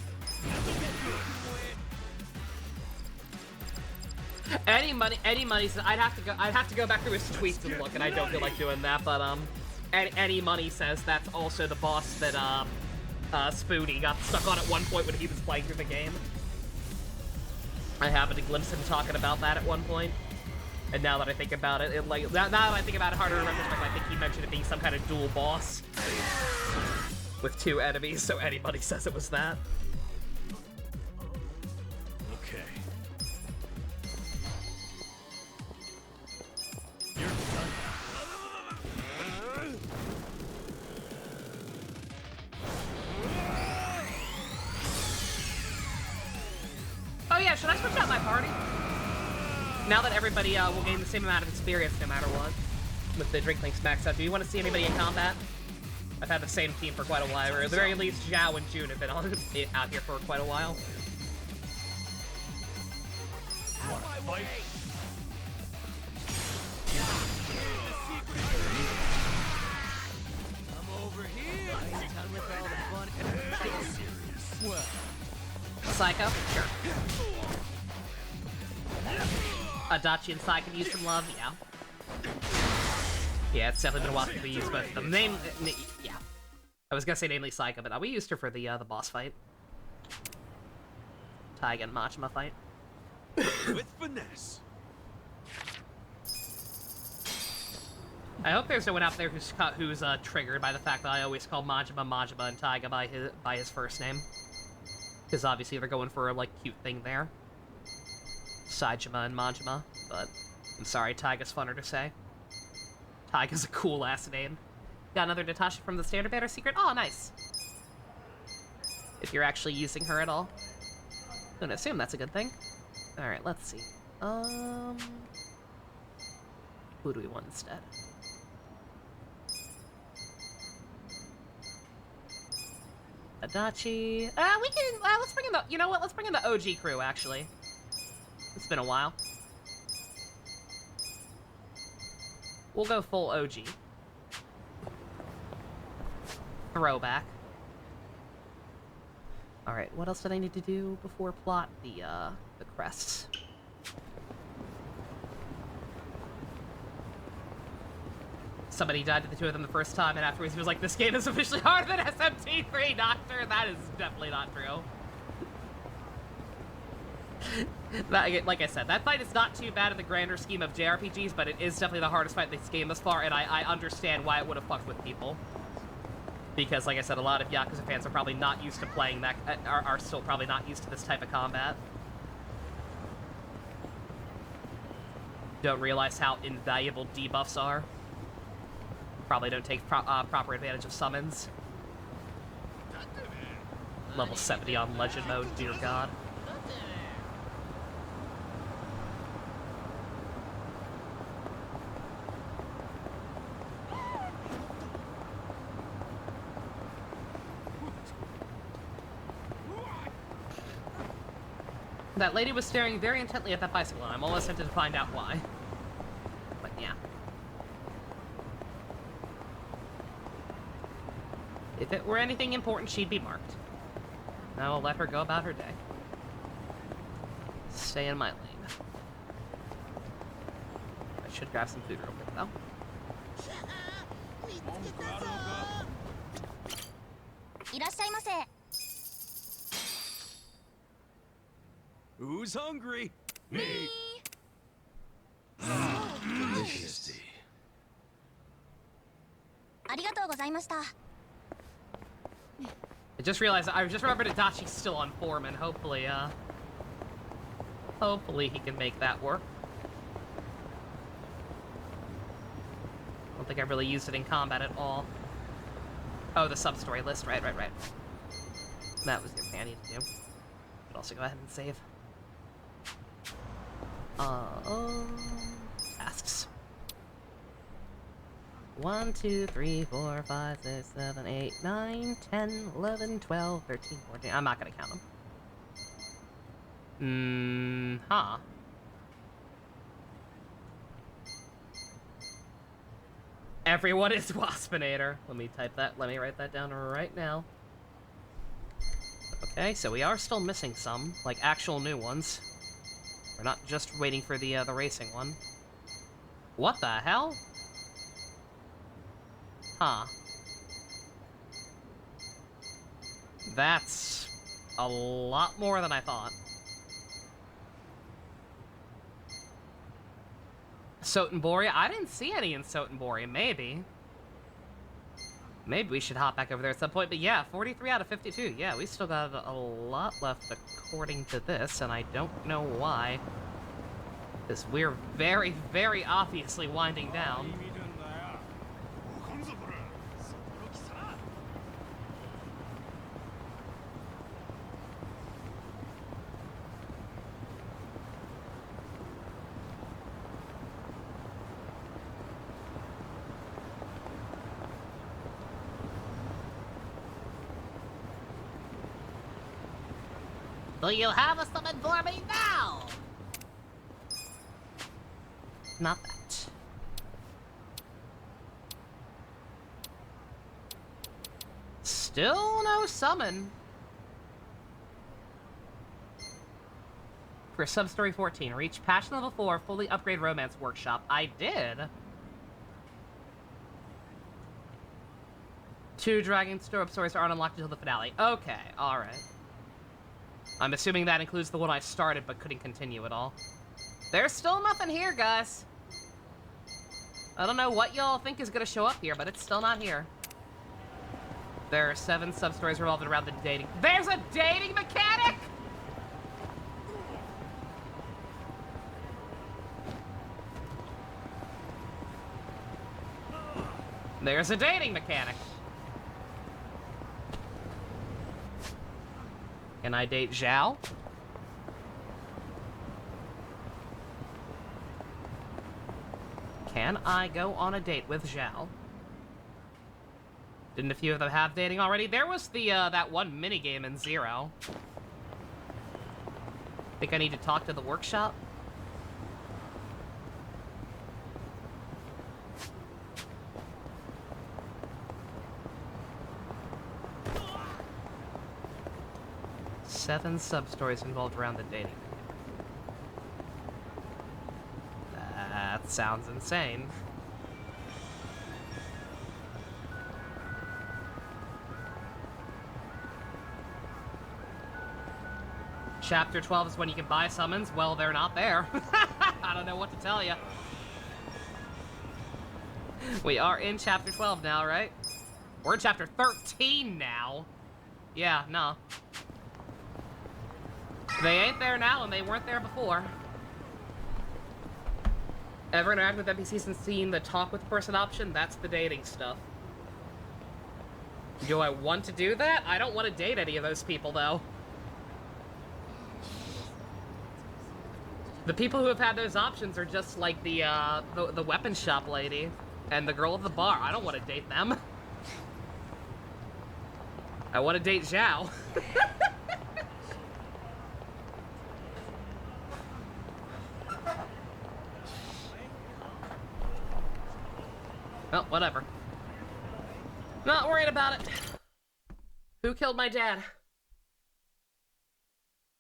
Any money says I'd have to go back through his tweets and look, and I don't feel like doing that, but any money says that's also the boss that Spoony got stuck on at one point when he was playing through the game. I happened to glimpse him talking about that at one point. And now that I think about it, now that I think about it harder in retrospect, I think he mentioned it being some kind of dual boss with 2 enemies, so anybody says it was that. Okay. Oh yeah, should I switch out my party? Now that everybody will gain the same amount of experience no matter what, with the Drinklings maxed out, do you want to see anybody in combat? I've had the same team for quite a while, or at the very least, Zhao and June have been out here for quite a while. Fight. I'm over here. I ain't done with all the fun. Well, Psycho? Sure. Adachi and Sai can use some love, yeah. Yeah, it's definitely been a while since we used both of them. Yeah. I was gonna say namely Psycho, but we used her for the boss fight. Taiga and Majima fight. With finesse. I hope there's no one out there who's triggered by the fact that I always call Majima and Taiga by his first name. Because obviously they're going for a, like, cute thing there. Saejima and Majima, but I'm sorry, Taiga's funner to say. Taiga's a cool-ass name. Got another Natasha from the Standard Banner secret? Oh, nice. If you're actually using her at all. I'm gonna assume that's a good thing. Alright, let's see. Who do we want instead? Adachi. We can. Let's bring in the. You know what? Let's bring in the OG crew. Actually, it's been a while. We'll go full OG. Throwback. All right. What else did I need to do before plot the crests? Somebody died to the two of them the first time, and afterwards he was like, this game is officially harder than SMT3, Doctor! That is definitely not true. Like I said, that fight is not too bad in the grander scheme of JRPGs, but it is definitely the hardest fight in this game thus far, and I understand why it would have fucked with people. Because, like I said, a lot of Yakuza fans are probably not used to playing that, are still probably not used to this type of combat. Don't realize how invaluable debuffs are. Probably don't take proper advantage of summons. Level 70 on Legend mode, dear God. That lady was staring very intently at that bicycle, and I'm almost tempted to find out why. But yeah. If it were anything important, she'd be marked. Now I'll let her go about her day. Stay in my lane. I should grab some food real quick, though. Who's hungry? Me. Delicious. I just realized, I just remembered Adachi's still on form, and hopefully he can make that work. I don't think I've really used it in combat at all. Oh, the sub-story list, right. That was the thing I needed to do. But also go ahead and save. Tasks. 1, 2, 3, 4, 5, 6, 7, 8, 9, 10, 11, 12, 13, 14. I'm not gonna count them. Huh. Everyone is Waspinator. Let me write that down right now. Okay, so we are still missing some, like actual new ones. We're not just waiting for the racing one. What the hell? Huh. That's a lot more than I thought. Sotenbori? I didn't see any in Sotenbori. Maybe. Maybe we should hop back over there at some point. But yeah, 43 out of 52. Yeah, we still got a lot left according to this, and I don't know why. Because we're very, very obviously winding down. Do you have a summon for me now? not that. Still no summon. For Substory 14, reach patch level 4, fully upgrade romance workshop. I did. 2 dragon store stories aren't unlocked until the finale. Okay, alright. I'm assuming that includes the one I started but couldn't continue at all. There's still nothing here, guys. I don't know what y'all think is gonna show up here, but it's still not here. There are 7 sub-stories revolving around the dating. There's a dating mechanic?! There's a dating mechanic. Can I date Zhao? Can I go on a date with Zhao? Didn't a few of them have dating already? There was the, that one minigame in Zero. Think I need to talk to the workshop? Seven sub-stories involved around the dating. That sounds insane. Chapter 12 is when you can buy summons. Well, they're not there. I don't know what to tell you. We are in Chapter 12 now, right? We're in Chapter 13 now. Yeah, no. They ain't there now, and they weren't there before. Ever interact with NPCs and seen the talk with person option? That's the dating stuff. Do I want to do that? I don't want to date any of those people, though. The people who have had those options are just like the weapon shop lady and the girl at the bar. I don't want to date them. I want to date Zhao. Well, whatever. Not worried about it. Who killed my dad?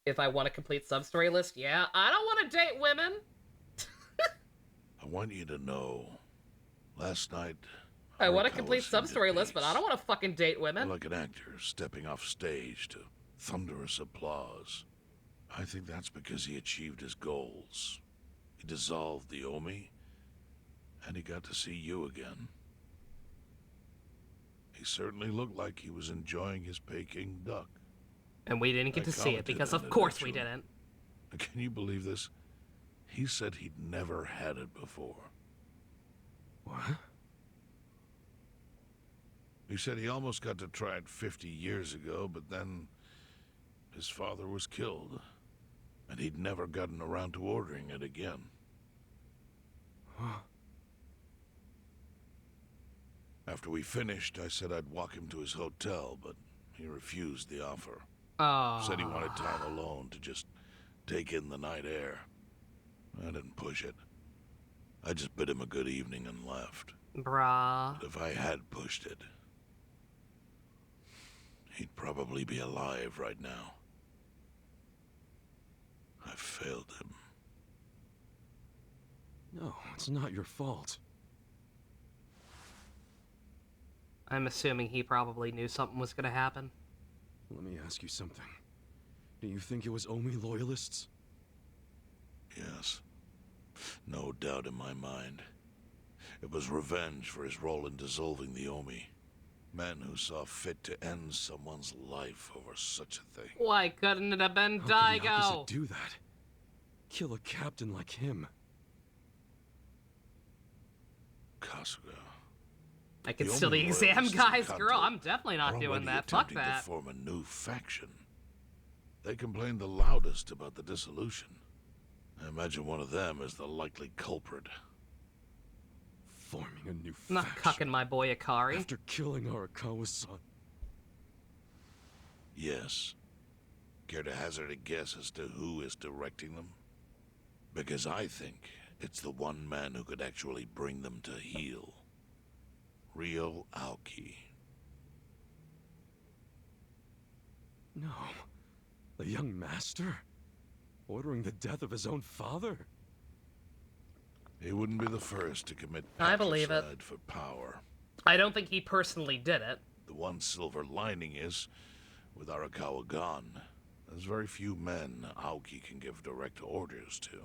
If I want a complete sub-story list, yeah. I don't want to date women. I want you to know, last night... I want a complete sub-story list, but I don't want to fucking date women. Like an actor stepping off stage to thunderous applause. I think that's because he achieved his goals. He dissolved the Omi, and he got to see you again. He certainly looked like he was enjoying his Peking duck. And we didn't get to see it because, of course, we didn't. Can you believe this? He said he'd never had it before. What? He said he almost got to try it 50 years ago, but then his father was killed, and he'd never gotten around to ordering it again. After we finished, I said I'd walk him to his hotel, but he refused the offer. Said he wanted time alone to just take in the night air. I didn't push it. I just bid him a good evening and left. Bruh. But if I had pushed it, he'd probably be alive right now. I failed him. No, it's not your fault. I'm assuming he probably knew something was gonna happen. Let me ask you something. Do you think it was Omi loyalists? Yes. No doubt in my mind. It was revenge for his role in dissolving the Omi. Men who saw fit to end someone's life over such a thing. Why couldn't it have been How could Daigo? Yakuza do that? Kill a captain like him. Kasuga. I can steal the exam, guys. Girl, I'm definitely not doing that. Fuck To that. form a new faction. They complained the loudest about the dissolution. I imagine one of them is the likely culprit. Forming a new I'm not cucking my boy Akari. After killing Arakawa's son. Yes. Care to hazard a guess as to who is directing them? Because I think It's the one man who could actually bring them to heel. Ryo Aoki. No. The young master? Ordering the death of his own father? He wouldn't be the first to commit I believe it. patricide for power. I don't think he personally did it. The one silver lining is, with Arakawa gone, there's very few men Aoki can give direct orders to.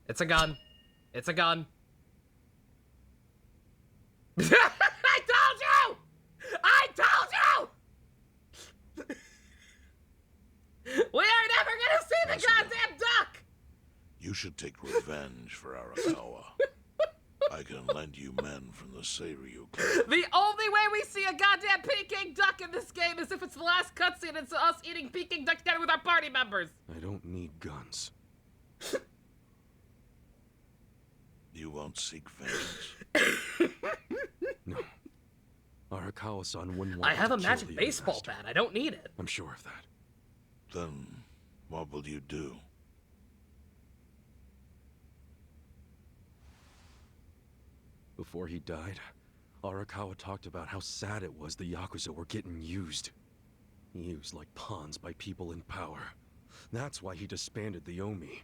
It's a gun. It's a gun. I told you! I told you! We are never gonna see the goddamn duck! You should take revenge for Arakawa. I can lend you men from the Seiryu clan. The only way we see a goddamn Peking duck in this game is if it's the last cutscene and it's us eating Peking duck together with our party members. I don't need guns. You won't seek vengeance. No. Arakawa-san wouldn't want I have to a kill magic the young baseball master. bat. I don't need it. I'm sure of that. Then, what will you do? Before he died, Arakawa talked about how sad it was the Yakuza were getting used. Used like pawns by people in power. That's why he disbanded the Omi.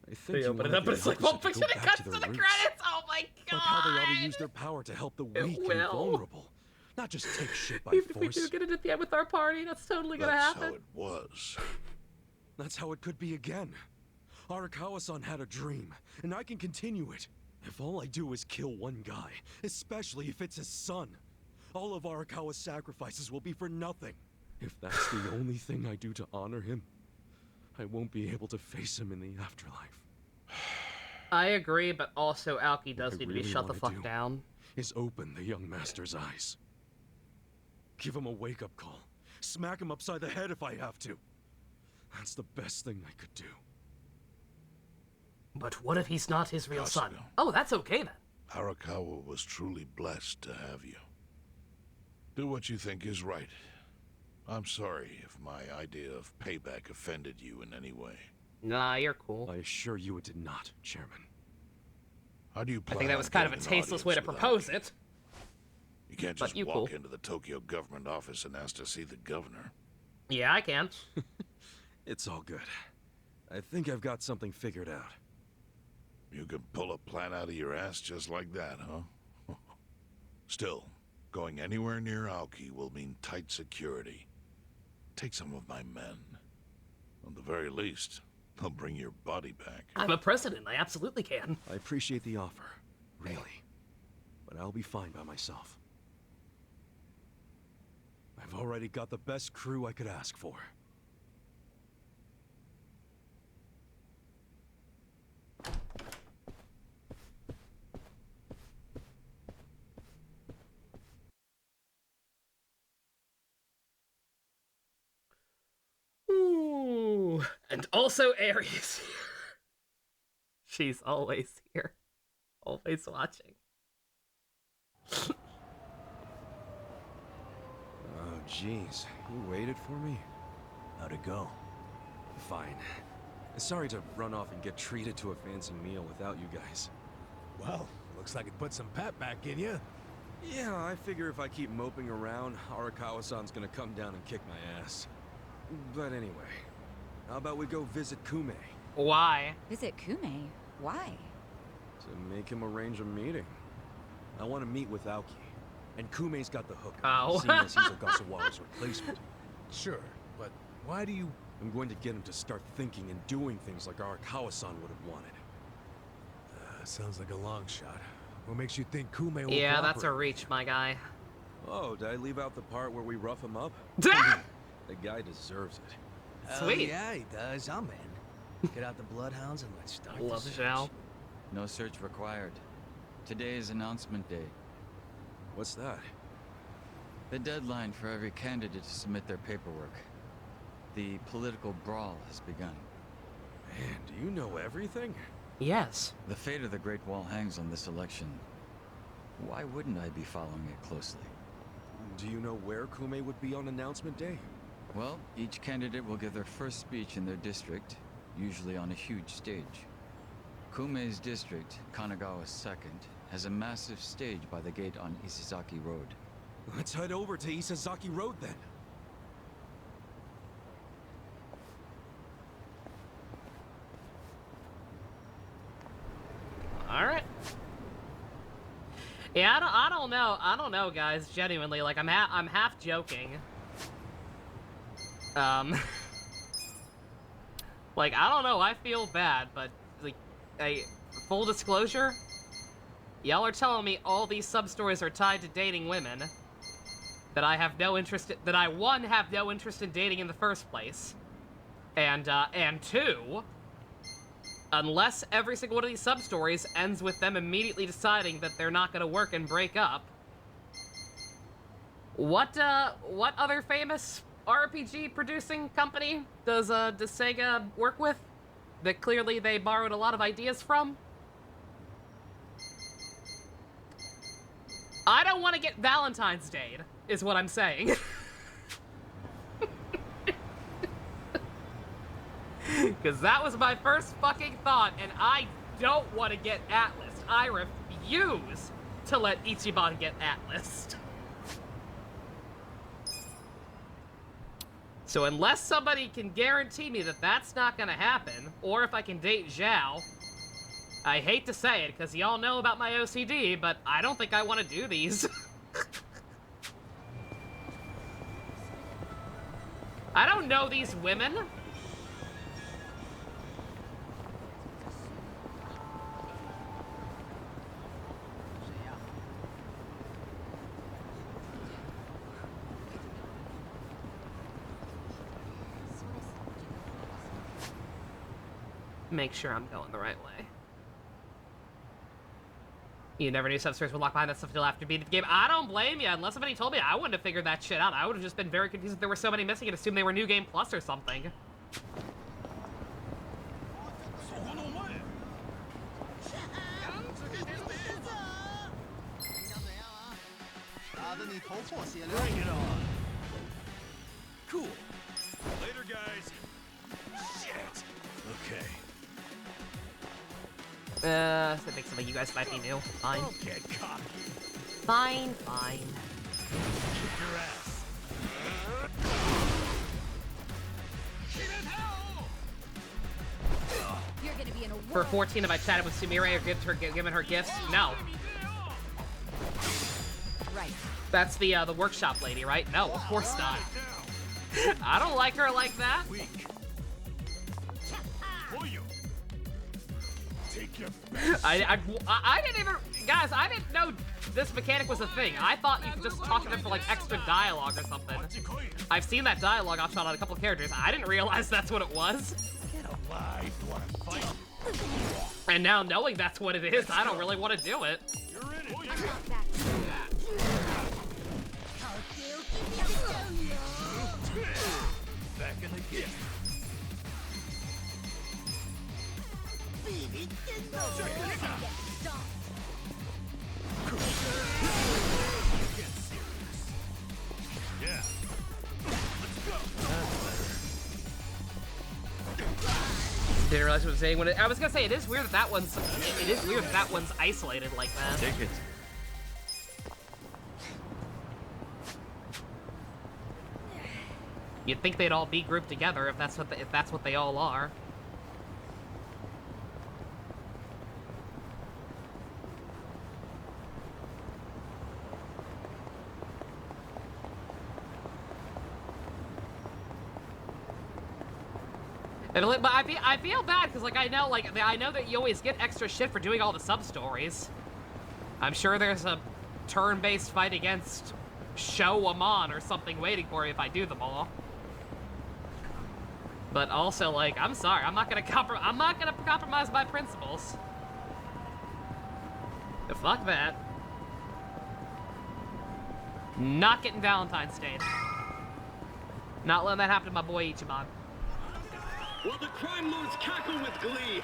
I think They he open it wanted up the and it's like Yakuza Pulp to Fiction, go it back cuts to to their the roots. credits. Oh my god! Like how they ought to use their power to help the weak and will. vulnerable. Not just take shit by Even if we force. do get it at the end with our party, that's totally gonna That's happen. how it was. That's how it could be again. Arakawa-san had a dream, and I can continue it. If all I do is kill one guy, especially if it's his son, all of Arakawa's sacrifices will be for nothing. If that's the only thing I do to honor him, I won't be able to face him in the afterlife. I agree, but also Aoki does What I need to be really shut the wanna fuck do down. Is open the young master's eyes. Give him a wake-up call. Smack him upside the head if I have to. That's the best thing I could do. But what if he's not his real son? Kasuga. Oh, that's okay then. Arakawa was truly blessed to have you. Do what you think is right. I'm sorry if my idea of payback offended you in any way. Nah, you're cool. I assure you it did not, Chairman. How do you I plan think that on was kind of a getting an tasteless way to audience with propose Aoki? it. You can't But just you walk cool. into the Tokyo government office and ask to see the governor. Yeah, I can. It's all good. I think I've got something figured out. You can pull a plan out of your ass just like that, huh? Still, going anywhere near Aoki will mean tight security. Take some of my men. At the very least, they'll bring your body back. I'm a president. I absolutely can. I appreciate the offer, really. But I'll be fine by myself. I've already got the best crew I could ask for. Ooh. And also Aries. She's always here. Always watching. Oh, jeez. You waited for me? How'd it go? Fine. Sorry to run off and get treated to a fancy meal without you guys. Well, looks like it put some pep back in you. Yeah, I figure if I keep moping around, Arakawa-san's gonna come down and kick my ass. But anyway, how about we go visit Kume? Why? Visit Kume? Why? To make him arrange a meeting. I want to meet with Aoki. And Kume's got the hook. Oh. Seeing as he's Ogasawa's replacement. Sure, but why do you... I'm going to get him to start thinking and doing things like Arakawa-san would have wanted. Sounds like a long shot. What makes you think Kume will Yeah, that's a cooperate? reach, my guy. Oh, did I leave out the part where we rough him up? Ah! The guy deserves it. Sweet. Yeah, he does. I'm in. Get out the bloodhounds and let's start Love the the show. No search required. Today is announcement day. What's that? The deadline for every candidate to submit their paperwork. The political brawl has begun. Man, do you know everything? Yes. The fate of the Great Wall hangs on this election. Why wouldn't I be following it closely? Do you know where Kume would be on announcement day? Well, each candidate will give their first speech in their district, usually on a huge stage. Kumei's district, Kanagawa's second, has a massive stage by the gate on Isizaki Road. Let's head over to Isazaki Road then. All right. Yeah, I don't know, guys. Genuinely, like I'm half joking. Like I don't know. I feel bad, but like, full disclosure, y'all are telling me all these sub-stories are tied to dating women that I have no interest in, that I one have no interest in dating in the first place, and two, unless every single one of these sub-stories ends with them immediately deciding that they're not gonna work and break up. What other famous RPG producing company does Sega work with that clearly they borrowed a lot of ideas from? I don't want to get Valentine's Day, is what I'm saying. Because that was my first fucking thought, and I don't want to get Atlas. I refuse to let Ichiban get Atlas. So unless somebody can guarantee me that that's not gonna happen, or if I can date Zhao, I hate to say it, because y'all know about my OCD, but I don't think I want to do these. I don't know these women. Make sure I'm going the right way. You never knew substairs would lock behind that stuff until after beating the game. I don't blame you. Unless somebody told me, I wouldn't have figured that shit out. I would have just been very confused if there were so many missing and assumed they were New Game Plus or something. Bring it on. Cool. Later, guys. Shit. Okay. I think some of you guys might be new. Fine. Don't get cocky. Fine, fine. Kick your ass. You're gonna be in a For 14, have I chatted with Sumire or given her gifts? No. Right. That's the workshop lady, right? No, of course not. I don't like her like that. I didn't even, guys, I didn't know this mechanic was a thing. I thought you could just talk to them for like extra dialogue or something. I've seen that dialogue option on a couple of characters. I didn't realize that's what it was. Get alive, you wanna fight? And now knowing that's what it is, I don't really want to do it. You're in it. Back in the game. Yeah. Let's go. Didn't realize what I was saying when I was gonna say it is weird that that one's isolated like that. Take it. You'd think they'd all be grouped together if that's what they all are. But I feel bad because I know that you always get extra shit for doing all the sub stories. I'm sure there's a turn-based fight against Sho Amon or something waiting for me if I do them all. But also, I'm sorry, I'm not gonna compromise my principles. Fuck that. Not getting Valentine's Day. Not letting that happen to my boy Ichiban. While the crime lords cackle with glee,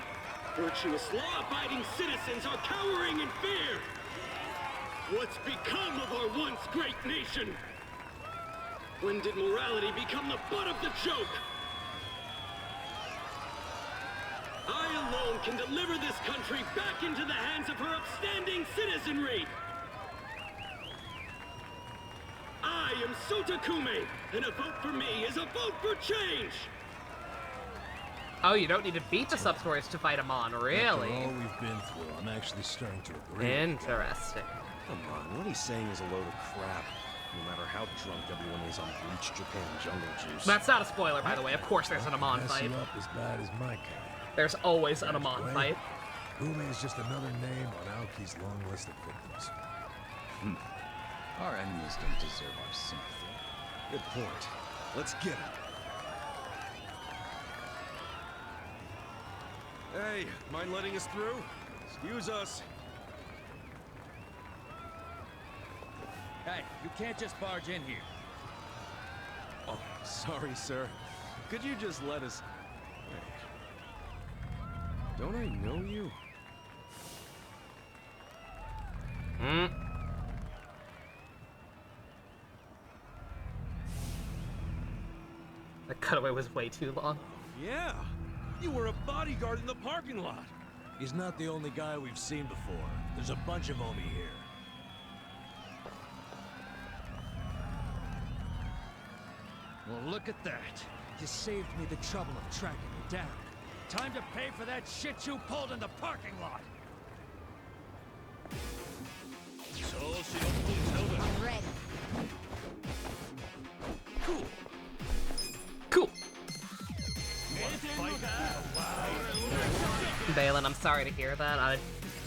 virtuous law-abiding citizens are cowering in fear. What's become of our once great nation? When did morality become the butt of the joke? I alone can deliver this country back into the hands of her upstanding citizenry! I am Sotakume, and a vote for me is a vote for change! Oh, you don't need to beat the substories to fight Amon, really? After all we've been through, I'm actually starting to agree. Interesting. Come on, what he's saying is a load of crap. No matter how drunk everyone is on bleach Japan jungle juice. That's not a spoiler, by the way. Of course there's an Amon Mess fight. you up as bad as my kind. There's always an Amon Way, fight. Kume is just another name on Aoki's long list of victims. Our enemies don't deserve our sympathy. Good point. Let's get him. Hey, mind letting us through? Excuse us. Hey, you can't just barge in here. Oh, sorry, sir. Could you just let us... Hey. Don't I know you? The cutaway was way too long. Yeah! You were a bodyguard in the parking lot! He's not the only guy we've seen before. There's a bunch of Omi here. Well, look at that. You saved me the trouble of tracking you down. Time to pay for that shit you pulled in the parking lot. I'm ready. Cool. Cool. Balin, I'm sorry to hear that. I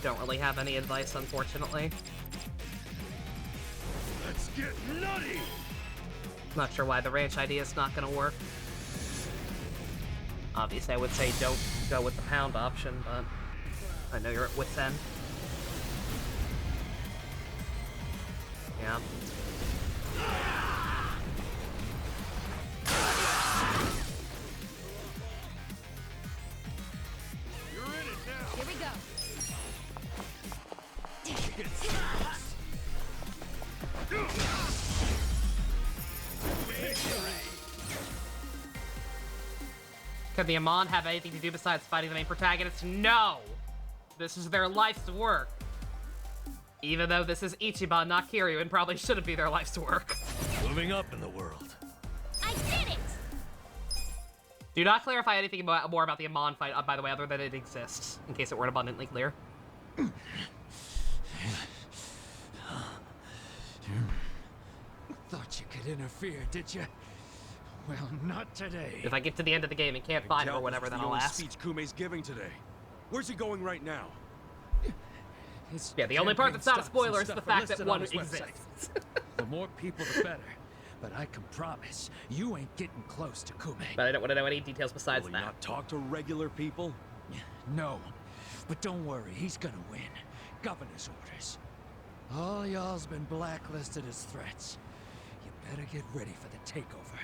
don't really have any advice, unfortunately. Let's get nutty! Not sure why the ranch idea is not gonna work. Obviously, I would say don't go with the pound option, but I know you're at wit's end. Yeah. You're in it now! Here we go. Could the Amon have anything to do besides fighting the main protagonist? No! This is their life's work. Even though this is Ichiban, not Kiryu, and probably shouldn't be their life's work. Moving up in the world. I did it! Do not clarify anything more about the Amon fight, by the way, other than it exists, in case it weren't abundantly clear. Thought you could interfere, did you? Well, not today. If I get to the end of the game and can't find him or whatever, then I'll ask. Speech Kume's giving today. Where's he going right now? Yeah, the only part that's not a spoiler is the fact that one exists. The more people, the better. But I can promise, you ain't getting close to Kume. But I don't want to know any details besides Will that. he not talk to regular people? No, but don't worry, he's gonna win. Governor's orders. All y'all's been blacklisted as threats. You better get ready for the takeover.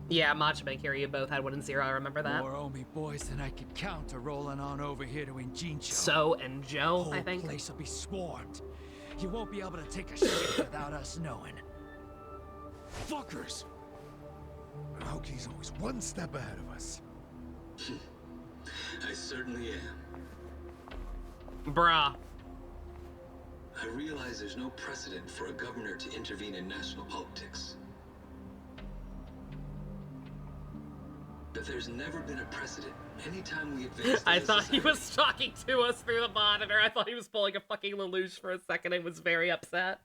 Yeah, Majima and Kiryu both had 1 and 0, I remember that. More Omi boys than I could count are rolling on over here to Injincho. So and Joe, I think. The whole place will be swarmed. You won't be able to take a shit without us knowing. Fuckers! Aoki's always one step ahead of us. I certainly am. Bruh. I realize there's no precedent for a governor to intervene in national politics. But there's never been a precedent. Anytime we advance, I thought he was talking to us through the monitor. I thought he was pulling a fucking Lelouch for a second. I was very upset.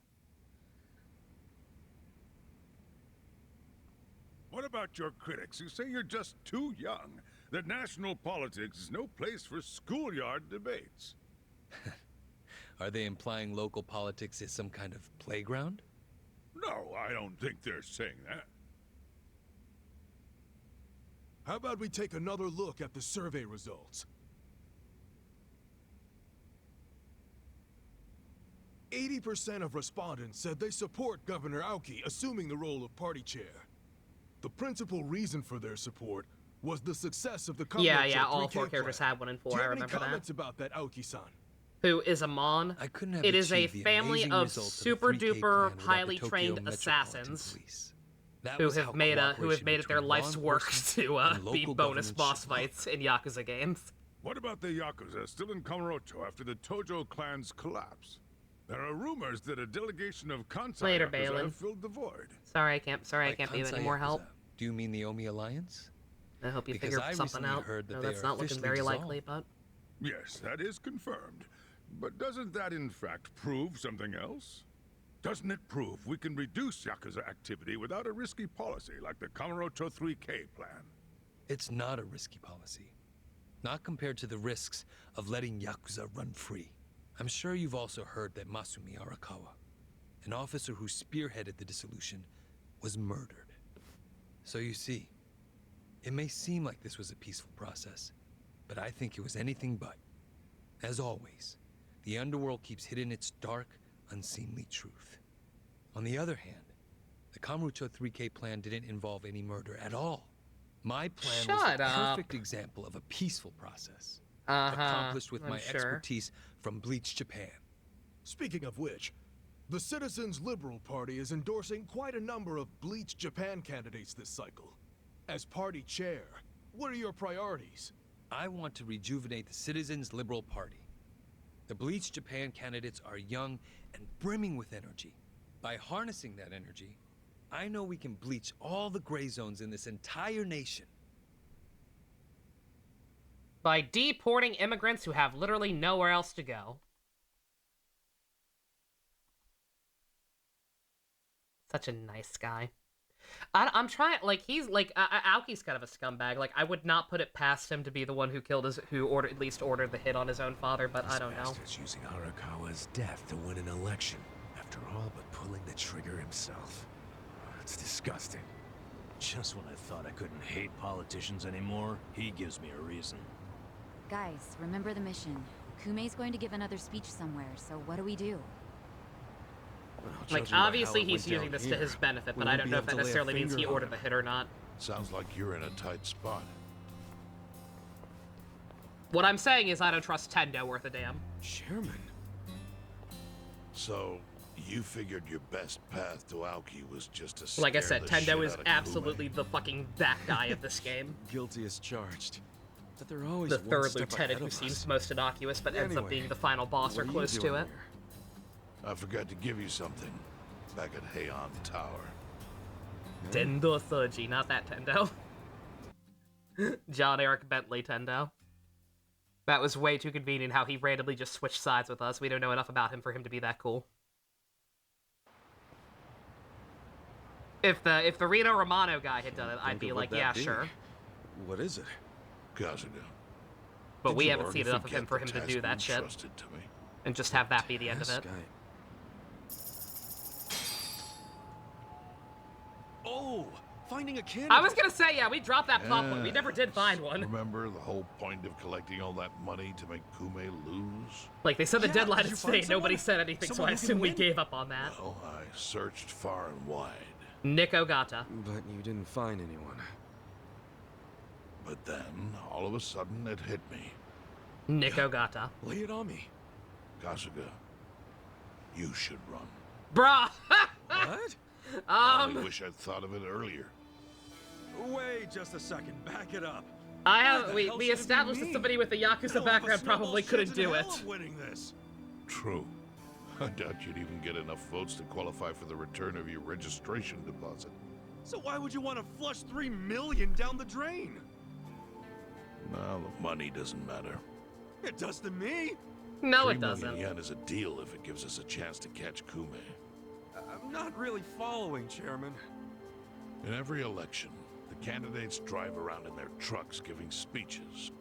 What about your critics who say you're just too young? That national politics is no place for schoolyard debates? Are they implying local politics is some kind of playground? No, I don't think they're saying that. How about we take another look at the survey results? 80% of respondents said they support Governor Aoki assuming the role of party chair. The principal reason for their support was the success of the Yeah, all 4 characters had 1 and 4. Do you I have any remember comments that. about that, Aoki-san? Who is a Mon? I couldn't have It is a achieved the family amazing of results of the super 3K duper plan without the highly Tokyo trained Metropolitan assassins Police. That who was have how made cooperation it their between law life's work enforcement to and beat local bonus government boss should fights in Yakuza games. What about the Yakuza still in Kamurocho after the Tojo clan's collapse? There are rumors that a delegation of Kansai Later, Yakuza Balin. have filled the void. Sorry, I can't be of any more help. Do you mean the Omi Alliance? I hope you Because figure I something recently out. heard that No, they that's are not looking officially very dissolved. likely, but Yes, that is confirmed. But doesn't that in fact prove something else? Doesn't it prove we can reduce Yakuza activity without a risky policy like the Kamurocho 3K plan? It's not a risky policy. Not compared to the risks of letting Yakuza run free. I'm sure you've also heard that Masumi Arakawa, an officer who spearheaded the dissolution, was murdered. So you see, it may seem like this was a peaceful process, but I think it was anything but. As always, the underworld keeps hidden its dark, unseemly truth. On the other hand, the Kamurocho 3K plan didn't involve any murder at all. My plan was Shut a up. perfect example of a peaceful process, Uh-huh, accomplished with I'm my sure. expertise from Bleach Japan. Speaking of which, the Citizens Liberal Party is endorsing quite a number of Bleach Japan candidates this cycle. As party chair, what are your priorities? I want to rejuvenate the Citizens Liberal Party. The Bleach Japan candidates are young and brimming with energy. By harnessing that energy, I know we can bleach all the gray zones in this entire nation. by deporting immigrants who have literally nowhere else to go. Such a nice guy. I'm trying, like, he's, like, Aoki's kind of a scumbag. Like, I would not put it past him to be the one who killed his, at least ordered the hit on his own father, but I don't know. Bastard's using Arakawa's death to win an election. After all but pulling the trigger himself. It's disgusting. Just when I thought I couldn't hate politicians anymore, he gives me a reason. Guys, remember the mission. Kumei's going to give another speech somewhere, so what do we do? Like, obviously he's using this to his benefit, but I don't know if that necessarily means he ordered the hit or not. Sounds like you're in a tight spot. What I'm saying is I don't trust Tendo worth a damn. Chairman. So, you figured your best path to Aoki was just to Like I scare said, the Tendo shit is out of absolutely the fucking bad guy of this game. Guilty as charged. But they're always The one third step lieutenant ahead who of seems us. most innocuous, but ends up Anyway, being the final boss or what are you close to doing it. I forgot to give you something back at Heian Tower. Tendo Soji, not that Tendo. John Eric Bentley Tendo. That was way too convenient how he randomly just switched sides with us. We don't know enough about him for him to be that cool. If the Reno Romano guy had done it, I'd be like, yeah, sure. What is it? Kasuga. But Did we you haven't already seen enough of forget him for the him to task do that you shit. trusted to me? And just have that be the end of it. Oh, finding a candidate. I was gonna say, yeah, we dropped that plot point. We never did find one. Remember the whole point of collecting all that money to make Kume lose? Like, they said the deadline did you is find today, someone? nobody said anything, so Someone I who can assume we win? gave up on that. Well, I searched far and wide. Nick Ogata. But you didn't find anyone. But then, all of a sudden, it hit me. Nick Ogata. Lay it on me. Kasuga, you should run. Bruh! What? I only wish I'd thought of it earlier. Wait just a second, back it up. We established that somebody with a Yakuza background probably couldn't do it. Winning this. True. I doubt you'd even get enough votes to qualify for the return of your registration deposit. So why would you want to flush $3 million down the drain? Well, the money doesn't matter. It does to me. No, it 3 million doesn't. yen is a deal if it gives us a chance to catch Kume. I'm not really following, Chairman. In every election, the candidates drive around in their trucks giving speeches.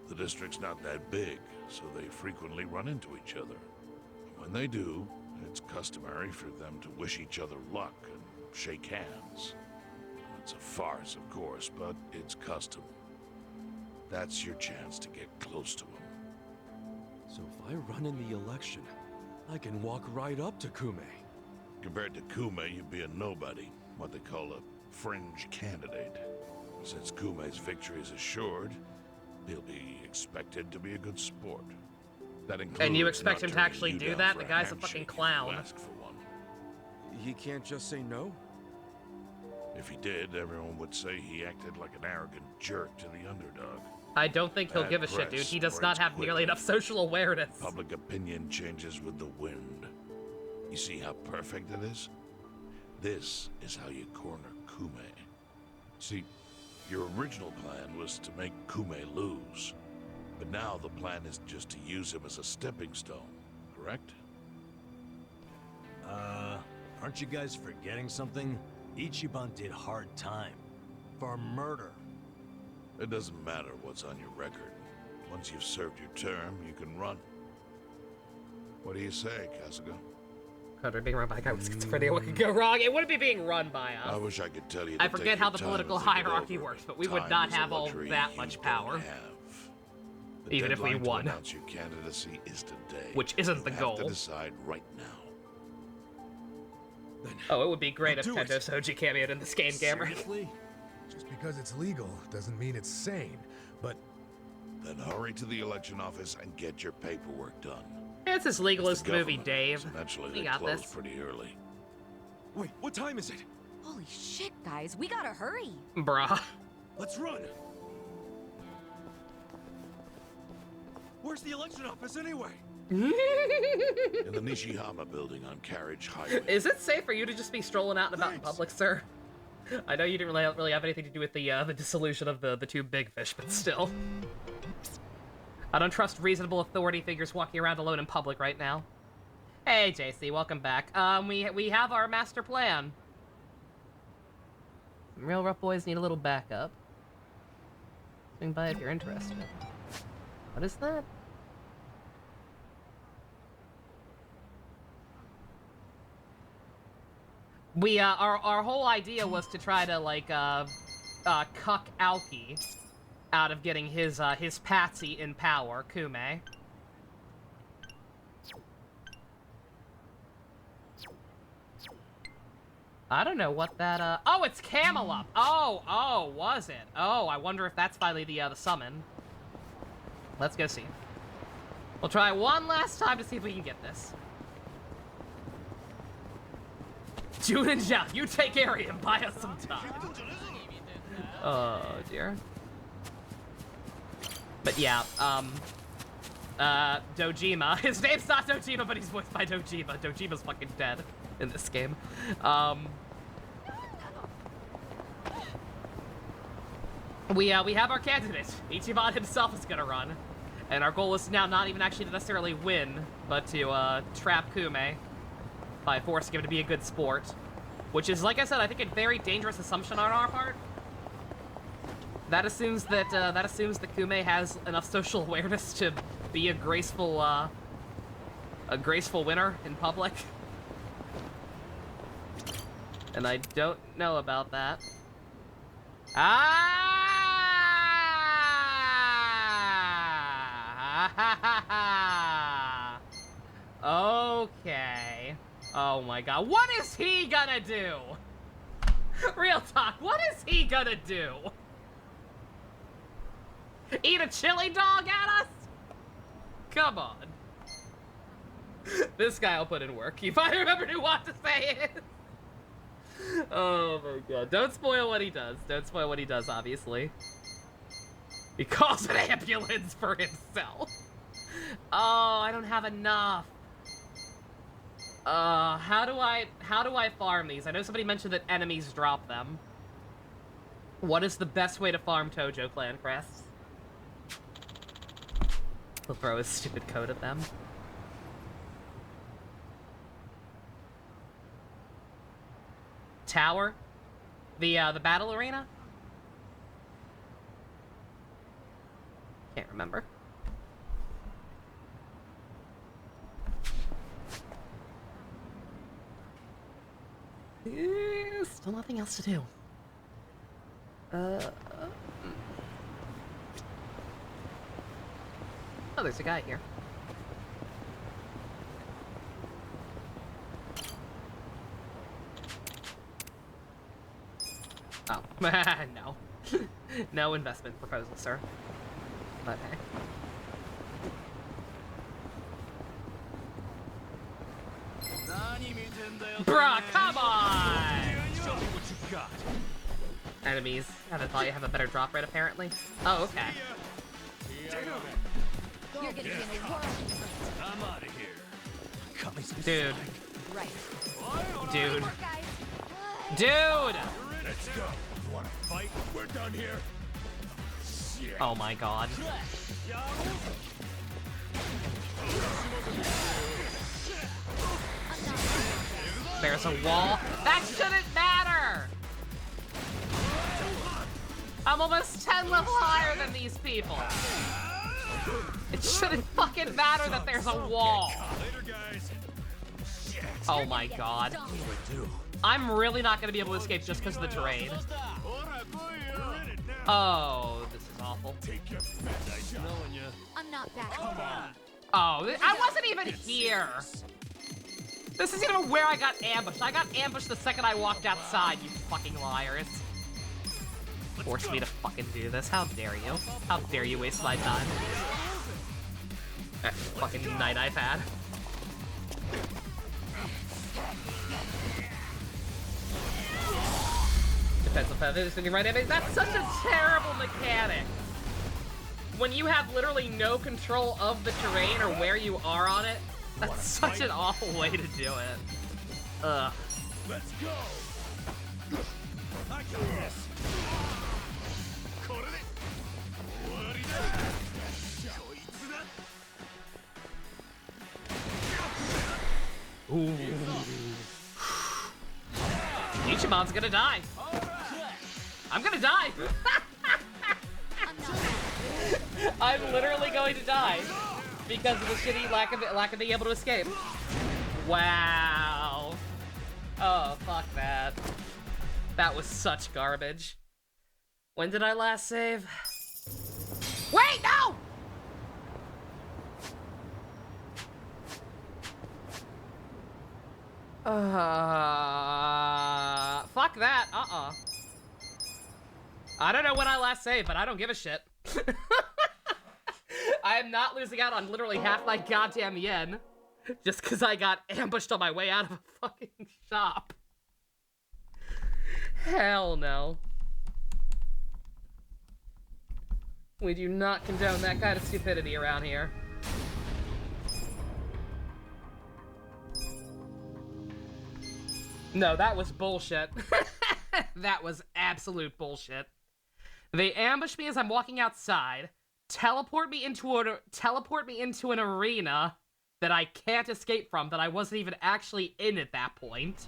The district's not that big, so they frequently run into each other. When they do, it's customary for them to wish each other luck and shake hands. It's a farce, of course, but it's custom. That's your chance to get close to them. So if I run in the election, I can walk right up to Kume. Compared to Kume, you'd be a nobody, what they call a fringe candidate. Since Kume's victory is assured, he'll be expected to be a good sport. That includes And you expect not him to actually turning you do down that? for The guy's a fucking handshake if you clown. ask for one. He can't just say no? If he did, everyone would say he acted like an arrogant jerk to the underdog. I don't think he'll Bad give a shit, dude. press He does not spreads have nearly quickly. enough social awareness. Public opinion changes with the wind. You see how perfect it is? This is how you corner Kume. See, your original plan was to make Kume lose. But now the plan is just to use him as a stepping stone, correct? Aren't you guys forgetting something? Ichiban did hard time. For murder. It doesn't matter what's on your record. Once you've served your term, you can run. What do you say, Kasuga? Conrad being run by a guy with schizophrenia, what could go wrong? It wouldn't be being run by us. I wish I could tell you. I to take forget how your the time political and think it hierarchy over, works, but but we would time not is a have all luxury that you much don't power. have. The Even if we deadline to won. announce your candidacy is today. Which isn't the You goal. have to decide right now. Oh, it would be great if Do it. Tendo Soji cameoed in this game, Cameron. Seriously? Just because it's legal doesn't mean it's sane. But Then hurry to the election office and get your paperwork done. It's as legal as It's the movie, government, Dave. so Eventually We they got close this. pretty early. Wait, what time is it? Holy shit, guys, we gotta hurry. Bruh. Let's run! Where's the election office anyway? In the Nishihama building on Carriage Highway. Is it safe for you to just be strolling out and about in public, sir? I know you didn't really have anything to do with the dissolution of the two big fish, but still. I don't trust reasonable authority figures walking around alone in public right now. Hey, JC, welcome back. We have our master plan. Some real rough boys need a little backup. Swing by if you're interested. What is that? We, our whole idea was to try to, like, cuck Aoki out of getting his patsy in power, Kume. I don't know what that, oh, it's Camelot! Oh, was it? Oh, I wonder if that's finally the summon. Let's go see. We'll try one last time to see if we can get this. Jun and Zhao, you take area and buy us some time. Oh, dear. But yeah, Dojima. His name's not Dojima, but he's voiced by Dojima. Dojima's fucking dead in this game. We have our candidate. Ichiban himself is gonna run. And our goal is now not even actually to necessarily win, but to, trap Kume by forcing him to be a good sport. Which is, like I said, I think a very dangerous assumption on our part. That assumes that, Kume has enough social awareness to be a graceful winner in public. And I don't know about that. Okay. Oh my god. What is he gonna do? Real talk, what is he gonna do? Eat a chili dog at us? Come on. This guy will put in work. You finally remembered who what to say it. Oh my god. Don't spoil what he does. Don't spoil what he does, obviously. He calls an ambulance for himself. Oh, I don't have enough. How do I farm these? I know somebody mentioned that enemies drop them. What is the best way to farm Tojo Clan crests? He'll throw his stupid coat at them. Tower? The battle arena? Can't remember. Still nothing else to do. Oh, there's a guy here. Oh. No. No investment proposal, sir. But hey. Bruh, come on! Show me what you got. Enemies. I thought you have a better drop rate, apparently. Oh, okay. You're gonna be in a whirl. I'm out of here. Cut me some Dude. slack. Right. Dude. Dude! Let's go. You wanna fight? We're done here. Shit. Oh my god. There's a wall. That shouldn't matter! I'm almost 10 level higher than these people. It shouldn't fucking matter that there's a wall. Oh my god. I'm really not gonna be able to escape just because of the terrain. Oh, this is awful. I'm not back home. Oh, I wasn't even here. This isn't even where I got ambushed. I got ambushed the second I walked outside, you fucking liars. Forced me to fucking do this. How dare you? How dare you waste my time? That fucking night I've had. Defensive feathers when you right enemies. That's such a terrible mechanic. When you have literally no control of the terrain or where you are on it, that's such an awful way to do it. Ugh. Let's go. I got this. Ooh. Ichimon's gonna die. I'm gonna die. I'm literally going to die because of the shitty lack of being able to escape. Wow. Oh, fuck that. That was such garbage. When did I last save? Wait, no! Fuck that. I don't know when I last saved, but I don't give a shit. I am not losing out on literally half my goddamn yen just because I got ambushed on my way out of a fucking shop. Hell no. We do not condone that kind of stupidity around here. No, that was bullshit. That was absolute bullshit. They ambush me as I'm walking outside, teleport me into an arena that I can't escape from, that I wasn't even actually in at that point.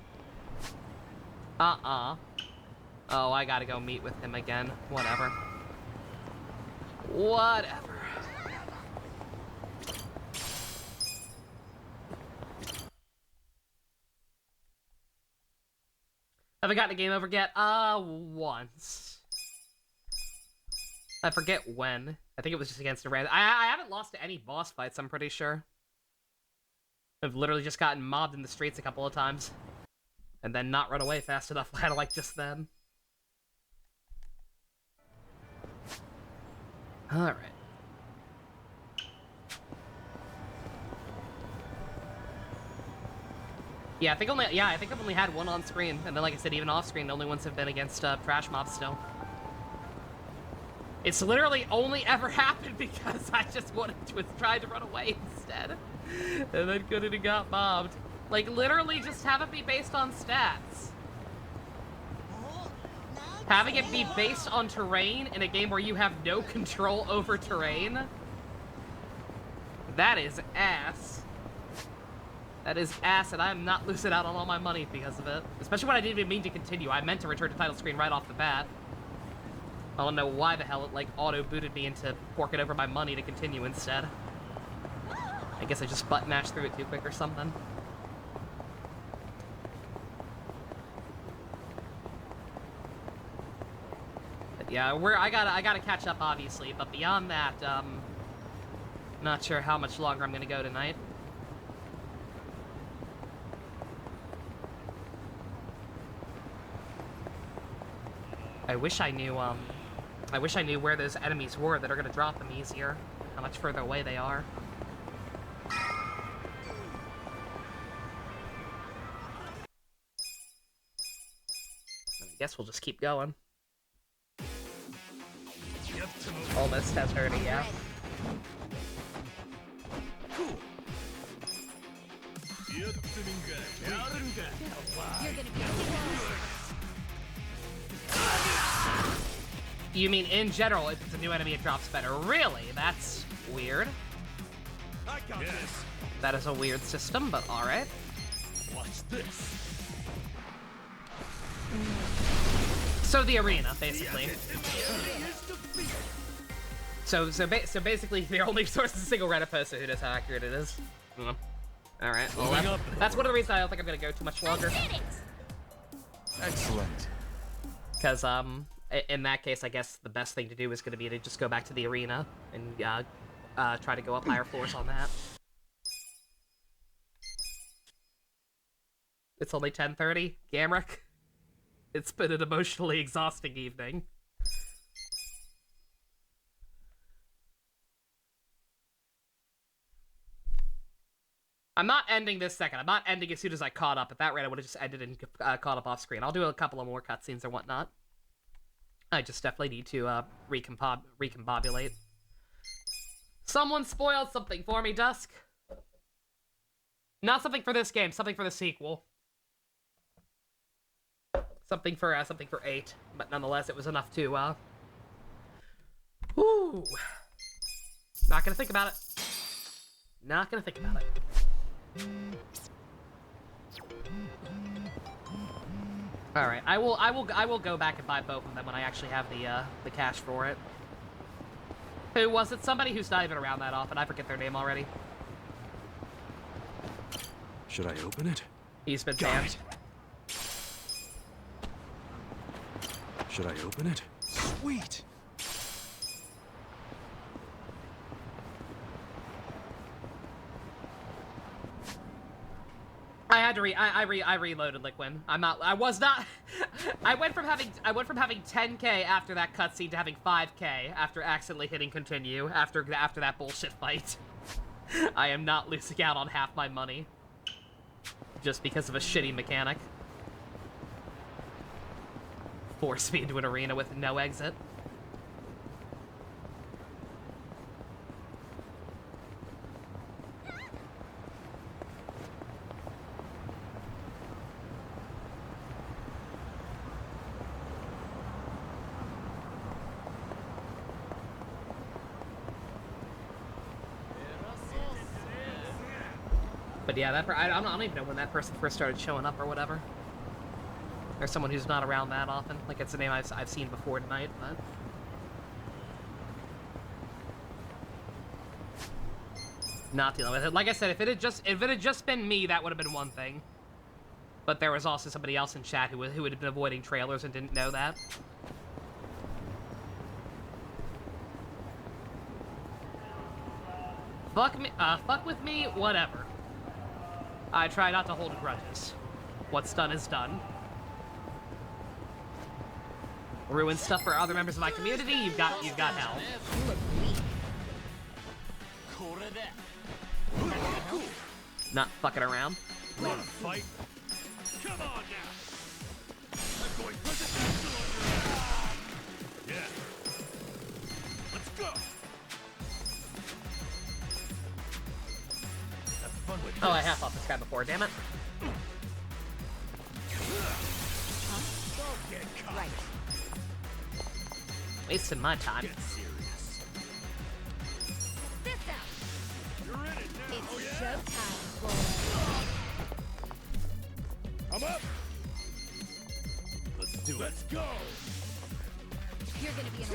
Oh, I gotta go meet with him again. Whatever. Whatever. Have I gotten a game over yet? Once. I forget when. I think it was just against a random. I haven't lost to any boss fights, I'm pretty sure. I've literally just gotten mobbed in the streets a couple of times. And then not run away fast enough, kind of like just then. Alright. Yeah, I think I've only had one on screen, and then like I said, even off screen, the only ones have been against trash mobs still. It's literally only ever happened because I just tried to run away instead, and then couldn't have got mobbed. Like literally, just have it be based on stats. Having it be based on terrain in a game where you have no control over terrain. That is ass. That is ass, and I am not losing out on all my money because of it. Especially when I didn't even mean to continue. I meant to return to title screen right off the bat. I don't know why the hell it, like, auto-booted me into forking over my money to continue instead. I guess I just button-mashed through it too quick or something. But yeah, I gotta catch up, obviously. But beyond that, not sure how much longer I'm gonna go tonight. I wish I knew where those enemies were that are gonna drop them easier. How much further away they are. I guess we'll just keep going. Almost has heard it, yeah. You mean in general, if it's a new enemy, it drops better? Really? That's weird. That is a weird system, but alright. Watch this. So the arena, basically. So basically, the only source is a single Reddit poster who knows how accurate it is. Alright, well, that's one of the reasons I don't think I'm gonna go too much longer. Excellent. Because, in that case, I guess the best thing to do is gonna be to just go back to the arena and, try to go up higher floors on that. It's only 10:30, Gamrick. It's been an emotionally exhausting evening. I'm not ending this second. I'm not ending as soon as I caught up. At that rate, I would have just ended and caught up off screen. I'll do a couple of more cutscenes or whatnot. I just definitely need to recombobulate. Someone spoiled something for me, Dusk. Not something for this game, something for the sequel. Something for 8, but nonetheless, it was enough to, whoo. Not gonna think about it. Not gonna think about it. Alright, I will go back and buy both of them when I actually have the cash for it. Who was it? Somebody who's not even around that often. I forget their name already. Should I open it? He's been banned. Should I open it? Sweet. I had to I reloaded Liquin. I went from having 10k after that cutscene to having 5k after accidentally hitting continue after that bullshit fight. I am not losing out on half my money just because of a shitty mechanic. Force me into an arena with no exit. But yeah, I don't even know when that person first started showing up or whatever. There's someone who's not around that often. Like, it's a name I've seen before tonight, but... Not dealing with it. Like I said, if it had just been me, that would have been one thing. But there was also somebody else in chat who had been avoiding trailers and didn't know that. Fuck with me, whatever. I try not to hold grudges. What's done is done. Ruin stuff for other members of my community, you've got hell. Not fucking around. Want to fight? Come on now. I'm going presidential on your ass. Yeah. Let's go. Have fun with this. Oh, I have fought this guy before, damn it. Don't get caught. Right. Wasting my time. Get serious. This out. You're in it now. It's showtime, boy. I'm up. Let's do it. Let's go. You're gonna be in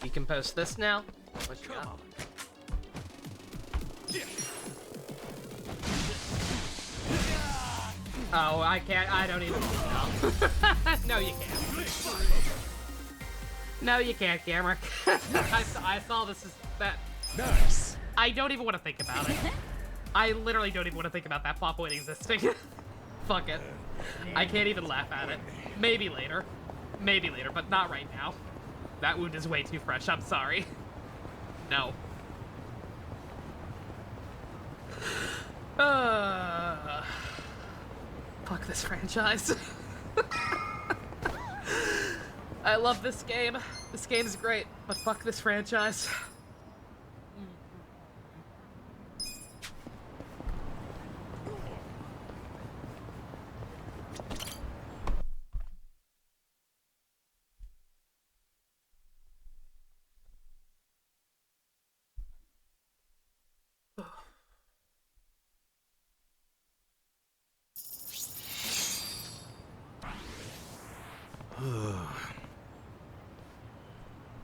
You can post this now. What you got? Oh, I can't. I don't even know. No, you can't. No, you can't, Gamrick. I saw this as that. Nice. I don't even want to think about it. I literally don't even want to think about that plot point existing. Fuck it. I can't even laugh at it. Maybe later. Maybe later, but not right now. That wound is way too fresh. I'm sorry. No. Fuck this franchise. I love this game. This game's great, but fuck this franchise.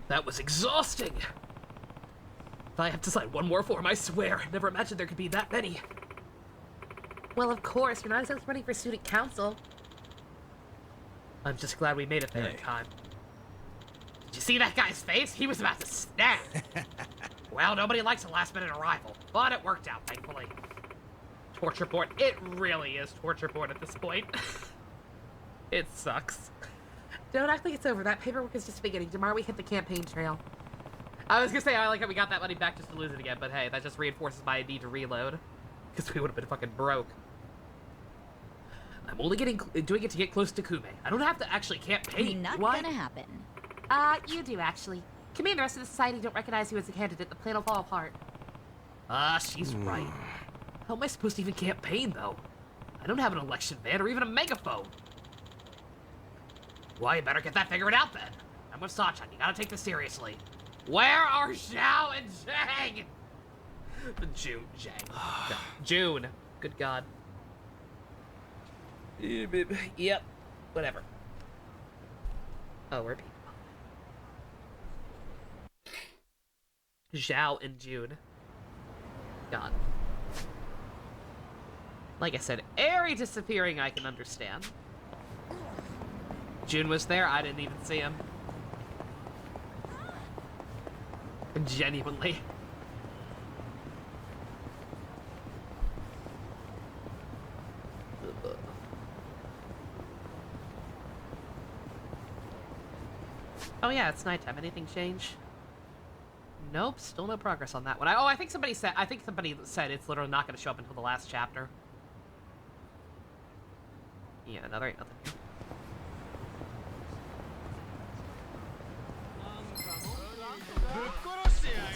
That was exhausting! If I have to sign one more form, I swear, I never imagined there could be that many. Well, of course, you're not exactly running for student council. I'm just glad we made it there in time. Did you see that guy's face? He was about to snap! Well, nobody likes a last-minute arrival, but it worked out, thankfully. Torture porn. It really is torture porn at this point. It sucks. Don't act like it's over. That paperwork is just beginning. Tomorrow we hit the campaign trail. I was gonna say, I like how we got that money back just to lose it again, but hey, that just reinforces my need to reload. Because we would have been fucking broke. I'm only doing it to get close to Kume. I don't have to actually campaign. Not What? gonna happen. You do, actually. Kume and the rest of the society don't recognize you as a candidate. The plan will fall apart. She's right. How am I supposed to even campaign, though? I don't have an election van or even a megaphone. Well, you better get that figured out then. I'm with Sachan. You gotta take this seriously. Where are Xiao and Zhang? The June. June. Good God. Yep. Whatever. Oh, we're people. Zhao and June. God. Like I said, Eri disappearing I can understand. June was there, I didn't even see him. Genuinely. Oh yeah, it's nighttime. Anything change? Nope, still no progress on that one. I think somebody said it's literally not going to show up until the last chapter. Yeah, no, there ain't nothing.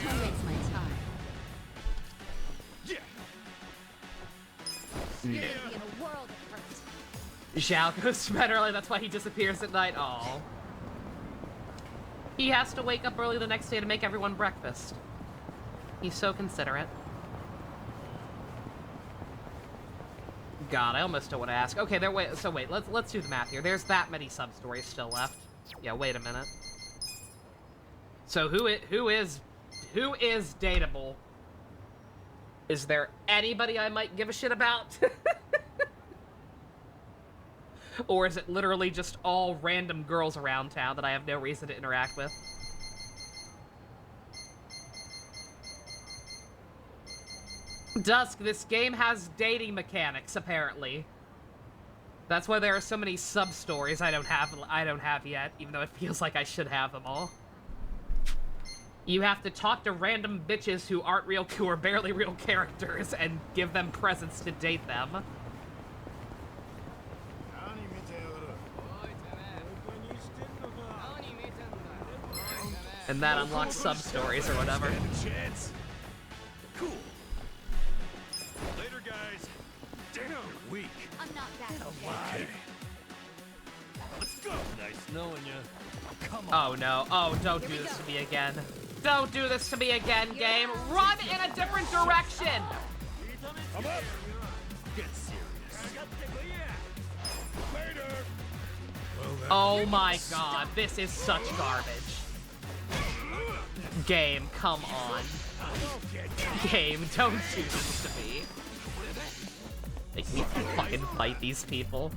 Don't waste my time. You're gonna be in a world of hurt. Zhao goes to bed early, that's why he disappears at night. Aww. He has to wake up early the next day to make everyone breakfast. He's so considerate. God, I almost don't want to ask. Okay, let's do the math here. There's that many sub-stories still left. Yeah, wait a minute. So who is dateable? Is there anybody I might give a shit about? Or is it literally just all random girls around town that I have no reason to interact with? Dusk, this game has dating mechanics, apparently. That's why there are so many sub-stories I don't have yet, even though it feels like I should have them all. You have to talk to random bitches who are barely real characters and give them presents to date them. And that unlocks sub-stories or whatever. Cool. Later, guys. Damn, weak. I'm not that Okay. Let's go. Nice knowing you. Come on. Oh no. Oh, don't do this to me again. Don't do this to me again, game. Run in a different direction. Come up. Get serious. Later. Oh my god, this is such garbage. Game, come on. Game, don't do this to me. Make me fucking fight these people.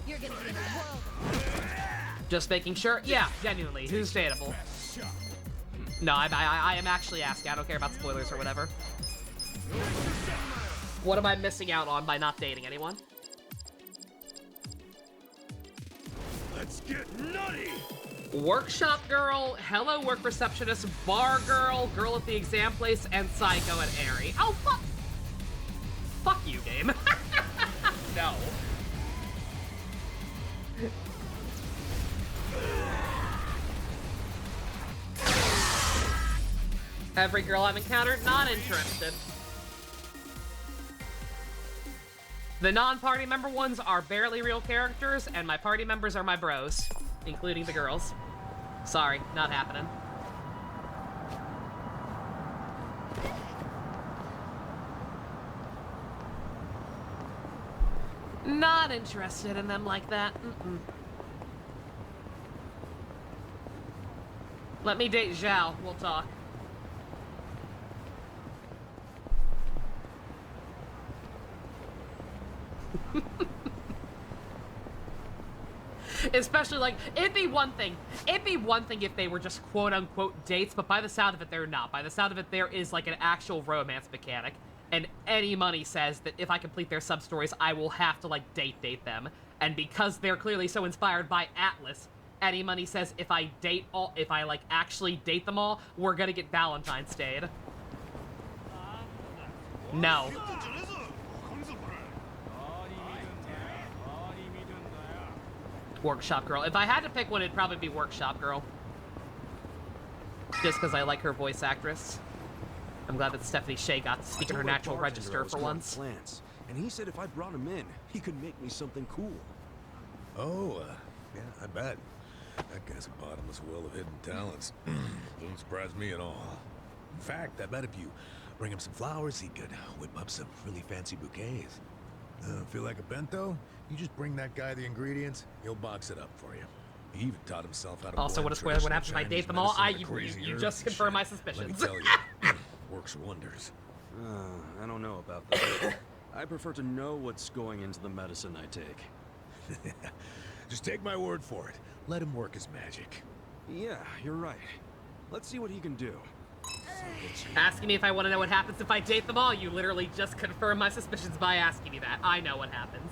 You're gonna be in a world of Just making sure. Yeah, genuinely, who's dateable? No, I am actually asking. I don't care about spoilers or whatever. What am I missing out on by not dating anyone? Let's get nutty! Workshop girl, hello work receptionist, bar girl, girl at the exam place, and psycho at Airy. Oh, fuck! Fuck you, game. No. Every girl I've encountered, not interested. The non-party member ones are barely real characters, and my party members are my bros, including the girls. Sorry, not happening. Not interested in them like that. Mm-mm. Let me date Zhao, we'll talk. Especially, like, it'd be one thing if they were just quote-unquote dates, but by the sound of it, they're not. By the sound of it, there is, like, an actual romance mechanic, and any money says that if I complete their sub-stories, I will have to, like, date them. And because they're clearly so inspired by Atlas, any money says if I actually date them all, we're gonna get Valentine's Day. No. Workshop girl. If I had to pick one, it'd probably be Workshop girl. Just because I like her voice actress. I'm glad that Stephanie Shea got to speak in her natural register for once. Plants, and he said if I brought him in, he could make me something cool. Oh, yeah, I bet. That guy's a bottomless well of hidden talents. Doesn't surprise me at all. In fact, I bet if you bring him some flowers, he could whip up some really fancy bouquets. Feel like a bento? You just bring that guy the ingredients, he'll box it up for you. He even taught himself how to Also, what happens if I date them all? You just confirm my suspicions. Let me tell you, works wonders. I don't know about that. I prefer to know what's going into the medicine I take. Just take my word for it. Let him work his magic. Yeah, you're right. Let's see what he can do. Asking me if I want to know what happens if I date them all, you literally just confirm my suspicions by asking me that. I know what happens.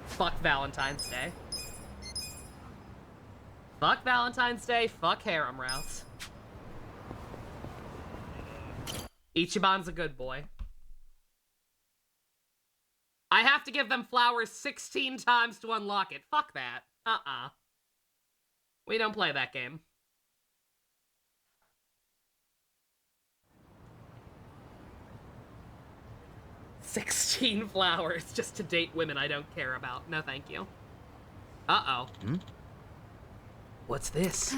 Fuck Valentine's Day. Fuck Valentine's Day, fuck harem routes. Ichiban's a good boy. I have to give them flowers 16 times to unlock it. Fuck that. We don't play that game. $16 flowers just to date women I don't care about. No, thank you. Uh-oh. What's this?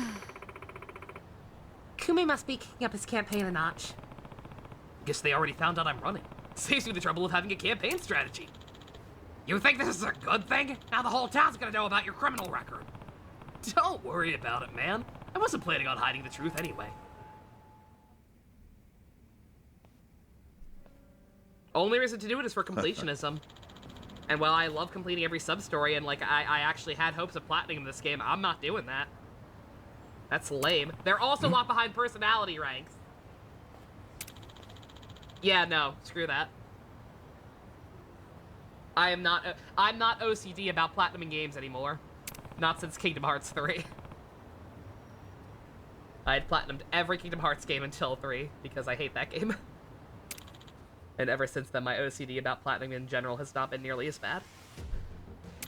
Kume must be kicking up his campaign a notch. Guess they already found out I'm running. Saves me the trouble of having a campaign strategy. You think this is a good thing? Now the whole town's gonna know about your criminal record. Don't worry about it, man. I wasn't planning on hiding the truth anyway. Only reason to do it is for completionism. And while I love completing every sub-story and, like, I actually had hopes of platinum this game, I'm not doing that. That's lame. They're also locked behind personality ranks. Yeah, no. Screw that. I'm not OCD about platinum games anymore. Not since Kingdom Hearts 3. I had platinumed every Kingdom Hearts game until 3, because I hate that game. And ever since then, my OCD about platinum in general has not been nearly as bad.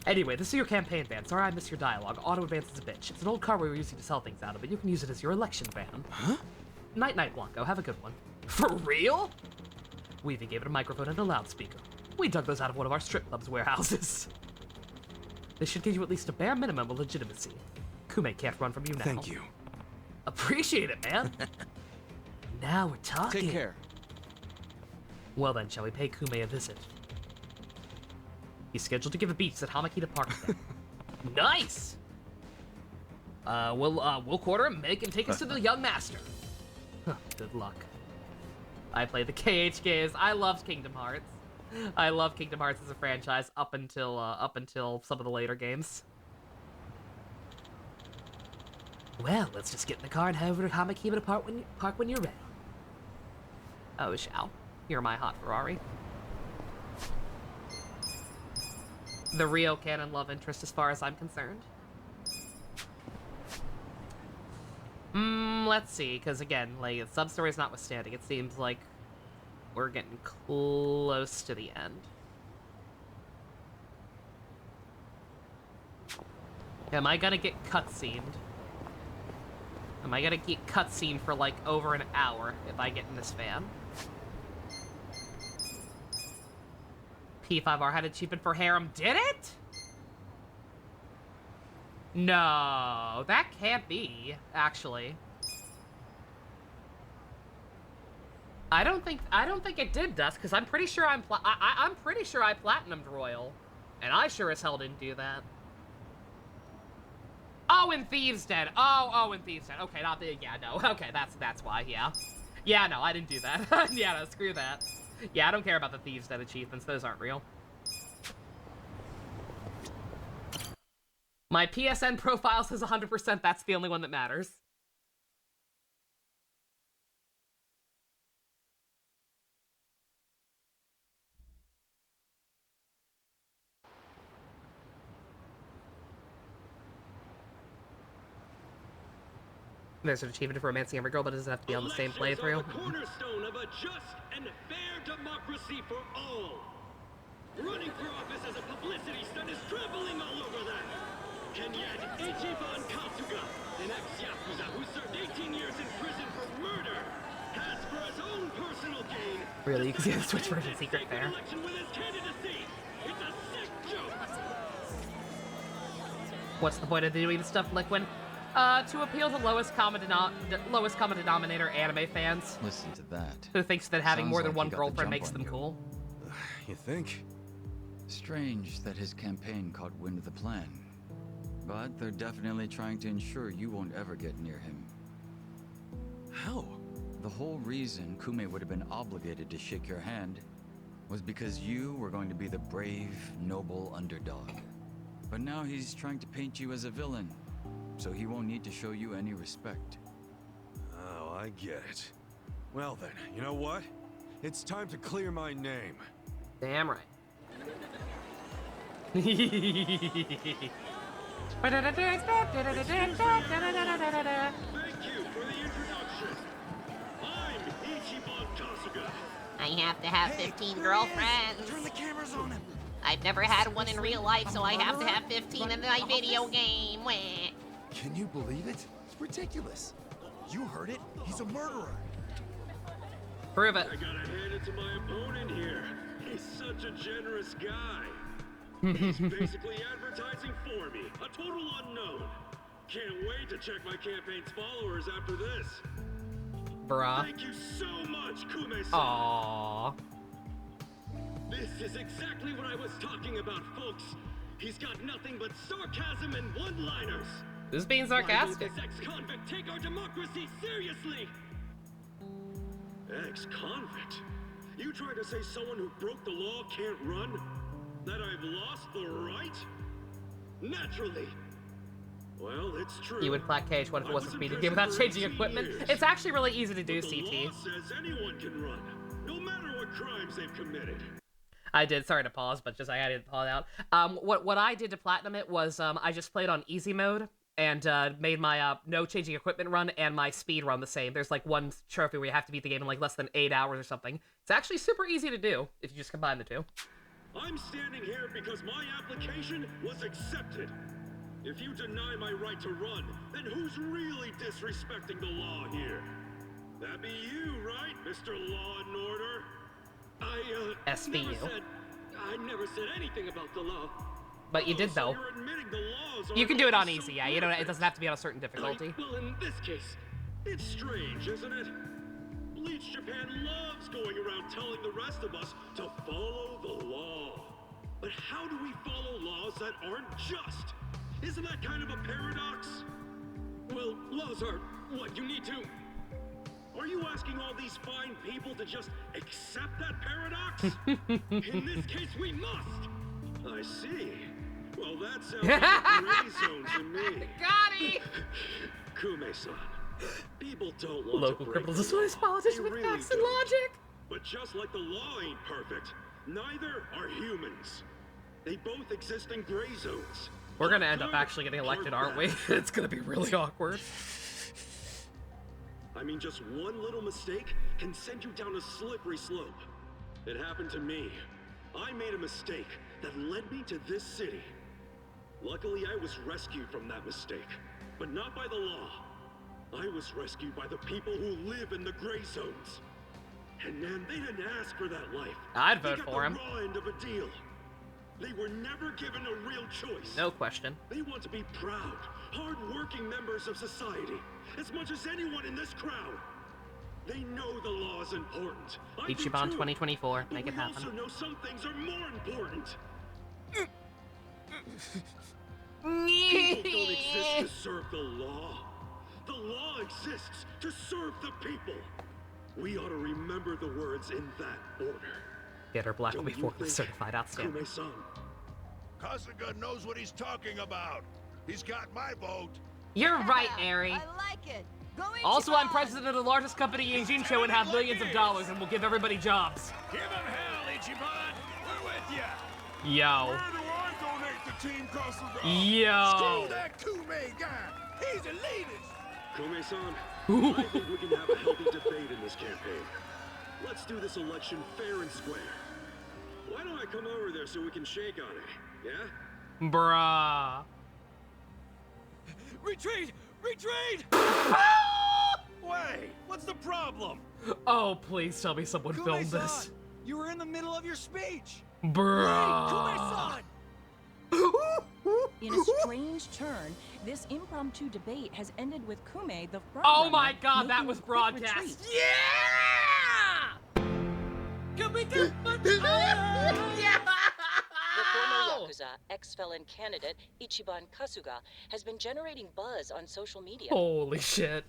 Anyway, this is your campaign van. Sorry I missed your dialogue. Auto advance is a bitch. It's an old car we were using to sell things out of, but you can use it as your election van. Huh? Night-night, Blanco. Have a good one. For real? We even gave it a microphone and a loudspeaker. We dug those out of one of our strip club's warehouses. This should give you at least a bare minimum of legitimacy. Kume can't run from you now. Thank you. Appreciate it, man. Now we're talking. Take care. Well then, shall we pay Kume a visit? He's scheduled to give a beach at Hamakita Park then. Nice! We'll quarter him, make and take us to the young master. Good luck. I played the KH games. I loved Kingdom Hearts. I love Kingdom Hearts as a franchise up until some of the later games. Well, let's just get in the car and head over to Hamakima to park when you're ready. Oh, Xiao, you're my hot Ferrari. The real canon love interest as far as I'm concerned. Let's see, because again, like, sub-stories notwithstanding, it seems like we're getting close to the end. Am I gonna get cutscened? Am I gonna get cutscened for like over an hour if I get in this van? P5R had achievement for harem. Did it? No, that can't be, actually. I don't think it did, Dust, because I'm pretty sure I'm pretty sure I platinumed Royal, and I sure as hell didn't do that. Oh, and Thieves Den. Oh, and Thieves Den. Okay, not the, yeah, no. Okay, that's why, yeah. Yeah, no, I didn't do that. Yeah, no, screw that. Yeah, I don't care about the Thieves Den achievements. Those aren't real. My PSN profile says 100%. That's the only one that matters. There's an achievement for romancing every girl, but it doesn't have to be on the same playthrough. The cornerstone of a just and fair democracy for all. Running for office as a publicity stunt is traveling all over that. And yet, Ichiban Kasuga, an ex-Yakuza who served 18 years in prison for murder, has for his own personal gain... Really? You can see the Switch version secret there. ...with his candidacy. It's a sick joke. What's the point of doing this stuff, Liquid? To appeal to lowest common denominator anime fans. Listen to that. Who thinks that having Sounds more than like one he got the girlfriend jump makes on them you. cool. You think? Strange that his campaign caught wind of the plan. But they're definitely trying to ensure you won't ever get near him. How? The whole reason Kume would have been obligated to shake your hand was because you were going to be the brave, noble underdog. But now he's trying to paint you as a villain, so he won't need to show you any respect. Oh, I get it. Well then, you know what? It's time to clear my name. Damn right. Thank you for the introduction. I'm Ichiban Kasuga. I have to have 15 girlfriends. Turn the cameras on him. I've never had one in real life, so I have to have 15 in my video game. Wah. Can you believe it? It's ridiculous. You heard it. He's a murderer. Prove it. I gotta hand it to my opponent here. He's such a generous guy. He's basically advertising for me. A total unknown. Can't wait to check my campaign's followers after this. Bruh. Thank you so much, Kume-san. Aww. This is exactly what I was talking about, folks. He's got nothing but sarcasm and one-liners. Who's being sarcastic? Why won't this ex-convict take our democracy seriously? Ex-convict? You trying to say someone who broke the law can't run? That I've lost the right? Naturally. Well, it's true. You would plat cage. What if it wasn't speeding game without changing equipment? It's actually really easy to do, But CT. the law says anyone can run, no matter what crimes they've committed. I did. Sorry to pause, but just I didn't pause out. What I did to platinum it was I just played on easy mode and made my no changing equipment run and my speed run the same. There's like one trophy where you have to beat the game in like less than 8 hours or something. It's actually super easy to do if you just combine the two. I'm standing here because my application was accepted. If you deny my right to run, then who's really disrespecting the law here? That be you, right, Mr. Law and Order? SVU. I never said anything about the law. But you did So though. you're admitting the laws You are can do it on so easy, yeah. You don't. It doesn't have to be on a certain difficulty. Well, in this case, it's strange, isn't it? Bleach Japan loves going around telling the rest of us to follow the law. But how do we follow laws that aren't just? Isn't that kind of a paradox? Well, laws are what you need to... Are you asking all these fine people to just accept that paradox? In this case, we must! I see. Well, that sounds like a gray zone to me. Got it! Kume-san. People don't want Local to break criminals the destroys law. politicians They with really facts and don't. logic. But just like the law ain't perfect, neither are humans. They both exist in gray zones. We're gonna end up actually getting elected, aren't we? It's gonna be really awkward. I mean, just one little mistake can send you down a slippery slope. It happened to me. I made a mistake that led me to this city. Luckily, I was rescued from that mistake, but not by the law. I was rescued by the people who live in the gray zones. And man, they didn't ask for that life. I'd vote for him. They got the raw end of a deal. They were never given a real choice. No question. They want to be proud, hard-working members of society, as much as anyone in this crowd. They know the law is important. I do Ichiban too. 2024. But Make it we happen. also know some things are more important. People don't exist to serve the law. The law exists to serve the people. We ought to remember the words in that order. Get her black will Don't be you forklift think, certified. Outstanding. Kume-san? Kasuga knows what he's talking about. He's got my vote. You're right, Eri. I like it. Go Also, I'm president of the largest company in Jincho and have millions of dollars and will give everybody jobs. Give him hell, Ichiban. We're with ya. Yo. Where do I donate to Team Kasuga? Yo. Screw that Kume guy. He's the elitist. Kume-san, I think we can have a healthy debate in this campaign. Let's do this election fair and square. Why don't I come over there so we can shake on it, yeah? Bruh. Retreat! Retreat! Wait, what's the problem? Oh, please tell me someone filmed this. Kume-san, you were in the middle of your speech. Bruh. Kume-san! In a strange turn, this impromptu debate has ended with Kume, the front Oh my god, making that a was quick broadcast. retreat. Yeah! Can we get The former Yakuza ex-felon candidate Ichiban Kasuga has been generating buzz on social media. Holy shit.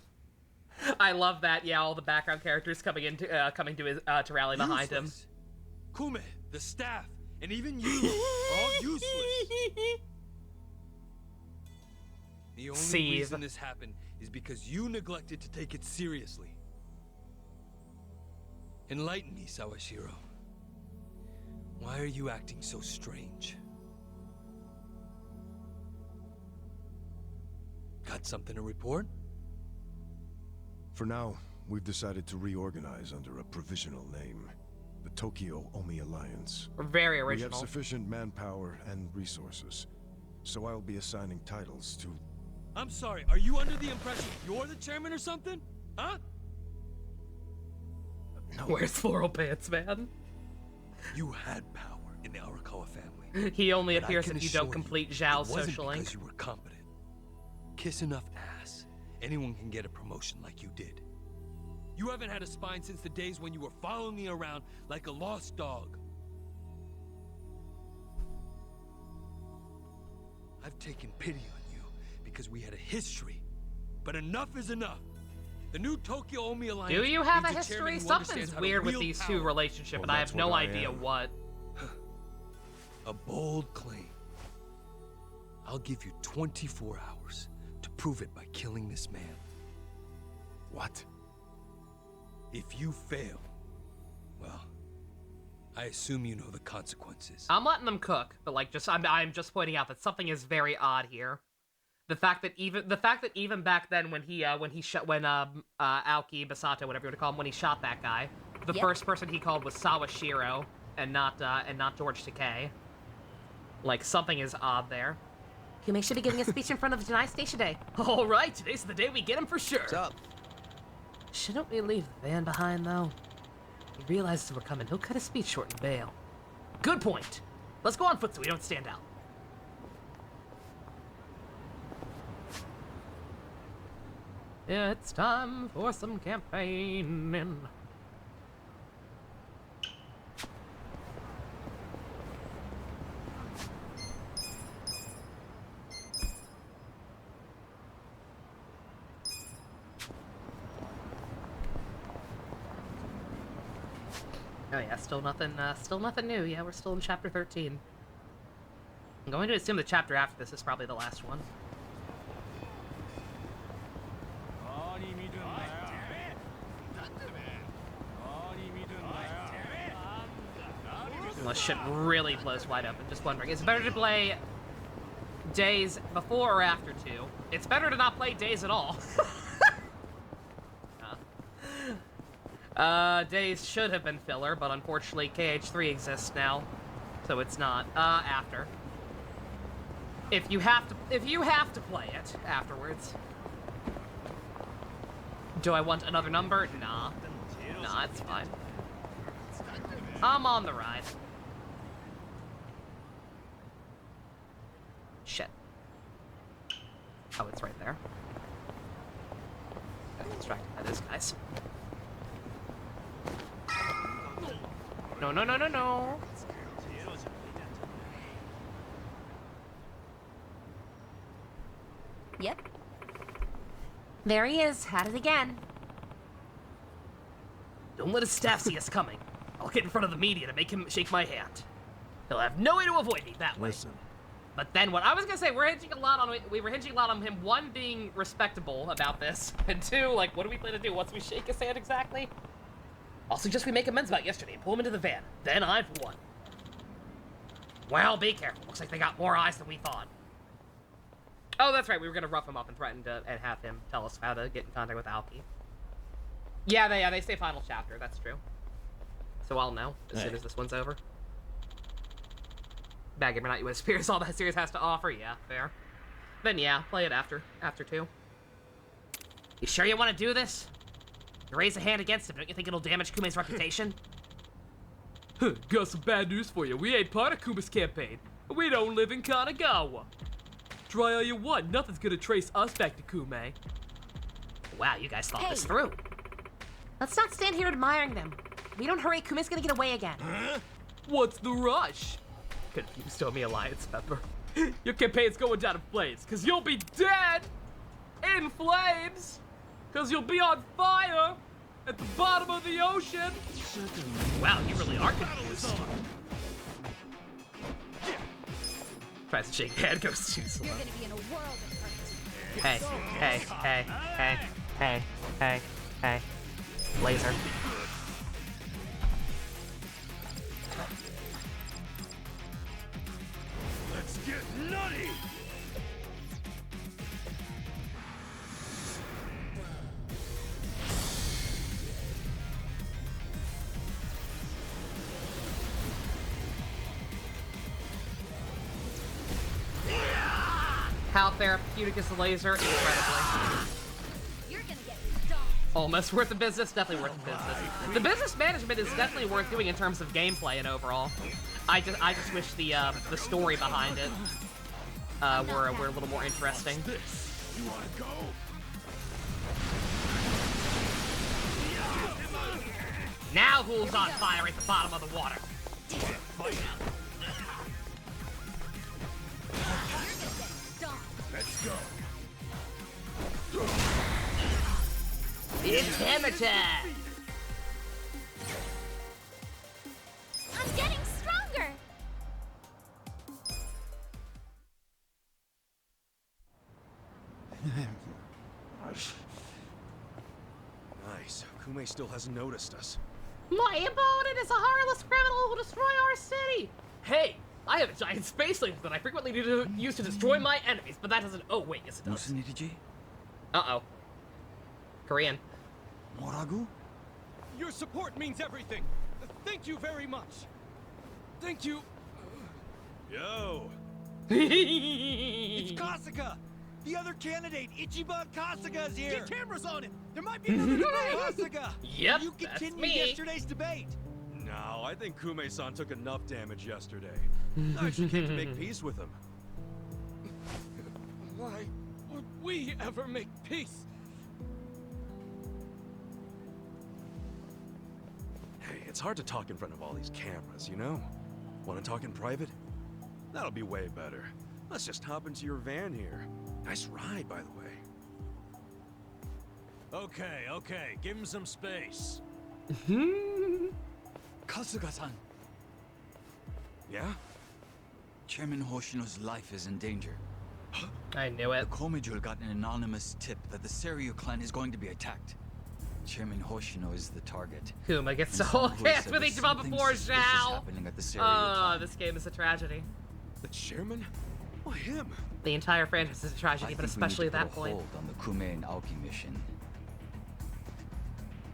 I love that. Yeah, all the background characters coming to his to rally behind him. Kume, the staff, and even you are all useless. The only Save. reason this happened is because you neglected to take it seriously. Enlighten me, Sawashiro. Why are you acting so strange? Got something to report? For now, we've decided to reorganize under a provisional name. The Tokyo Omi Alliance. Very We original. have sufficient manpower and resources, so I'll be assigning titles to... I'm sorry, are you under the impression you're the chairman or something? Huh? No. Where's Floral Pants, man? You had power in the Arakawa family. He only But I appears can if you assure don't complete Zhao's it wasn't social link. because you were competent. Kiss enough ass. Anyone can get a promotion like you did. You haven't had a spine since the days when you were following me around like a lost dog. I've taken pity on you because we had a history. But enough is enough. The new Tokyo Omi Alliance. Do you have a needs chairman history? who understands Something's how to weird with wield these two power. relationships, Well, and I that's have no what I idea am. what. A bold claim. I'll give you 24 hours to prove it by killing this man. What? If you fail, well, I assume you know the consequences. I'm letting them cook, but like, I'm just pointing out that something is very odd here. The fact that even back then when Aoki Basato, whatever you want to call him, when he shot that guy, the first person he called was Sawashiro and not George Takei. Like, something is odd there. Kume should be giving a speech in front of the Janai Station today. All right, today's the day we get him for sure. What's up? Shouldn't we leave the van behind, though? He realizes we're coming. He'll cut his speech short and bail. Good point. Let's go on foot so we don't stand out. It's time for some campaigning. Oh yeah, still nothing new. Yeah, we're still in chapter 13. I'm going to assume the chapter after this is probably the last one. Unless shit really blows wide open. Just wondering. Is it better to play days before or after 2? It's better to not play days at all. Days should have been filler, but unfortunately KH3 exists now, so it's not. After. If you have to play it afterwards. Do I want another number? Nah. Nah, it's fine. I'm on the ride. Shit. Oh, it's right there. Got distracted by this, guys. No, no, no, no, no. Yep. There he is, at it again. Don't let his staff see us coming. I'll get in front of the media to make him shake my hand. He'll have no way to avoid me that way. Listen. But then what I was gonna say, we were hinging a lot on him, 1, being respectable about this, and 2, like, what do we plan to do once we shake his hand exactly? I'll suggest we make amends about yesterday and pull him into the van. Then I've won. Well, be careful. Looks like they got more eyes than we thought. Oh, that's right. We were gonna rough him up and threaten to and have him tell us how to get in contact with Alki. Yeah, they say final chapter. That's true. So I'll know as soon as this one's over. Bad gamer, not you. Spears, all that series has to offer. Yeah, fair. Then yeah, play it after 2. You sure you want to do this? You raise a hand against him. Don't you think it'll damage Kume's reputation? Got some bad news for you. We ain't part of Kuma's campaign. We don't live in Kanagawa. Try all you want. Nothing's gonna trace us back to Kume. Wow, you guys thought this through. Let's not stand here admiring them. If we don't hurry, Kume's gonna get away again. What's the rush? Confused Omi Alliance member. Your campaign's going down in flames, cause you'll be dead in flames, cause you'll be on fire at the bottom of the ocean. Wow, you really are confused. Tries to shake hand, goes too slow. You're gonna be in a world of hurt. Hey, hey, hey, hey, hey, hey, hey. Laser. Let's get nutty! How therapeutic is the laser? Incredibly. You're gonna get stomped. Almost worth the business, definitely worth the business. The business management is definitely worth doing in terms of gameplay and overall. I just wish the story behind it were a little more interesting. You wanna go? Now who's on fire at the bottom of the water? Let's go. It's hammer time! I'm getting stronger. Nice. Kume still hasn't noticed us. My opponent is a heartless criminal who will destroy our city! Hey, I have a giant space laser that I frequently use to destroy my enemies, but that doesn't— oh wait, yes it does. Uh-oh. Korean. Moragu? Your support means everything. Thank you very much. Thank you. Yo! It's Kasuga! The other candidate, Ichiban Kasuga, is here! Get cameras on him! There might be another debate! Kasuga! Yep, You that's continue me. yesterday's debate! No, I think Kume-san took enough damage yesterday. I actually came to make peace with him. Why would we ever make peace? Hey, it's hard to talk in front of all these cameras, you know? Want to talk in private? That'll be way better. Let's just hop into your van here. Nice ride, by the way. Okay, give him some space. Kasuga-san, Yeah? Chairman Hoshino's life is in danger. I knew it. The Komijul got an anonymous tip that the Seiryu clan is going to be attacked. Chairman Hoshino is the target. Kuma gets And so someone who hands said with there's each of them something before suspicious Zhao. happening at the Seiryu Oh, clan. this game is a tragedy. The chairman? Why him? The entire franchise is a tragedy, but especially at that put a point. hold on the Kume and Aoki mission.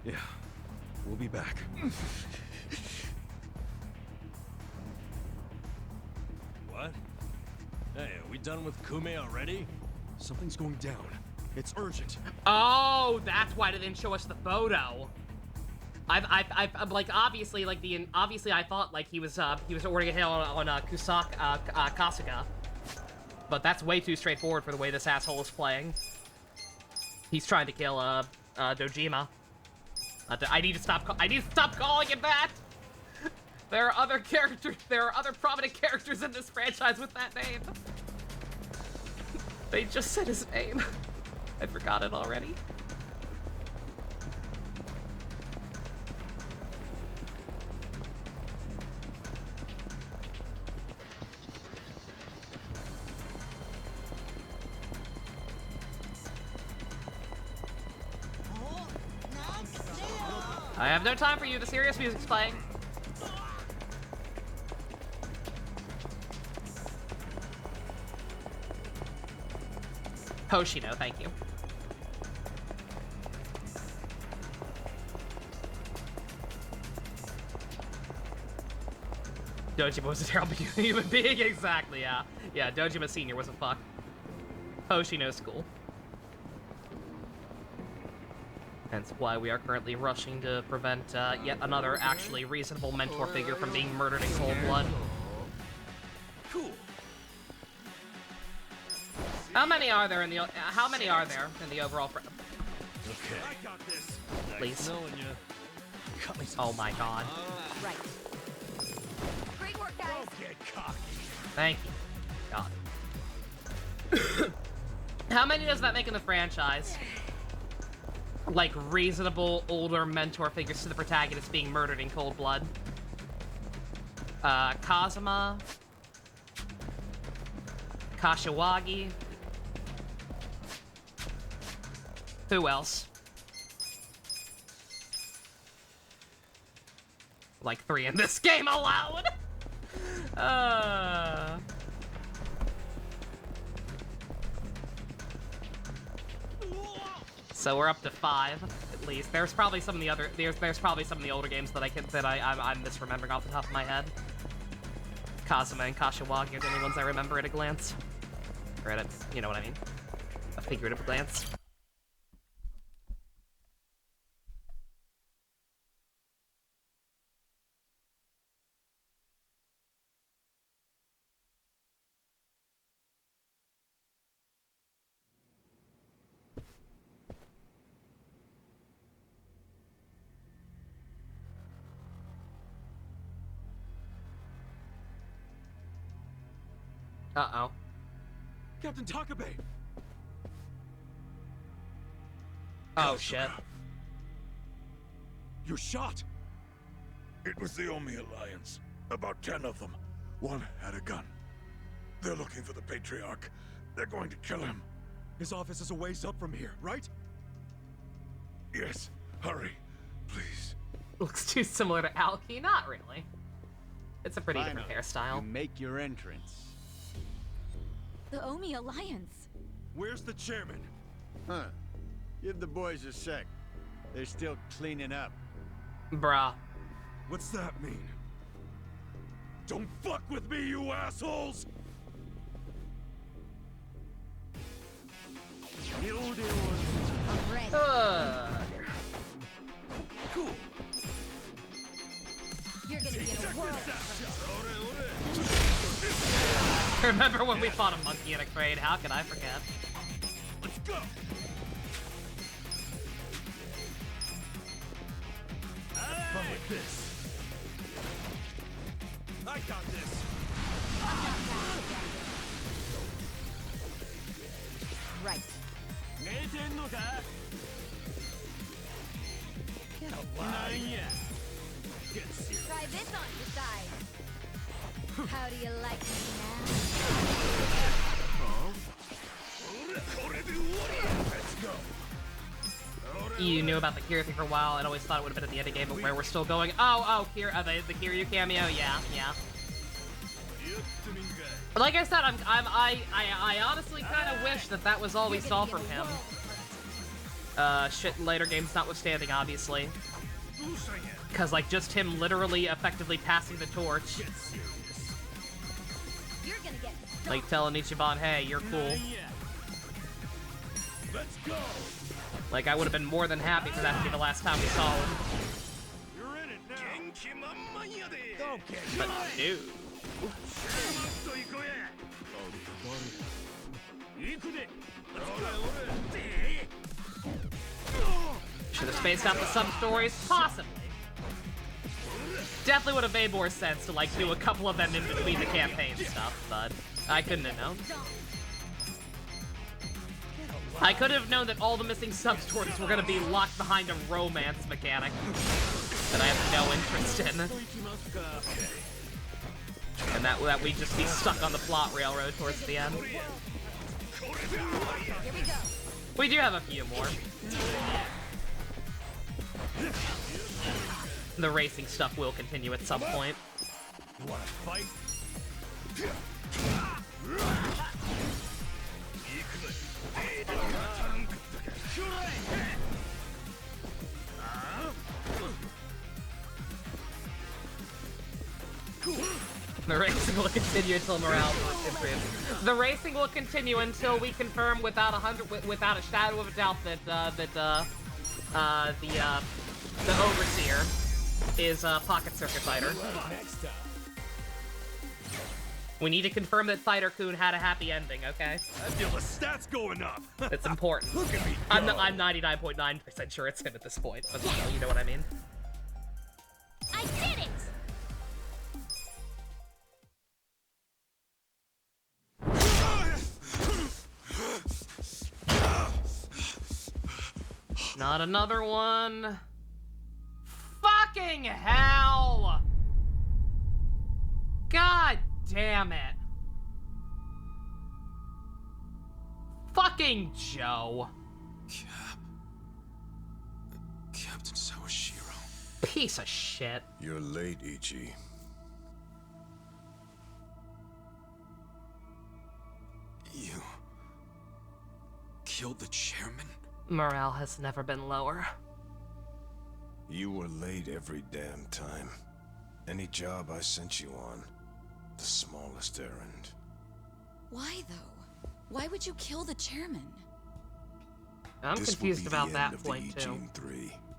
Yeah, we'll be back. What? Hey, are we done with Kume already? Something's going down. It's urgent. Oh, that's why they didn't show us the photo. I'm like obviously I thought like he was ordering a hit on Kasuga, but that's way too straightforward for the way this asshole is playing. He's trying to kill Dojima. I need to stop calling him that. There are other characters. There are other prominent characters in this franchise with that name. They just said his name. I forgot it already. I have no time for you. The serious music's playing. Hoshino, thank you. Dojima was a terrible human being, exactly, yeah. Yeah, Dojima Sr. was a fuck. Hoshino's cool. Hence why we are currently rushing to prevent yet another actually reasonable mentor figure from being murdered in cold blood. Cool. How many are there in the overall Okay. I got this. Please. Knowing you. Cut me some Oh my god. Right. Great work, guys. Don't get cocky. Thank you. God. How many does that make in the franchise? Like reasonable older mentor figures to the protagonist being murdered in cold blood. Kazuma. Kashiwagi. Who else? Like 3 in this game alone. So we're up to 5 at least. There's probably some of the other there's probably some of the older games that I'm misremembering off the top of my head. Kazuma and Kashiwagi are the only ones I remember at a glance. Or at a, you know what I mean? A figurative glance. Uh-oh. Captain Takabe! Oh, shit. You're shot! It was the Omi Alliance. About 10 of them. One had a gun. They're looking for the Patriarch. They're going to kill him. His office is a ways up from here, right? Yes. Hurry. Please. Looks too similar to Aoki. Not really. It's a pretty different hairstyle. You make your entrance. The Omi Alliance. Where's the chairman? Huh. Give the boys a sec. They're still cleaning up. Bruh. What's that mean? Don't fuck with me, you assholes! I'm ready. Cool. You're gonna get a world. Remember when we fought a monkey in a crate? How can I forget? Let's go! Fun with this. I got this. Right. Get alive. Get serious. Try this on your side. How do you like me now? Huh? you knew about the Kiryu thing for a while. I'd always thought it would have been at the end of the game, but where we're still going. Oh, Kiryu, the Kiryu cameo. Yeah. Like I said, I honestly kind of wish that was all we saw from him. Shit, later games notwithstanding, obviously. Cause like just him literally effectively passing the torch. Like telling Ichiban, hey, you're cool. Let's go. Like I would have been more than happy for that to be the last time we saw him. You're in it now. Don't get But dude. Should have spaced out the sub-stories? Possibly. Definitely would have made more sense to like do a couple of them in between the campaign stuff, but I couldn't have known. I could have known that all the missing sub-stories were gonna be locked behind a romance mechanic that I have no interest in. And that we'd just be stuck on the plot railroad towards the end. We do have a few more. The racing stuff will continue at some point. You wanna fight? The racing will continue until morale improves. The racing will continue until we confirm without a shadow of a doubt that the overseer is a Pocket Circuit Fighter. We need to confirm that Fighter-kun had a happy ending, okay? I feel the stats going up. It's important. Look at me go. I'm 99.9% sure it's him at this point, but you know what I mean. I did it! Not another one. Fucking hell! God damn it. Fucking Joe. Captain Sawashiro. Piece of shit. You're late, Ichi. You killed the chairman? Morale has never been lower. You were late every damn time. Any job I sent you on, the smallest errand. Why, though? Why would you kill the chairman? I'm confused about that point, too.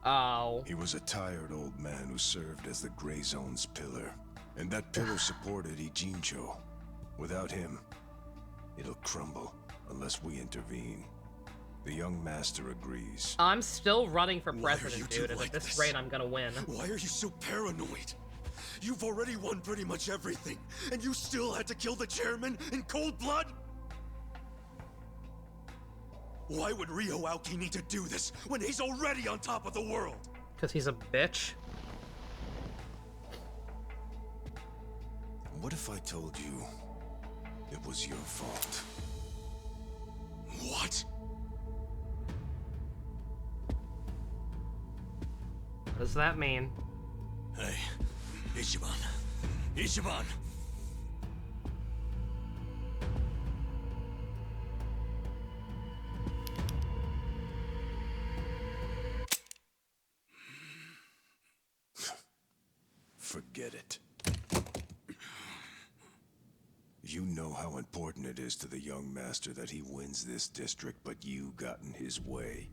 Oh. He was a tired old man who served as the Gray Zone's pillar. And that pillar supported Ijincho. Without him, it'll crumble unless we intervene. The young master agrees. I'm still running for president, dude, and at this rate I'm gonna win. Why are you so paranoid? You've already won pretty much everything, and you still had to kill the chairman in cold blood? Why would Ryo Aoki need to do this when he's already on top of the world? Because he's a bitch. What if I told you it was your fault? What? What does that mean? Hey, Ichiban. Ichiban! Forget it. You know how important it is to the young master that he wins this district, but you got in his way.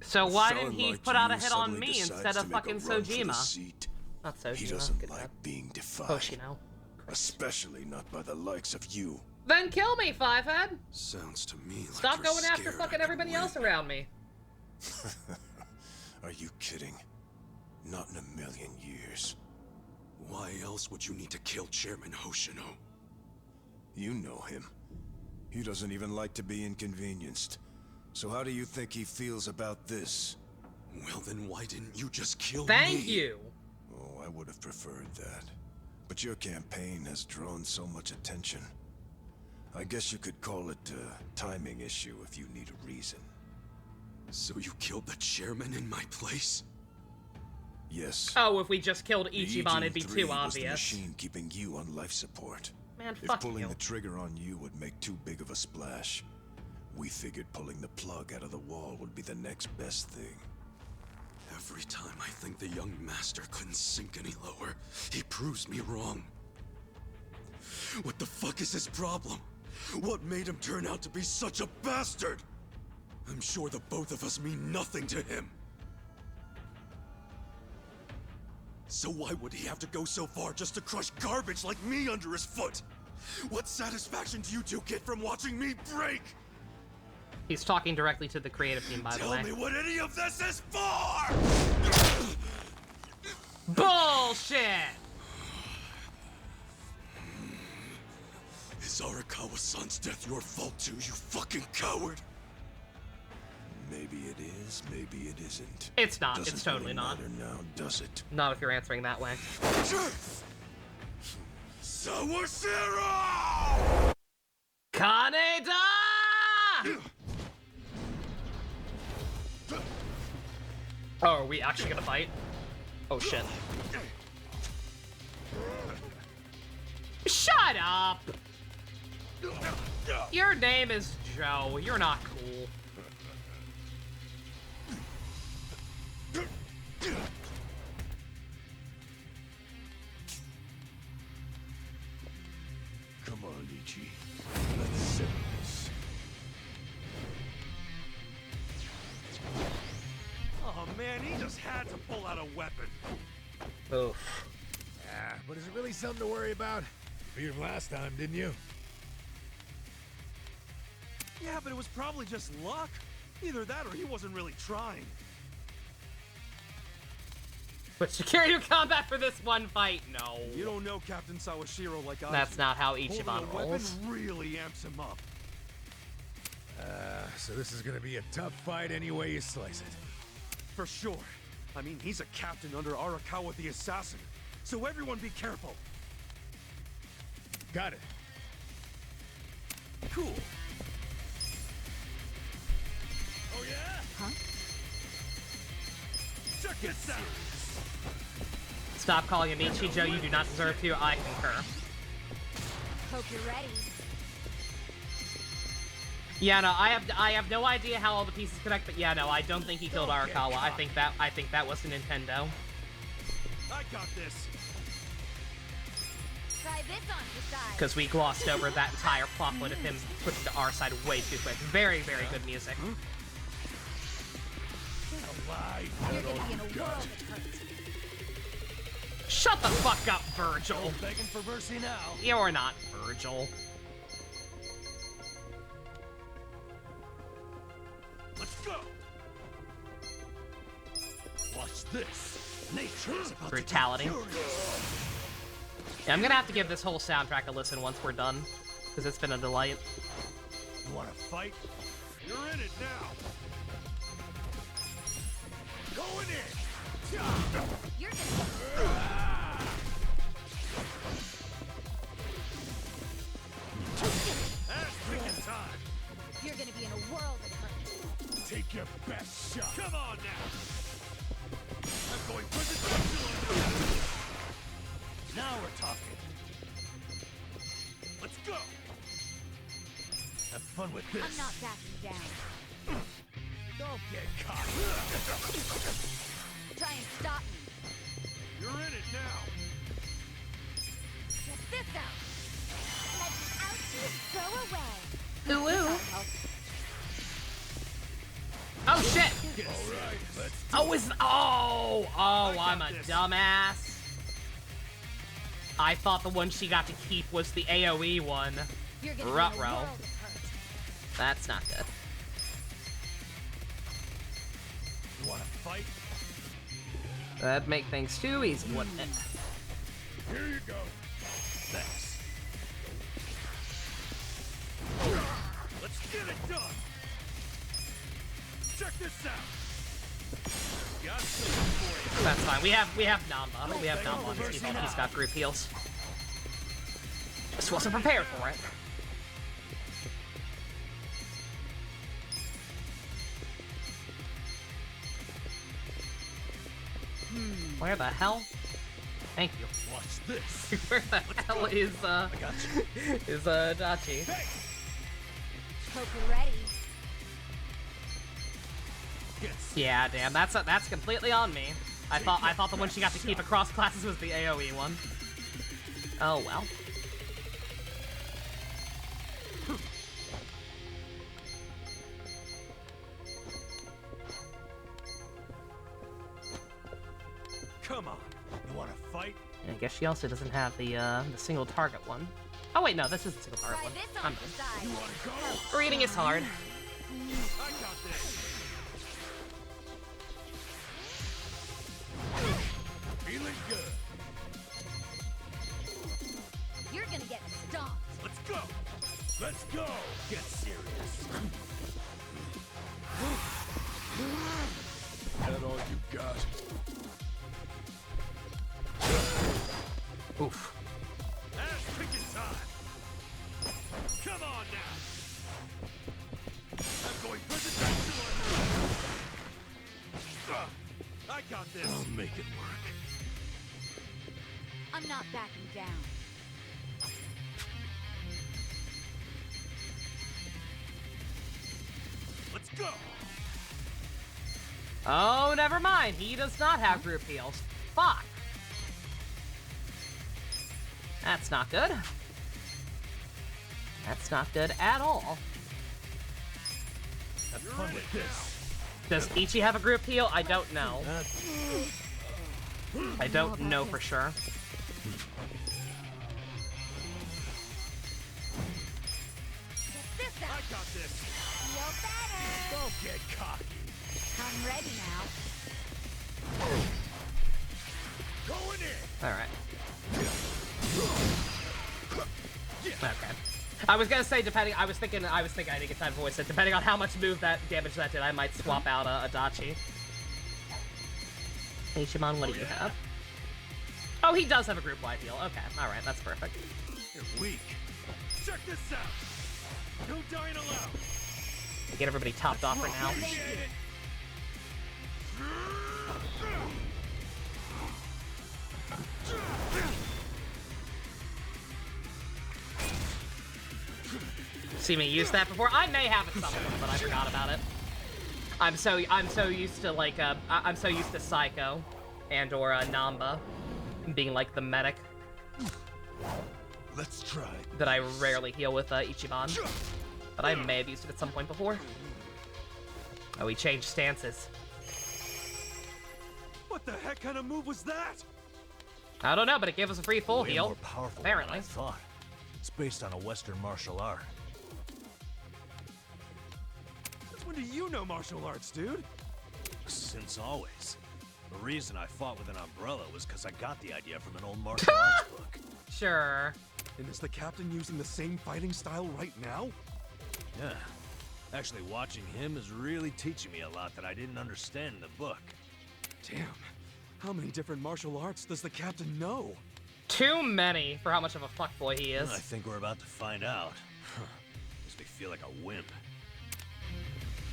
So why didn't he put out a hit on me instead of fucking Sojima? Not Sojima. He doesn't like being defied. Hoshino. Especially not by the likes of you. Then kill me, Fivehead! Sounds to me like Stop you're going after scared fucking everybody else around me. Are you kidding? Not in a million years. Why else would you need to kill Chairman Hoshino? You know him. He doesn't even like to be inconvenienced. So how do you think he feels about this? Well, then why didn't you just kill me? Thank you! Oh, I would have preferred that. But your campaign has drawn so much attention. I guess you could call it a timing issue if you need a reason. So you killed the chairman in my place? Yes. Oh, if we just killed The Ichiban, it'd be E-Jin-3 too was the obvious. machine keeping you on life support. Man, If fuck pulling you. the trigger on you would make too big of a splash, we figured pulling the plug out of the wall would be the next best thing. Every time I think the young master couldn't sink any lower, he proves me wrong. What the fuck is his problem? What made him turn out to be such a bastard? I'm sure the both of us mean nothing to him. So why would he have to go so far just to crush garbage like me under his foot? What satisfaction do you two get from watching me break? He's talking directly to the creative team, by the way. Tell me what any of this is for! Bullshit! Is Arakawa-san's death your fault too, you fucking coward? Maybe it is, maybe it isn't. It's not. Doesn't It's totally really not. matter now, does it? Not if you're answering that way. Sawashiro! Kaneda! Oh, are we actually gonna fight? Oh shit. Shut up! Your name is Joe. You're not cool. Come on, Ichi. Let's settle this. Oh man, he just had to pull out a weapon. Oof. Yeah, but is it really something to worry about? You beat him last time, didn't you? Yeah, but it was probably just luck. Either that or he wasn't really trying. But security combat for this one fight? No. You don't know Captain Sawashiro like I That's do. not how Holding Ichiban a weapon rolls. really amps him up. So this is gonna be a tough fight any way you slice it. For sure. I mean, he's a captain under Arakawa the Assassin. So everyone be careful. Got it. Cool. Oh yeah? Huh? Check this out. Stop calling him Ichi, Joe. You do not deserve to. I concur. Hope you're ready. Yeah, no, I have no idea how all the pieces connect, but yeah, no, I don't think he killed Arakawa. I think that was the Nintendo. I got this. Try this on the side. Because we glossed over that entire plot point of him pushing to our side way too quick. Very, very good music. You're gonna be in a world of hurt. Shut the fuck up, Virgil. Begging for mercy now. You're not Virgil. Let's go. Watch this. Nature is about Brutality. to get furious. Yeah, I'm gonna have to give this whole soundtrack a listen once we're done, because it's been a delight. You wanna fight? You're in it now. Going in. You're gonna That's freaking time. You're gonna be in a world of hurt. Take your best shot. Come on now. I'm going for the special. Now we're talking. Let's go. Have fun with this. I'm not backing down. Don't get caught. Try and stop me. You're in it now. Check this out. Let's out you go away. Ooh, ooh. I'll Oh shit! All right, let's Oh, I'm a dumbass. I thought the one she got to keep was the AoE one. You're gonna Ruh-roh. be in a world of hurt. That's not good. You wanna fight? That'd make things too easy, wouldn't it? Here you go. Thanks. Let's get it done. Check this out. Got something for you. That's fine. We have Namba. We have Namba on his team. He's got group heals. Just wasn't prepared for it. Where the hell? Thank you. Watch this. Where the hell is Dachi? Poker ready. Yeah, damn, that's completely on me. I thought the one she got to keep across classes was the AoE one. Oh well. Come on, you wanna fight? I guess she also doesn't have the single target one. Oh wait, no, this is the single target one. I'm done. Reading is hard. I got this. Feeling good. You're gonna get stomped. Let's go. Let's go. Get serious. That all you got? Oof. Ass kicking time. Come on now. I'm going presidential on you. I got this. I'll make it work. I'm not backing down. Let's go. Oh, never mind. He does not have group heals. Fuck. That's not good. That's not good at all. Have fun with this. Does Ichi have a group heal? I don't know. I don't know for sure. I got this. Feel better. Don't get cocky. I'm ready now. Going in. All right. Okay. I was gonna say, depending, I was thinking I didn't get time to voice it. Depending on how much damage that did, I might swap out a Adachi. Hey, Shimon, what do you have? Oh, he does have a group-wide heal. Okay, alright, that's perfect. You're weak. Check this out. No dying allowed. Get everybody topped off for now. See me use that before? I may have it somewhere, but I forgot about it. I'm so used to like I'm so used to Psycho and or Namba being like the medic. Let's try. That I rarely heal with Ichiban. But I may have used it at some point before. Oh, he changed stances. What the heck kind of move was that? I don't know, but it gave us a free full Way heal. more powerful Apparently. than I thought. It's based on a Western martial art. Since when do you know martial arts, dude? Since always. The reason I fought with an umbrella was because I got the idea from an old martial arts book. Sure. And is the captain using the same fighting style right now? Yeah. Actually, watching him is really teaching me a lot that I didn't understand in the book. Damn. How many different martial arts does the captain know? Too many for how much of a fuckboy he is. I think we're about to find out. Makes me feel like a wimp.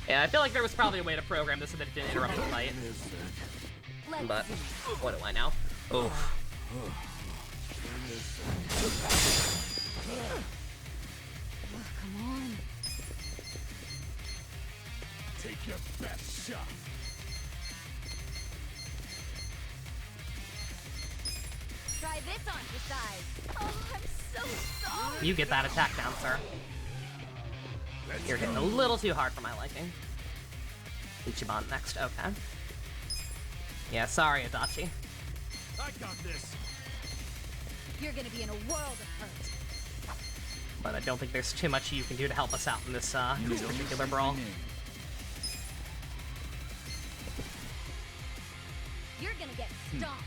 Yeah, I feel like there was probably a way to program this so that it didn't interrupt the fight. But what do I know? Oh. Come on. Take your best shot. Try this on for size. Oh, I'm so sorry. You get that attack down, sir. You're hitting a little too hard for my liking. Ichiban next, okay. Yeah, sorry, Adachi. I got this. You're gonna be in a world of hurt. But I don't think there's too much you can do to help us out in this particular brawl. You're gonna get stomped.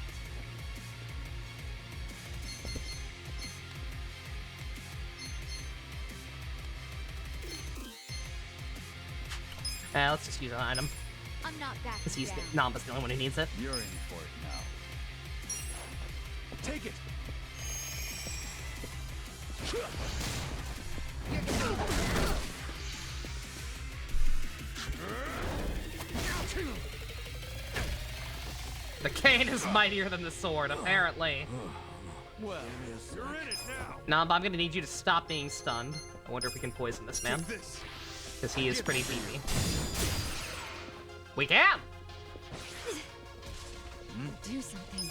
Let's just use an item. I'm not back. Because Namba's the only one who needs it. You're in for it now. Take it. You're gonna The cane is mightier than the sword, apparently. Well, you're in it now. Nah, but I'm gonna need you to stop being stunned. I wonder if we can poison this man. Because he is pretty beefy. We can! Do something.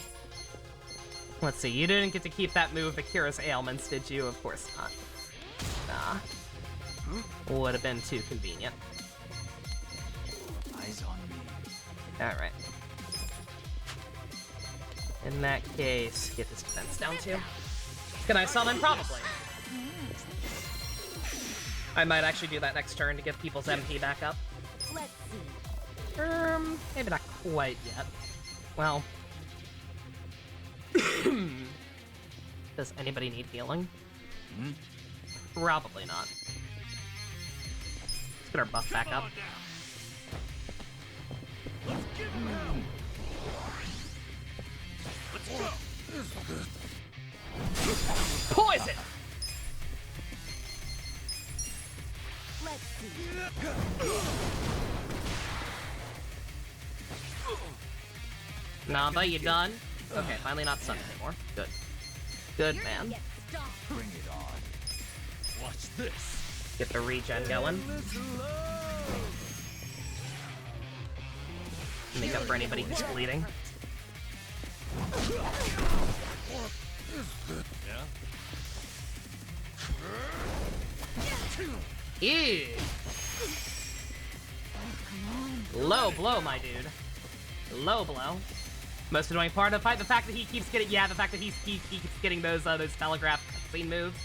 Let's see, you didn't get to keep that move that cures ailments, did you? Of course not. Nah. Would have been too convenient. Eyes on me. Alright. In that case, get this defense down too. Can I summon? Probably. I might actually do that next turn to get people's MP back up. Let's see. Maybe not quite yet. Well. Does anybody need healing? Probably not. Let's get our buff back up. Let's give him hell. Let's go. Poison! Let's see. Namba, you done? Okay, finally not stunned anymore. Good. Good, man. Bring it on. Watch this. Get the regen going. Make up for anybody who's bleeding. Ew. Low blow, my dude. Low blow. Most annoying part of the fight, the fact that he keeps getting, the fact that he keeps getting those telegraph cutscene moves.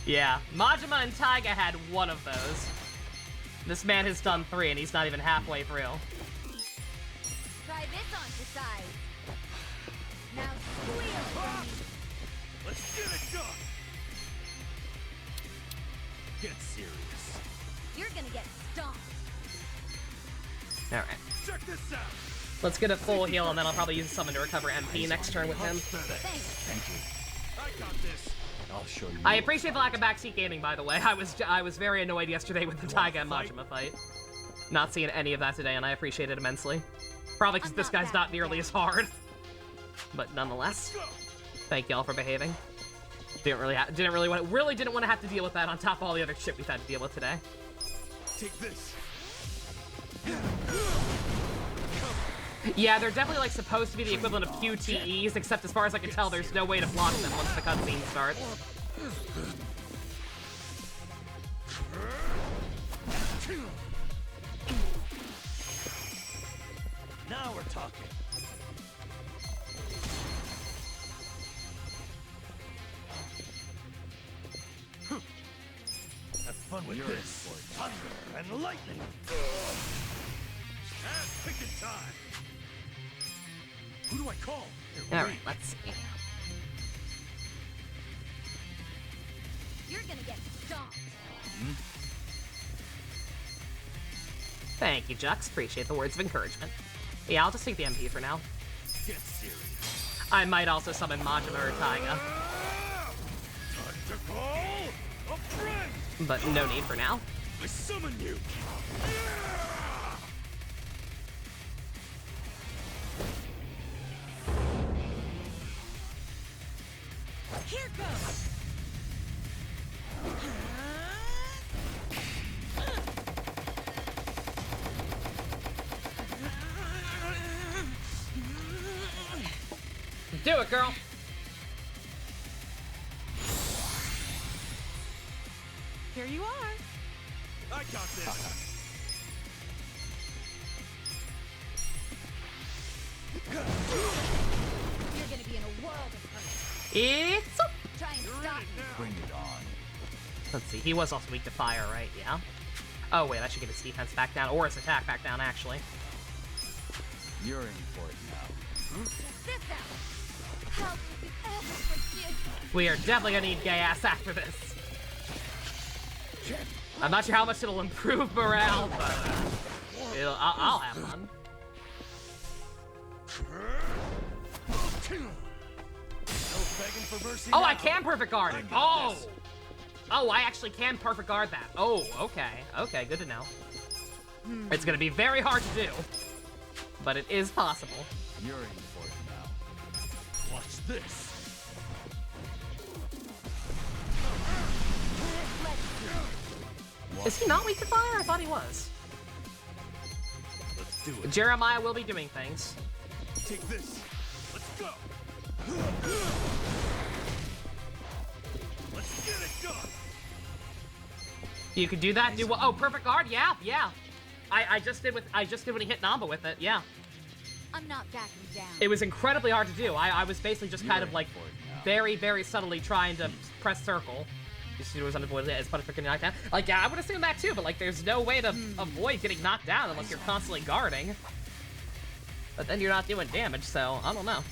Yeah, Majima and Taiga had one of those. This man has done 3 and he's not even halfway through. Try this on for size. Now squeal for me. Let's get it done. Get serious. You're gonna get stomped. Alright. Check this out. Let's get a full heal and then I'll probably use summon to recover MP next turn with him. Thank you. I got this. I'll show you. I appreciate the lack of backseat gaming, by the way. I was very annoyed yesterday with the Taiga and Majima fight. Not seeing any of that today, and I appreciate it immensely. Probably because this guy's not nearly as hard. But nonetheless, thank y'all for behaving. Didn't really want to have to deal with that on top of all the other shit we've had to deal with today. Take this. Yeah, they're definitely like supposed to be the equivalent of QTEs, except as far as I can tell, there's no way to block them once the cutscene starts. Now we're talking. Have fun with this. Thunder and lightning. Ass picking time. Who do I call? Alright, let's see. You're gonna get stomped. Thank you, Jux. Appreciate the words of encouragement. Yeah, I'll just take the MP for now. Get serious. I might also summon Majima or Taiga. Time to call a friend. But no need for now. I summon you. Here goes. Do it, girl. Here you are. I got this. You're gonna be in a world of hurt. It's up. Try and stop me. Bring it on. Let's see, he was also weak to fire, right? Yeah. Oh, wait, I should get his defense back down, or his attack back down, actually. You're in for it now. Check this out. Help if you ever forgive. We are definitely gonna need gay ass after this. I'm not sure how much it'll improve morale, but I'll have fun. Oh, I can perfect guard it. Oh! Oh, I actually can perfect guard that. Oh, okay. Okay, good to know. It's gonna be very hard to do, but it is possible. You're in for it now. Watch this. Is he not weak to fire? I thought he was. Let's do it. Jeremiah will be doing things. Take this. Let's go. Let's get it done. You could do that. Do what? Oh, perfect guard. Yeah, yeah. I just did when he hit Namba with it. Yeah. I'm not backing down. It was incredibly hard to do. I was basically just kind of like very, very subtly trying to press circle. It was unavoidable as punishment for getting knocked down. Like, yeah, I would assume that too, but like, there's no way to avoid getting knocked down unless you're constantly guarding. But then you're not doing damage, so I don't know.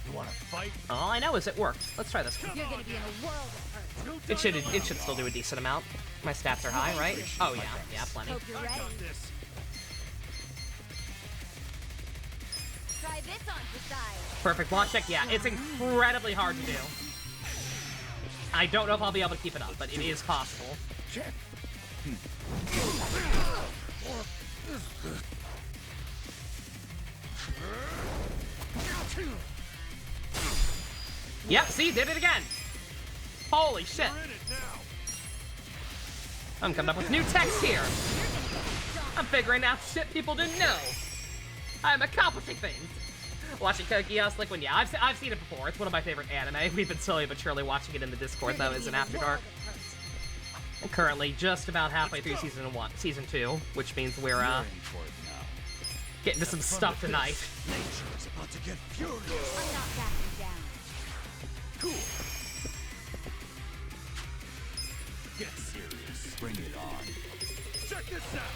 You want to fight? All I know is it worked. Let's try this. You're gonna be in a world of hurt. It should still do a decent amount. My stats are high, right? Oh yeah, yeah, plenty. Hope you're ready. Try this on for size. Perfect launch check. Yeah, it's incredibly hard to do. I don't know if I'll be able to keep it up, but it is possible. Check. Yep, see, did it again. Holy shit. I'm coming up with new text here. I'm figuring out shit people didn't know. I'm accomplishing things. Watching Code Geass Liquid, yeah, I've seen it before. It's one of my favorite anime. We've been slowly but surely watching it in the Discord, though, as an After Dark. I'm currently just about halfway through season 2, which means we're getting to some stuff tonight. Nature is about to get furious. I'm not backing down. Cool. Get serious. Bring it on. Check this out.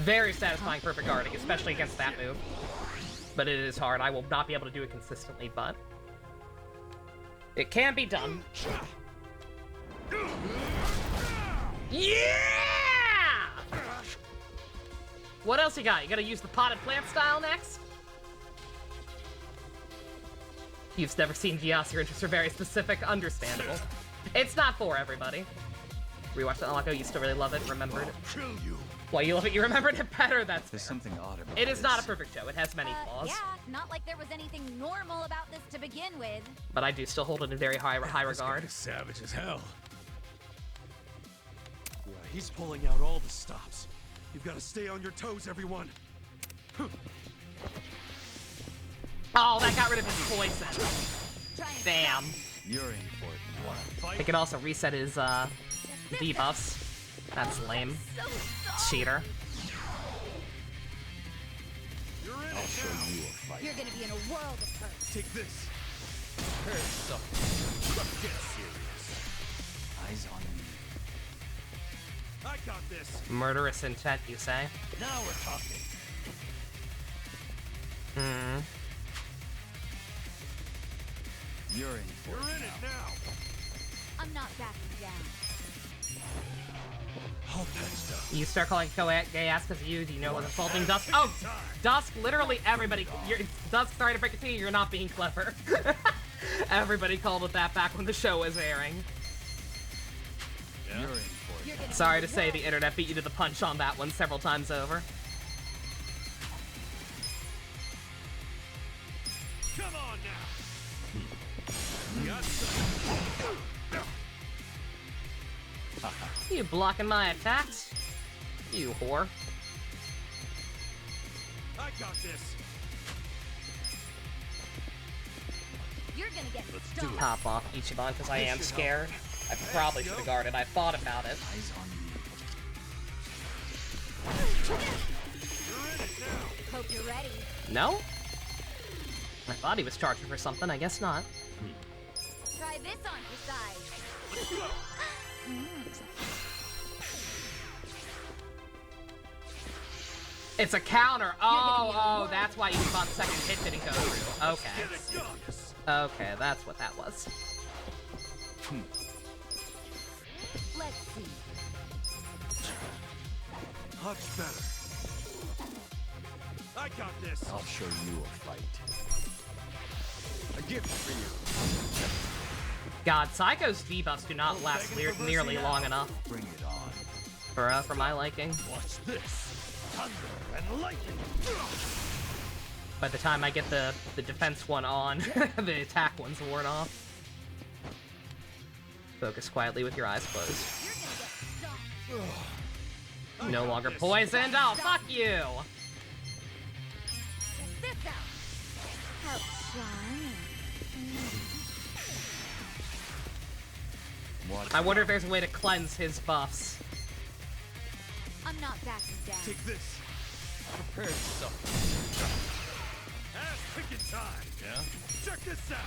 Very satisfying perfect guarding, especially against that move. But it is hard. I will not be able to do it consistently, but it can be done. Yeah! What else you got? You gotta use the potted plant style next? You've never seen Geass, your interests are very specific, understandable. It's not for everybody. Rewatched it long ago, you still really love it, remembered it. Kill you. Well, you love it, you remembered it better, that's There's fair. something odd about It is this. not a perfect show, it has many flaws. Yeah, not like there was anything normal about this to begin with. But I do still hold it in very high regard. Savage as hell. Yeah, he's pulling out all the stops. You've got to stay on your toes, everyone. Oh, that got rid of his poison. Damn. You're in for it now. It can also reset his debuffs. That's lame. Cheater. I'll show you a fight. You're gonna be in a world of hurt. Take this. Get serious. Eyes on me. I got this. Murderous intent, you say? Now we're talking. Hmm. You're in for it now. I'm not backing down. All patched up. You start calling Geass because of you. Do you know what's insulting Dusk? Oh, Dusk. Literally everybody. Dusk. Sorry to break it to you. You're not being clever. Everybody called it that back when the show was airing. You're in for it. Sorry to say, the internet beat you to the punch on that one several times over. Come on now. You blocking my attacks? You whore. I got this. You're gonna get Let's pop off Ichiban because I am scared. I probably should have guarded. I thought about it. Eyes on me. Hope you're ready. No? I thought he was charging for something. I guess not. Try this on for size. It's a counter. Oh, that's why you thought the second hit didn't go through. Okay. Okay, that's what that was. Let's see. Much better. I got this. I'll show you a fight. A gift for you. God, Psycho's debuffs do not last nearly long enough. Bring it on. For my liking. Watch this. Thunder and lightning. By the time I get the defense one on, the attack one's worn off. Focus quietly with your eyes closed. No longer poisoned. Oh, fuck you! Check this out. How charming. I wonder if there's a way to cleanse his buffs. I'm not backing down. Take this. Prepare yourself. Ass picking time. Yeah? Check this out.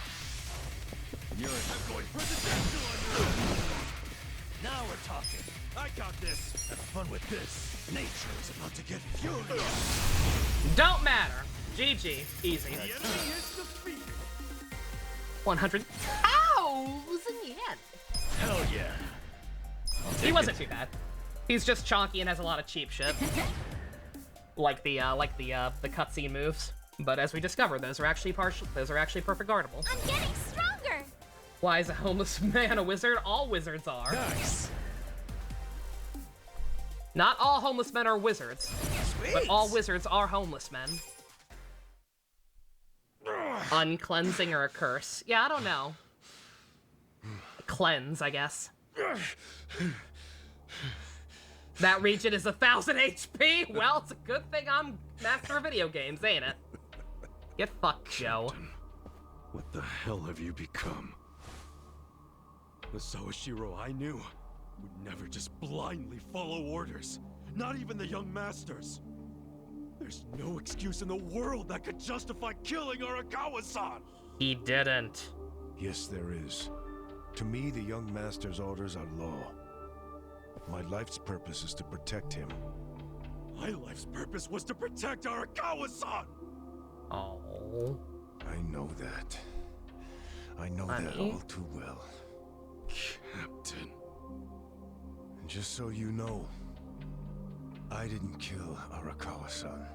You're I'm going presidential on you. Now we're talking. I got this. Have fun with this. Nature is about to get furious. Don't matter. GG. Easy. The enemy is defeated. 100 cows in the end. Hell yeah. He wasn't too bad. He's just chonky and has a lot of cheap shit. like the cutscene moves. But as we discovered, those are actually perfect guardable. I'm getting stronger. Why is a homeless man a wizard? All wizards are. Nice. Not all homeless men are wizards, but all wizards are homeless men. Uncleansing or a curse? Yeah, I don't know. Cleanse, I guess. That region is 1,000 HP? Well, it's a good thing I'm master of video games, ain't it? Get fucked, Joe. What the hell have you become? The Sawashiro I knew would never just blindly follow orders. Not even the young masters. There's no excuse in the world that could justify killing Arakawa-san! He didn't. Yes, there is. To me, the young master's orders are law. My life's purpose is to protect him. My life's purpose was to protect Arakawa-san! Oh. I know that. I know that all too well. Captain. And just so you know, I didn't kill Arakawa-san.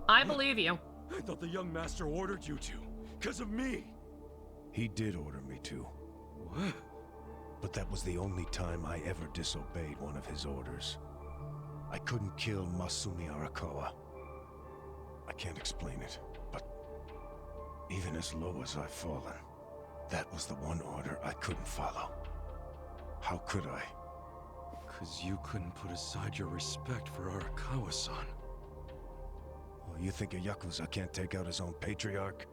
I believe you. I thought the young master ordered you to, because of me. He did order me to. What? But that was the only time I ever disobeyed one of his orders. I couldn't kill Masumi Arakawa. I can't explain it, but even as low as I've fallen, that was the one order I couldn't follow. How could I? Because you couldn't put aside your respect for Arakawa-san. Well, you think a Yakuza can't take out his own patriarch?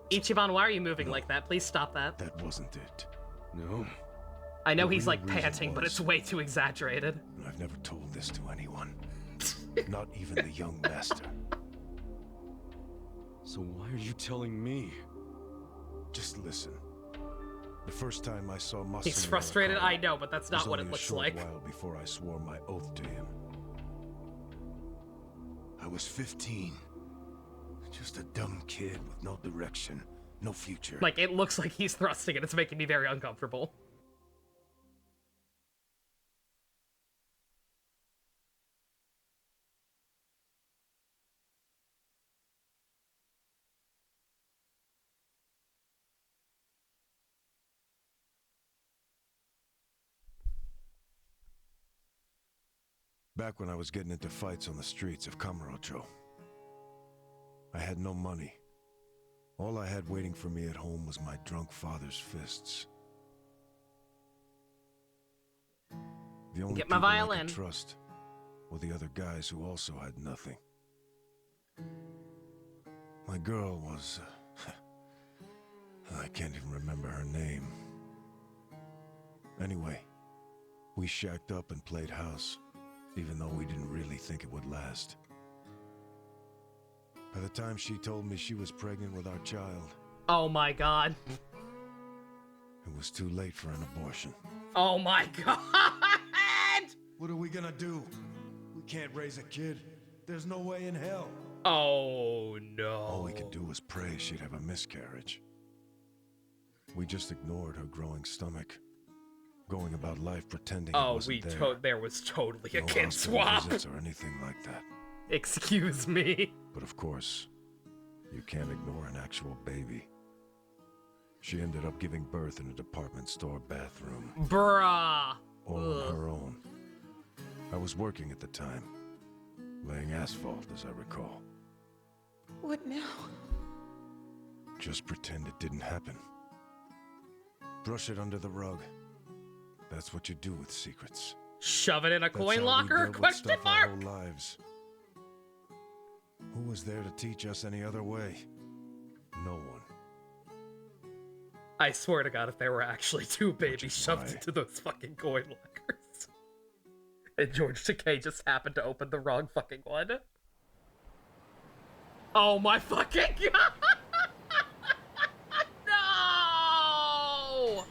Ichiban, why are you moving like that? Please stop that. That wasn't it. No. I know The he's real like reason panting, but was- it's way too exaggerated. I've never told this to anyone. Not even the young master. So why are you telling me? Just listen. The first time I saw Masumi He's frustrated, Arakawa I know, but that's not was what only it looks a short like. while before I swore my oath to him. I was 15. Just a dumb kid with no direction, no future. Like, it looks like he's thrusting and it's making me very uncomfortable. Back when I was getting into fights on the streets of Kamurocho. I had no money. All I had waiting for me at home was my drunk father's fists. The only Get my people I violin. could trust were the other guys who also had nothing. My girl was... I can't even remember her name. Anyway, we shacked up and played house, even though we didn't really think it would last. By the time she told me she was pregnant with our child, Oh my god. it was too late for an abortion. Oh my god! What are we gonna do? We can't raise a kid. There's no way in hell. Oh no. All we could do was pray she'd have a miscarriage. We just ignored her growing stomach, going about life pretending it Oh, wasn't there. there was totally a No kid hospital swap. visits or anything like that. Excuse me. But of course, you can't ignore an actual baby. She ended up giving birth in a department store bathroom. Bruh. All on her own. I was working at the time, laying asphalt, as I recall. What now? Just pretend it didn't happen. Brush it under the rug. That's what you do with secrets. Shove it in a That's coin how we locker? dealt with Question stuff mark? our whole lives. Who was there to teach us any other way? No one. I swear to God, if there were actually two babies shoved into those fucking coin lockers. And George Takei just happened to open the wrong fucking one. Oh my fucking God! No!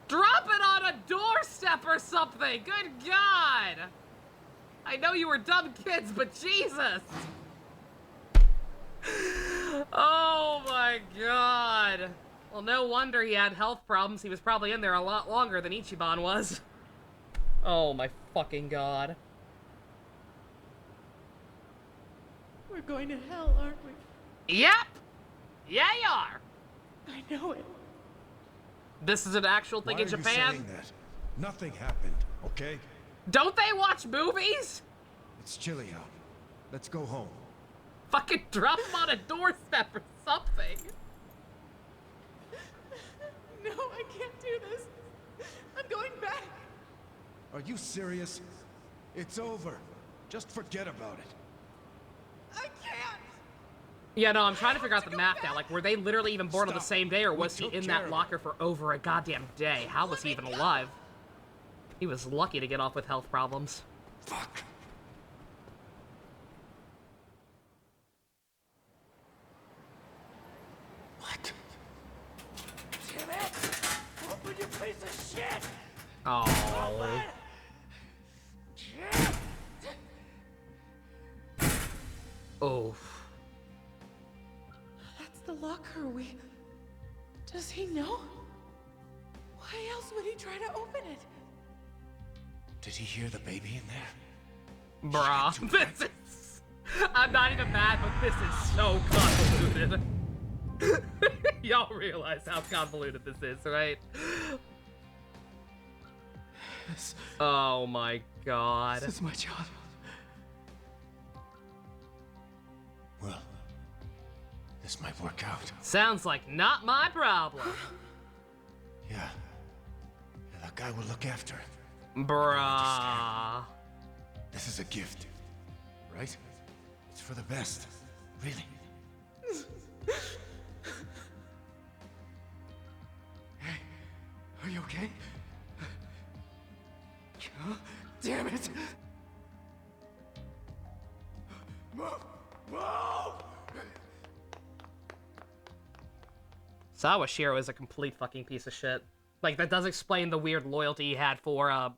Drop it on a doorstep or something! Good God! I know you were dumb kids, but Jesus! Oh my God! Well, no wonder he had health problems. He was probably in there a lot longer than Ichiban was. Oh my fucking God. We're going to hell, aren't we? Yep! Yeah, you are! I know it. This is an actual thing Why in are you Japan? saying that? Nothing happened, okay? Don't they watch movies? It's chilly out. Let's go home. Fucking drop him on a doorstep or something. No, I can't do this. I'm going back. Are you serious? It's over. Just forget about it. I can't. Yeah, no, I'm trying to figure out the math now. Like, were they literally even born on the same day, or was he took in care that of locker for over a goddamn day? How was he even alive? He was lucky to get off with health problems. Fuck. What? Damn it! Open, you piece of shit! Oh. Oh. That's the locker. Does he know? Why else would he try to open it? Did he hear the baby in there? Bruh. This is... I'm not even mad, but this is so convoluted. Y'all realize how convoluted this is, right? Oh my God. This is my job. Well, this might work out. Sounds like not my problem. Yeah. That guy will look after it. Bruh. This is a gift, right? It's for the best. Really. Hey, are you okay? Damn it! Move! Move! Sawashiro is a complete fucking piece of shit. Like, that does explain the weird loyalty he had for Aoki,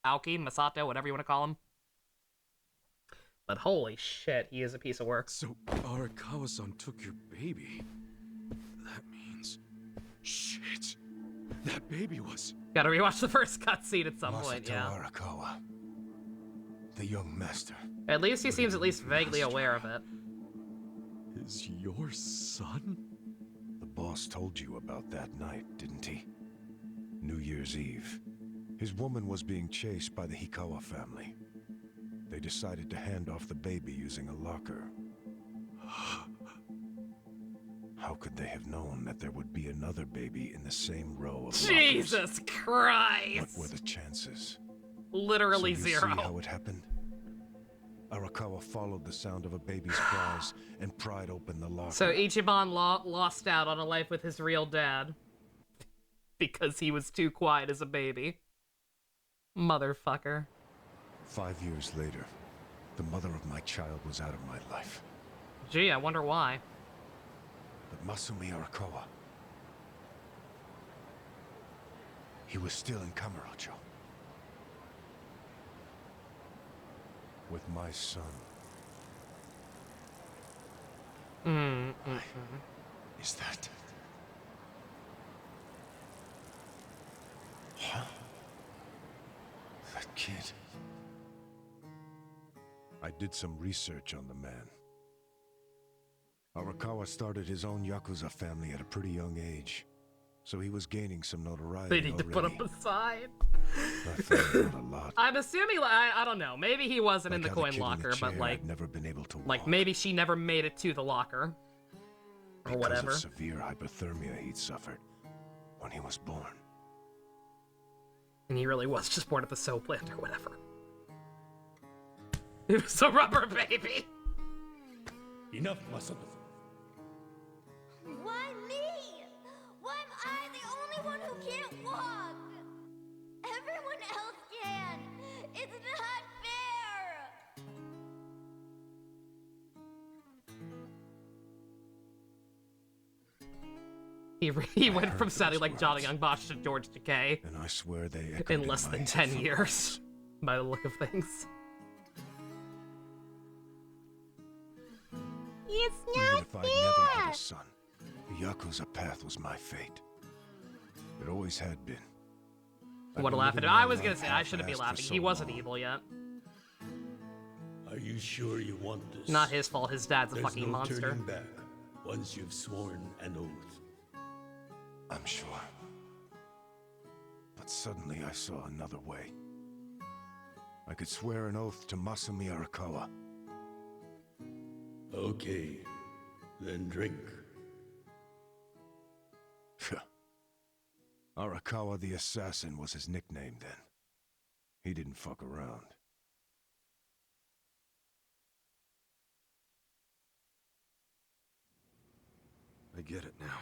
Masato, whatever you want to call him. But holy shit, he is a piece of work. So, Arakawa-san took your baby. That means... Shit. That baby was... Gotta rewatch the first cutscene at some point, yeah. Arakawa. The young master. At least he seems at least vaguely aware of it. Is your son? The boss told you about that night, didn't he? New Year's Eve. His woman was being chased by the Hikawa family. They decided to hand off the baby using a locker. How could they have known that there would be another baby in the same row of Jesus lockers? Christ! What were the chances? Literally so you zero. See how it happened? Arakawa followed the sound of a baby's cries and pried open the locker. So Ichiban lost out on a life with his real dad. Because he was too quiet as a baby. Motherfucker. 5 years later, the mother of my child was out of my life. Gee, I wonder why. But Masumi Arakawa... he was still in Kamurocho. With my son. Is that... Huh? That kid... I did some research on the man. Arakawa started his own Yakuza family at a pretty young age, so he was gaining some notoriety They need to put him aside. I thought about a lot. I'm assuming, I don't know, maybe he wasn't in the how the coin kid in the locker, but chair like, had never been able to like walk. maybe she never made it to the locker. Or whatever. Because of severe hypothermia he'd suffered when he was born. And he really was just born at the soap plant or whatever. It was a rubber baby. Enough, muscle. Why me? Why am I the only one who can't walk? Everyone else can. It's not fair. He went from sounding like Johnny Young Bosch to George Takei And I swear they in less than 10 years, by the look of things. It's Even if I never had a son, the Yakuza path was my fate. It always had been. What a laugh at him. I was gonna say, I shouldn't be laughing. He wasn't evil yet. Are you sure you want this? Not his fault, his dad's a There's fucking no monster. turning back once you've sworn an oath. I'm sure. But suddenly I saw another way. I could swear an oath to Masumi Arakawa. Okay, then drink. Arakawa the Assassin was his nickname then. He didn't fuck around. I get it now.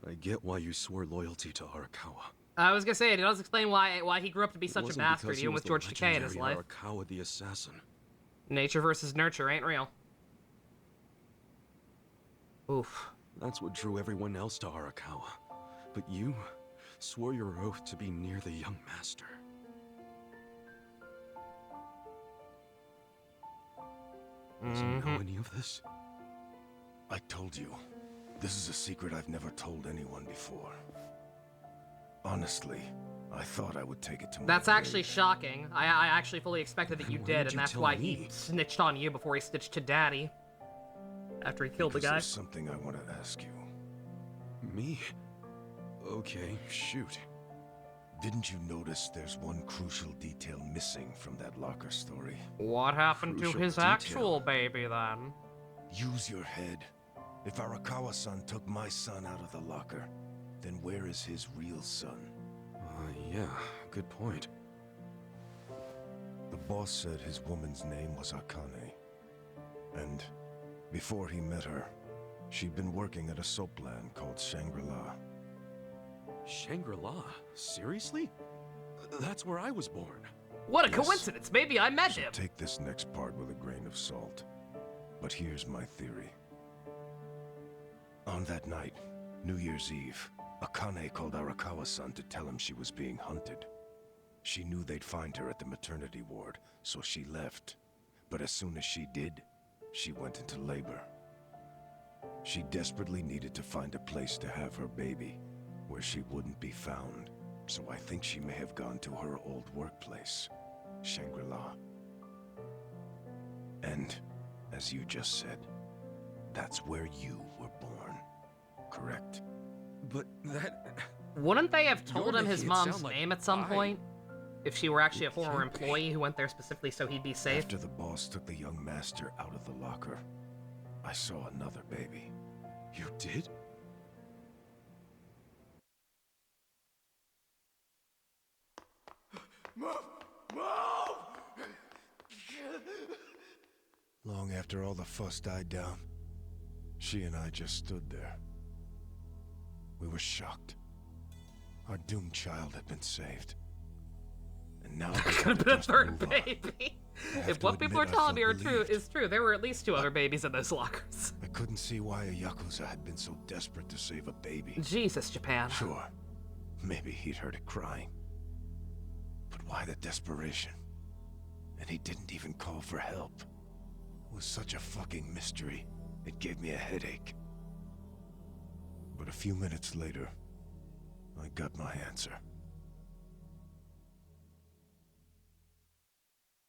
I get why you swore loyalty to Arakawa. I was gonna say, it does explain why he grew up to be It such a wasn't bastard, because he even was with the George Takei in his life. legendary Arakawa the Assassin. Nature versus nurture ain't real. Oof. That's what drew everyone else to Arakawa. But you swore your oath to be near the young master. Does he know any of this? I told you, this is a secret I've never told anyone before. Honestly, I thought I would take it to my That's grave. actually shocking. I actually fully expected that you why did, did and you that's tell why me? he snitched on you before he snitched to Daddy. After he killed the guy. There's something I want to ask you. Me? Okay, shoot. Didn't you notice there's one crucial detail missing from that locker story? What happened to Crucial his detail. actual baby then? Use your head. If Arakawa-san took my son out of the locker, then where is his real son? Yeah, good point. The boss said his woman's name was Akane. And before he met her, she'd been working at a soap land called Shangri-La. Shangri-La? Seriously? That's where I was born. What a Yes. coincidence! Maybe I met So him! take this next part with a grain of salt. But here's my theory. On that night, New Year's Eve, Akane called Arakawa-san to tell him she was being hunted. She knew they'd find her at the maternity ward, so she left. But as soon as she did, she went into labor. She desperately needed to find a place to have her baby, where she wouldn't be found. So I think she may have gone to her old workplace, Shangri-La. And, as you just said, that's where you were born, correct? But that... Wouldn't they have told You're him his making it mom's sound like name at some I- point? If she were actually a former can't be. employee who went there specifically so he'd be safe? After the boss took the young master out of the locker, I saw another baby. You did? Move! Move! Long after all the fuss died down, she and I just stood there. We were shocked. Our doomed child had been saved. And now There could have been a third baby. If what people are telling me is true, there were at least 2 other babies in those lockers. I couldn't see why a Yakuza had been so desperate to save a baby. Jesus, Japan. Sure, maybe he'd heard it crying. But why the desperation? And he didn't even call for help. It was such a fucking mystery, it gave me a headache. But a few minutes later, I got my answer.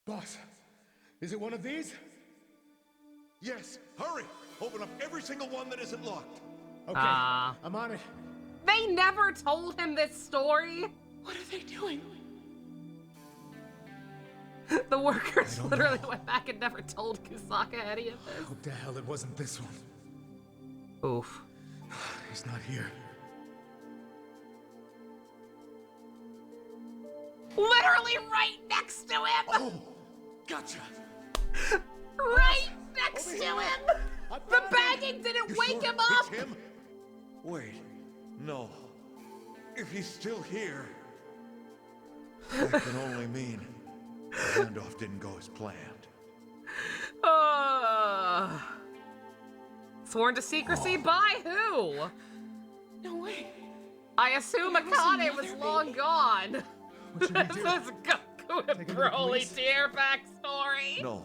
Boss, is it one of these? Yes, hurry! Open up every single one that isn't locked. Okay, Ah. I'm on it. They never told him this story! What are they doing? The workers literally went back and never told Kusaka any of this. Hope to hell it wasn't this one. Oof. He's not here. Literally right next to him! Oh, gotcha. Right next to him! The banging didn't wake him up! It's him? Wait, no. If he's still here, that can only mean the handoff didn't go as planned. Sworn to secrecy by who? No way. I assume Akane was long gone. What should we This do? is Goku and Take him to the Broly police? dear backstory. No.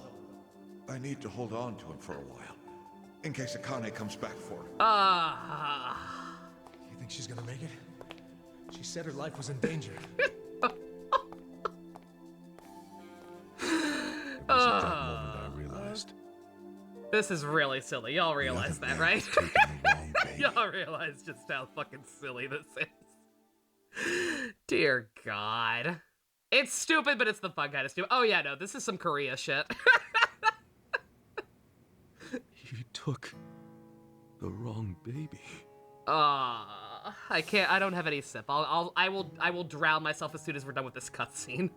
I need to hold on to him for a while. In case Akane comes back for him. You think she's gonna make it? She said her life was in danger. It was at that moment I realized. This is really silly. Y'all realize that, right? Y'all realize just how fucking silly this is. Dear God. It's stupid, but it's the fun kind of stupid. Oh yeah, no, this is some Korea shit. You took the wrong baby. I can't. I don't have any sip. I will drown myself as soon as we're done with this cutscene.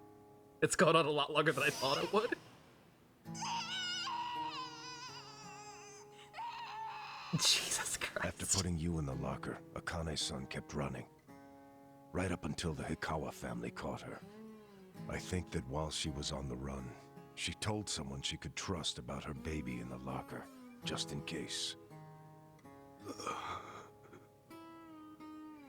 It's going on a lot longer than I thought it would. Jesus Christ. After putting you in the locker, Akane's son kept running. Right up until the Hikawa family caught her. I think that while she was on the run, she told someone she could trust about her baby in the locker, just in case.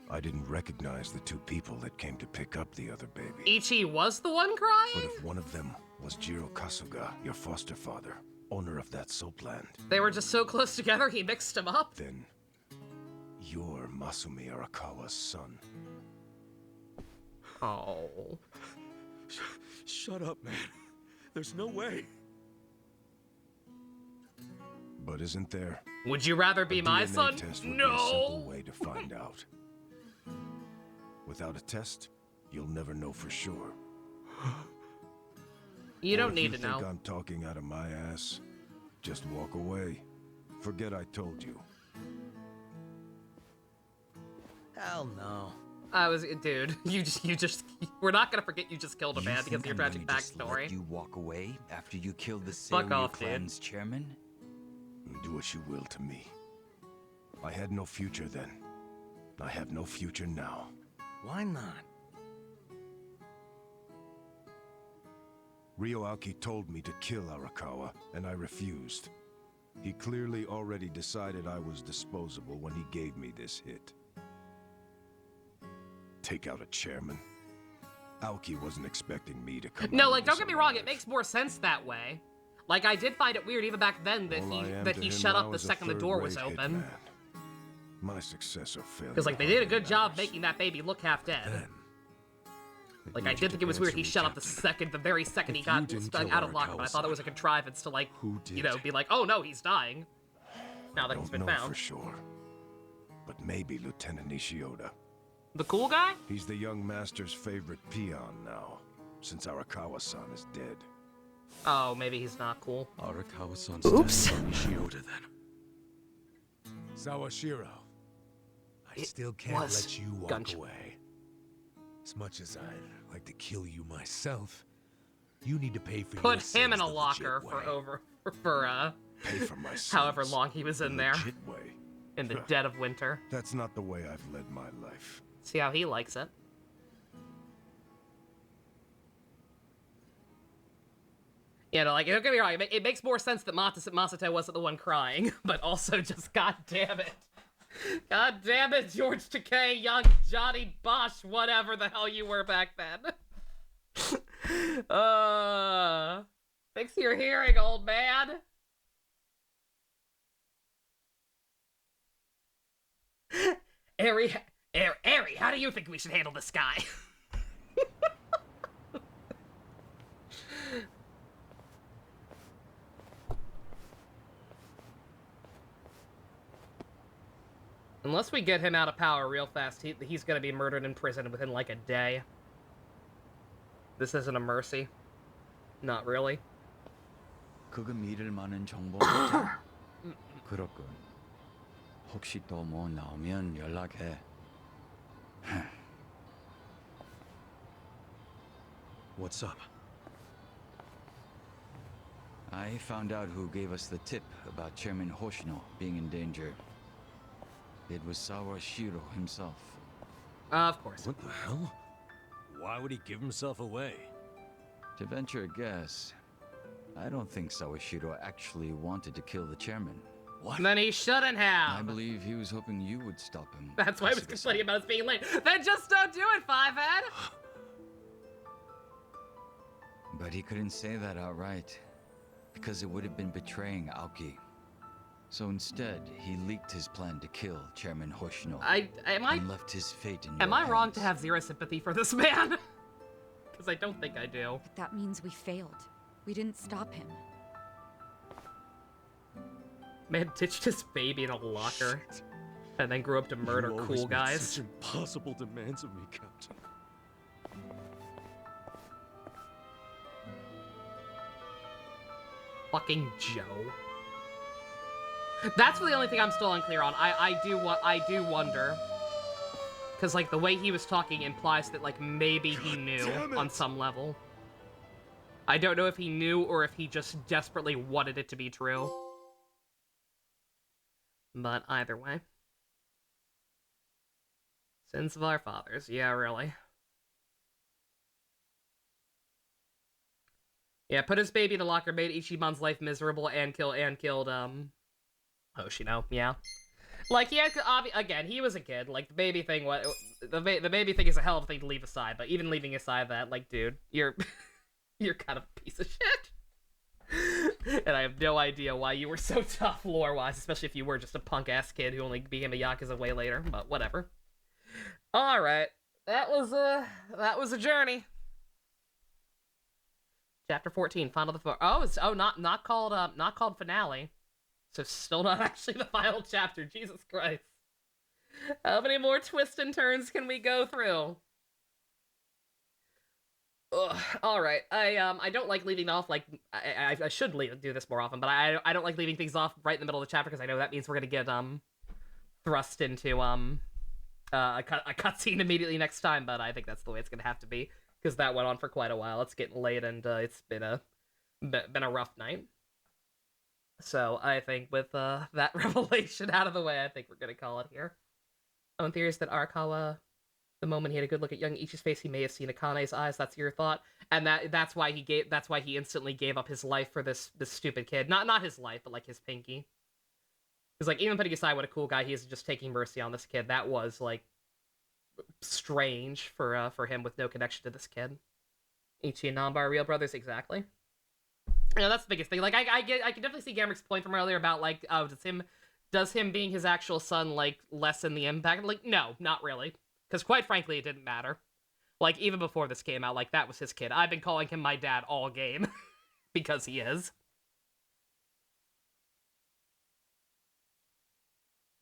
I didn't recognize the two people that came to pick up the other baby. Ichi was the one crying? But if one of them was Jiro Kasuga, your foster father, owner of that soapland, They were just so close together, he mixed them up. then you're Masumi Arakawa's son. Oh. Shut up, man. There's no way. But isn't there? Would you rather be A my DNA son? test would be a No. simple way to find out. Without a test, you'll never know for sure. You Or don't if need you to think know. I'm talking out of my ass, just walk away. Forget I told you. Hell no. I was, dude. You just. We're not gonna forget you just killed a man because of your tragic Just let backstory. you walk away after you killed the Fuck Seiryu off, dude. clan's chairman? Do what you will to me. I had no future then. I have no future now. Why not? Ryoaki told me to kill Arakawa, and I refused. He clearly already decided I was disposable when he gave me this hit. Take out a chairman? Aoki wasn't expecting me to come No, out like, of don't this get me wrong. It makes more sense that way. Like, I did find it weird even back then that All I am that to he him shut now up the is a second the door was third-rate open. hitman. My success or failure. Because like they did a good job making that baby look half dead. Like I did think it was weird he shut up the very second he got stuck out of lock, but I thought it was a contrivance to like, you know, be like, oh no, he's dying. Now that he's been Don't know found. for sure, but maybe Lieutenant Nishioda. The cool guy? He's the young master's favorite peon now, since Arakawa-san is dead. Oh, maybe he's not cool. Arakawa-san's Oops. Nishioda then. Sawashiro, I still can't was let you walk Gunch. away. As much as I'd like to kill you myself, you need to pay for your Put sins him in a the locker legit for way. Pay for my however sins long he was in the there. legit way. In the dead of winter. That's not the way I've led my life. See how he likes it. You know, like, don't get me wrong, it makes more sense that Masato wasn't the one crying, but also just, god damn it. God damn it, George Takei, young Johnny Bosch, whatever the hell you were back then. Fix your hearing, old man. Ari, how do you think we should handle this guy? Unless we get him out of power real fast, he's gonna be murdered in prison within like a day. This isn't a mercy. Not really. 그가 믿을 만한 정보가 그렇군. 혹시 또 뭐 나오면 연락해. What's up? I found out who gave us the tip about Chairman Hoshino being in danger. It was Sawashiro himself. Of course. What the hell? Why would he give himself away? To venture a guess, I don't think Sawashiro actually wanted to kill the chairman. What? Then he shouldn't have. I believe he was hoping you would stop him. That's why I was complaining about us being late. Then just don't do it, Fivehead! But he couldn't say that outright, because it would have been betraying Aoki. So instead, he leaked his plan to kill Chairman Hoshino. And left his fate in your Am I wrong hands. to have zero sympathy for this man? Because I don't think I do. But that means we failed. We didn't stop him. Man ditched his baby in a locker. And then grew up to murder You always cool make guys. Such impossible demands of me, Captain. Fucking Joe. That's the only thing I'm still unclear on. I do wonder. Because, like, the way he was talking implies that, like, maybe he knew on some level. I don't know if he knew or if he just desperately wanted it to be true. But either way. Sins of our fathers. Yeah, really. Yeah, put his baby in a locker, made Ichiban's life miserable, and killed, Hoshino, yeah. Like, he had to, again, he was a kid, like, the baby thing, the baby thing is a hell of a thing to leave aside, but even leaving aside that, like, dude, you're, you're kind of a piece of shit. And I have no idea why you were so tough lore-wise, especially if you were just a punk-ass kid who only became a Yakuza way later, but whatever. Alright, that was a journey. Chapter 14, final of the not called finale. So still not actually the final chapter. Jesus Christ. How many more twists and turns can we go through? Ugh. All right. I don't like leaving off like I should do this more often, but I don't like leaving things off right in the middle of the chapter because I know that means we're gonna get thrust into a cutscene immediately next time. But I think that's the way it's gonna have to be. Because that went on for quite a while. It's getting late, and it's been a rough night. So I think with that revelation out of the way, I think we're gonna call it here. Own theories that Arakawa, the moment he had a good look at young Ichi's face, he may have seen Akane's eyes. That's your thought, and that's why he instantly gave up his life for this stupid kid. Not his life, but like his pinky. Because like even putting aside what a cool guy he is, just taking mercy on this kid, that was like strange for him with no connection to this kid. Ichi and Nanba are real brothers, exactly. You know, that's the biggest thing. Like I can definitely see Gamrick's point from earlier about like, oh, does him being his actual son like lessen the impact? Like, no, not really. Because quite frankly, it didn't matter. Like even before this came out, like that was his kid. I've been calling him my dad all game because he is.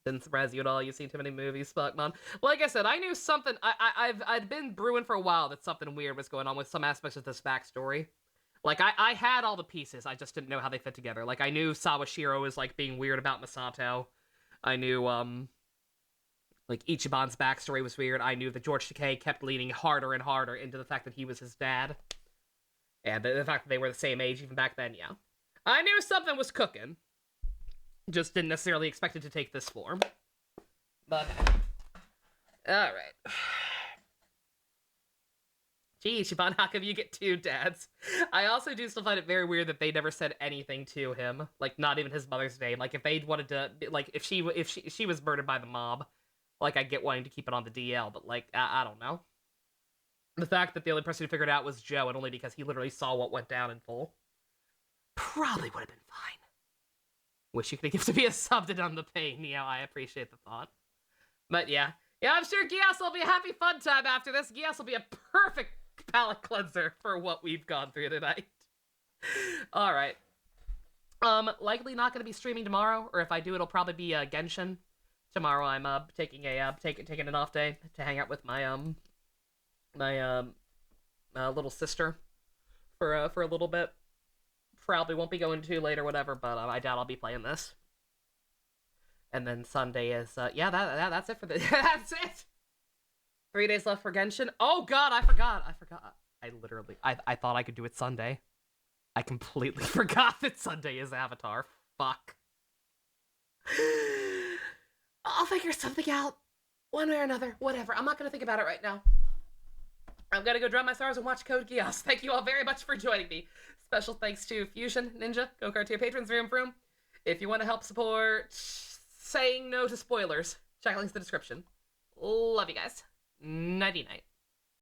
Didn't surprise you at all. You've seen too many movies, Spuckmon. Like I said, I knew something. I'd been brewing for a while that something weird was going on with some aspects of this backstory. Like I had all the pieces. I just didn't know how they fit together. Like I knew Sawashiro was like being weird about Masato. I knew like Ichiban's backstory was weird. I knew that George Takei kept leaning harder and harder into the fact that he was his dad, and the fact that they were the same age even back then. Yeah, I knew something was cooking. Just didn't necessarily expect it to take this form. But, alright. Gee, Ichiban, how come you get two dads? I also do still find it very weird that they never said anything to him. Like, not even his mother's name. Like, if they wanted to, like, if she was murdered by the mob, like, I get wanting to keep it on the DL, but, like, I don't know. The fact that the only person who figured it out was Joe, and only because he literally saw what went down in full, probably would have been fine. Wish you could have gifted me a sub to numb the pain. Yeah, I appreciate the thought. But yeah. Yeah, I'm sure Gias will be a happy fun time after this. Gias will be a perfect palate cleanser for what we've gone through tonight. Alright. Likely not going to be streaming tomorrow, or if I do, it'll probably be Genshin. Tomorrow I'm taking an off day to hang out with my little sister for a little bit. Probably won't be going too late or whatever, but I doubt I'll be playing this. And then Sunday is, yeah, that's it for the, that's it! 3 days left for Genshin. Oh god, I forgot. I thought I could do it Sunday. I completely forgot that Sunday is Avatar. Fuck. I'll figure something out. One way or another. Whatever. I'm not gonna think about it right now. I'm gonna go drum my stars and watch Code Geass. Thank you all very much for joining me. Special thanks to Fusion, Ninja, Go-Kart tier patrons, Vroom Vroom. If you want to help support saying no to spoilers, check links in the description. Love you guys. Nighty night.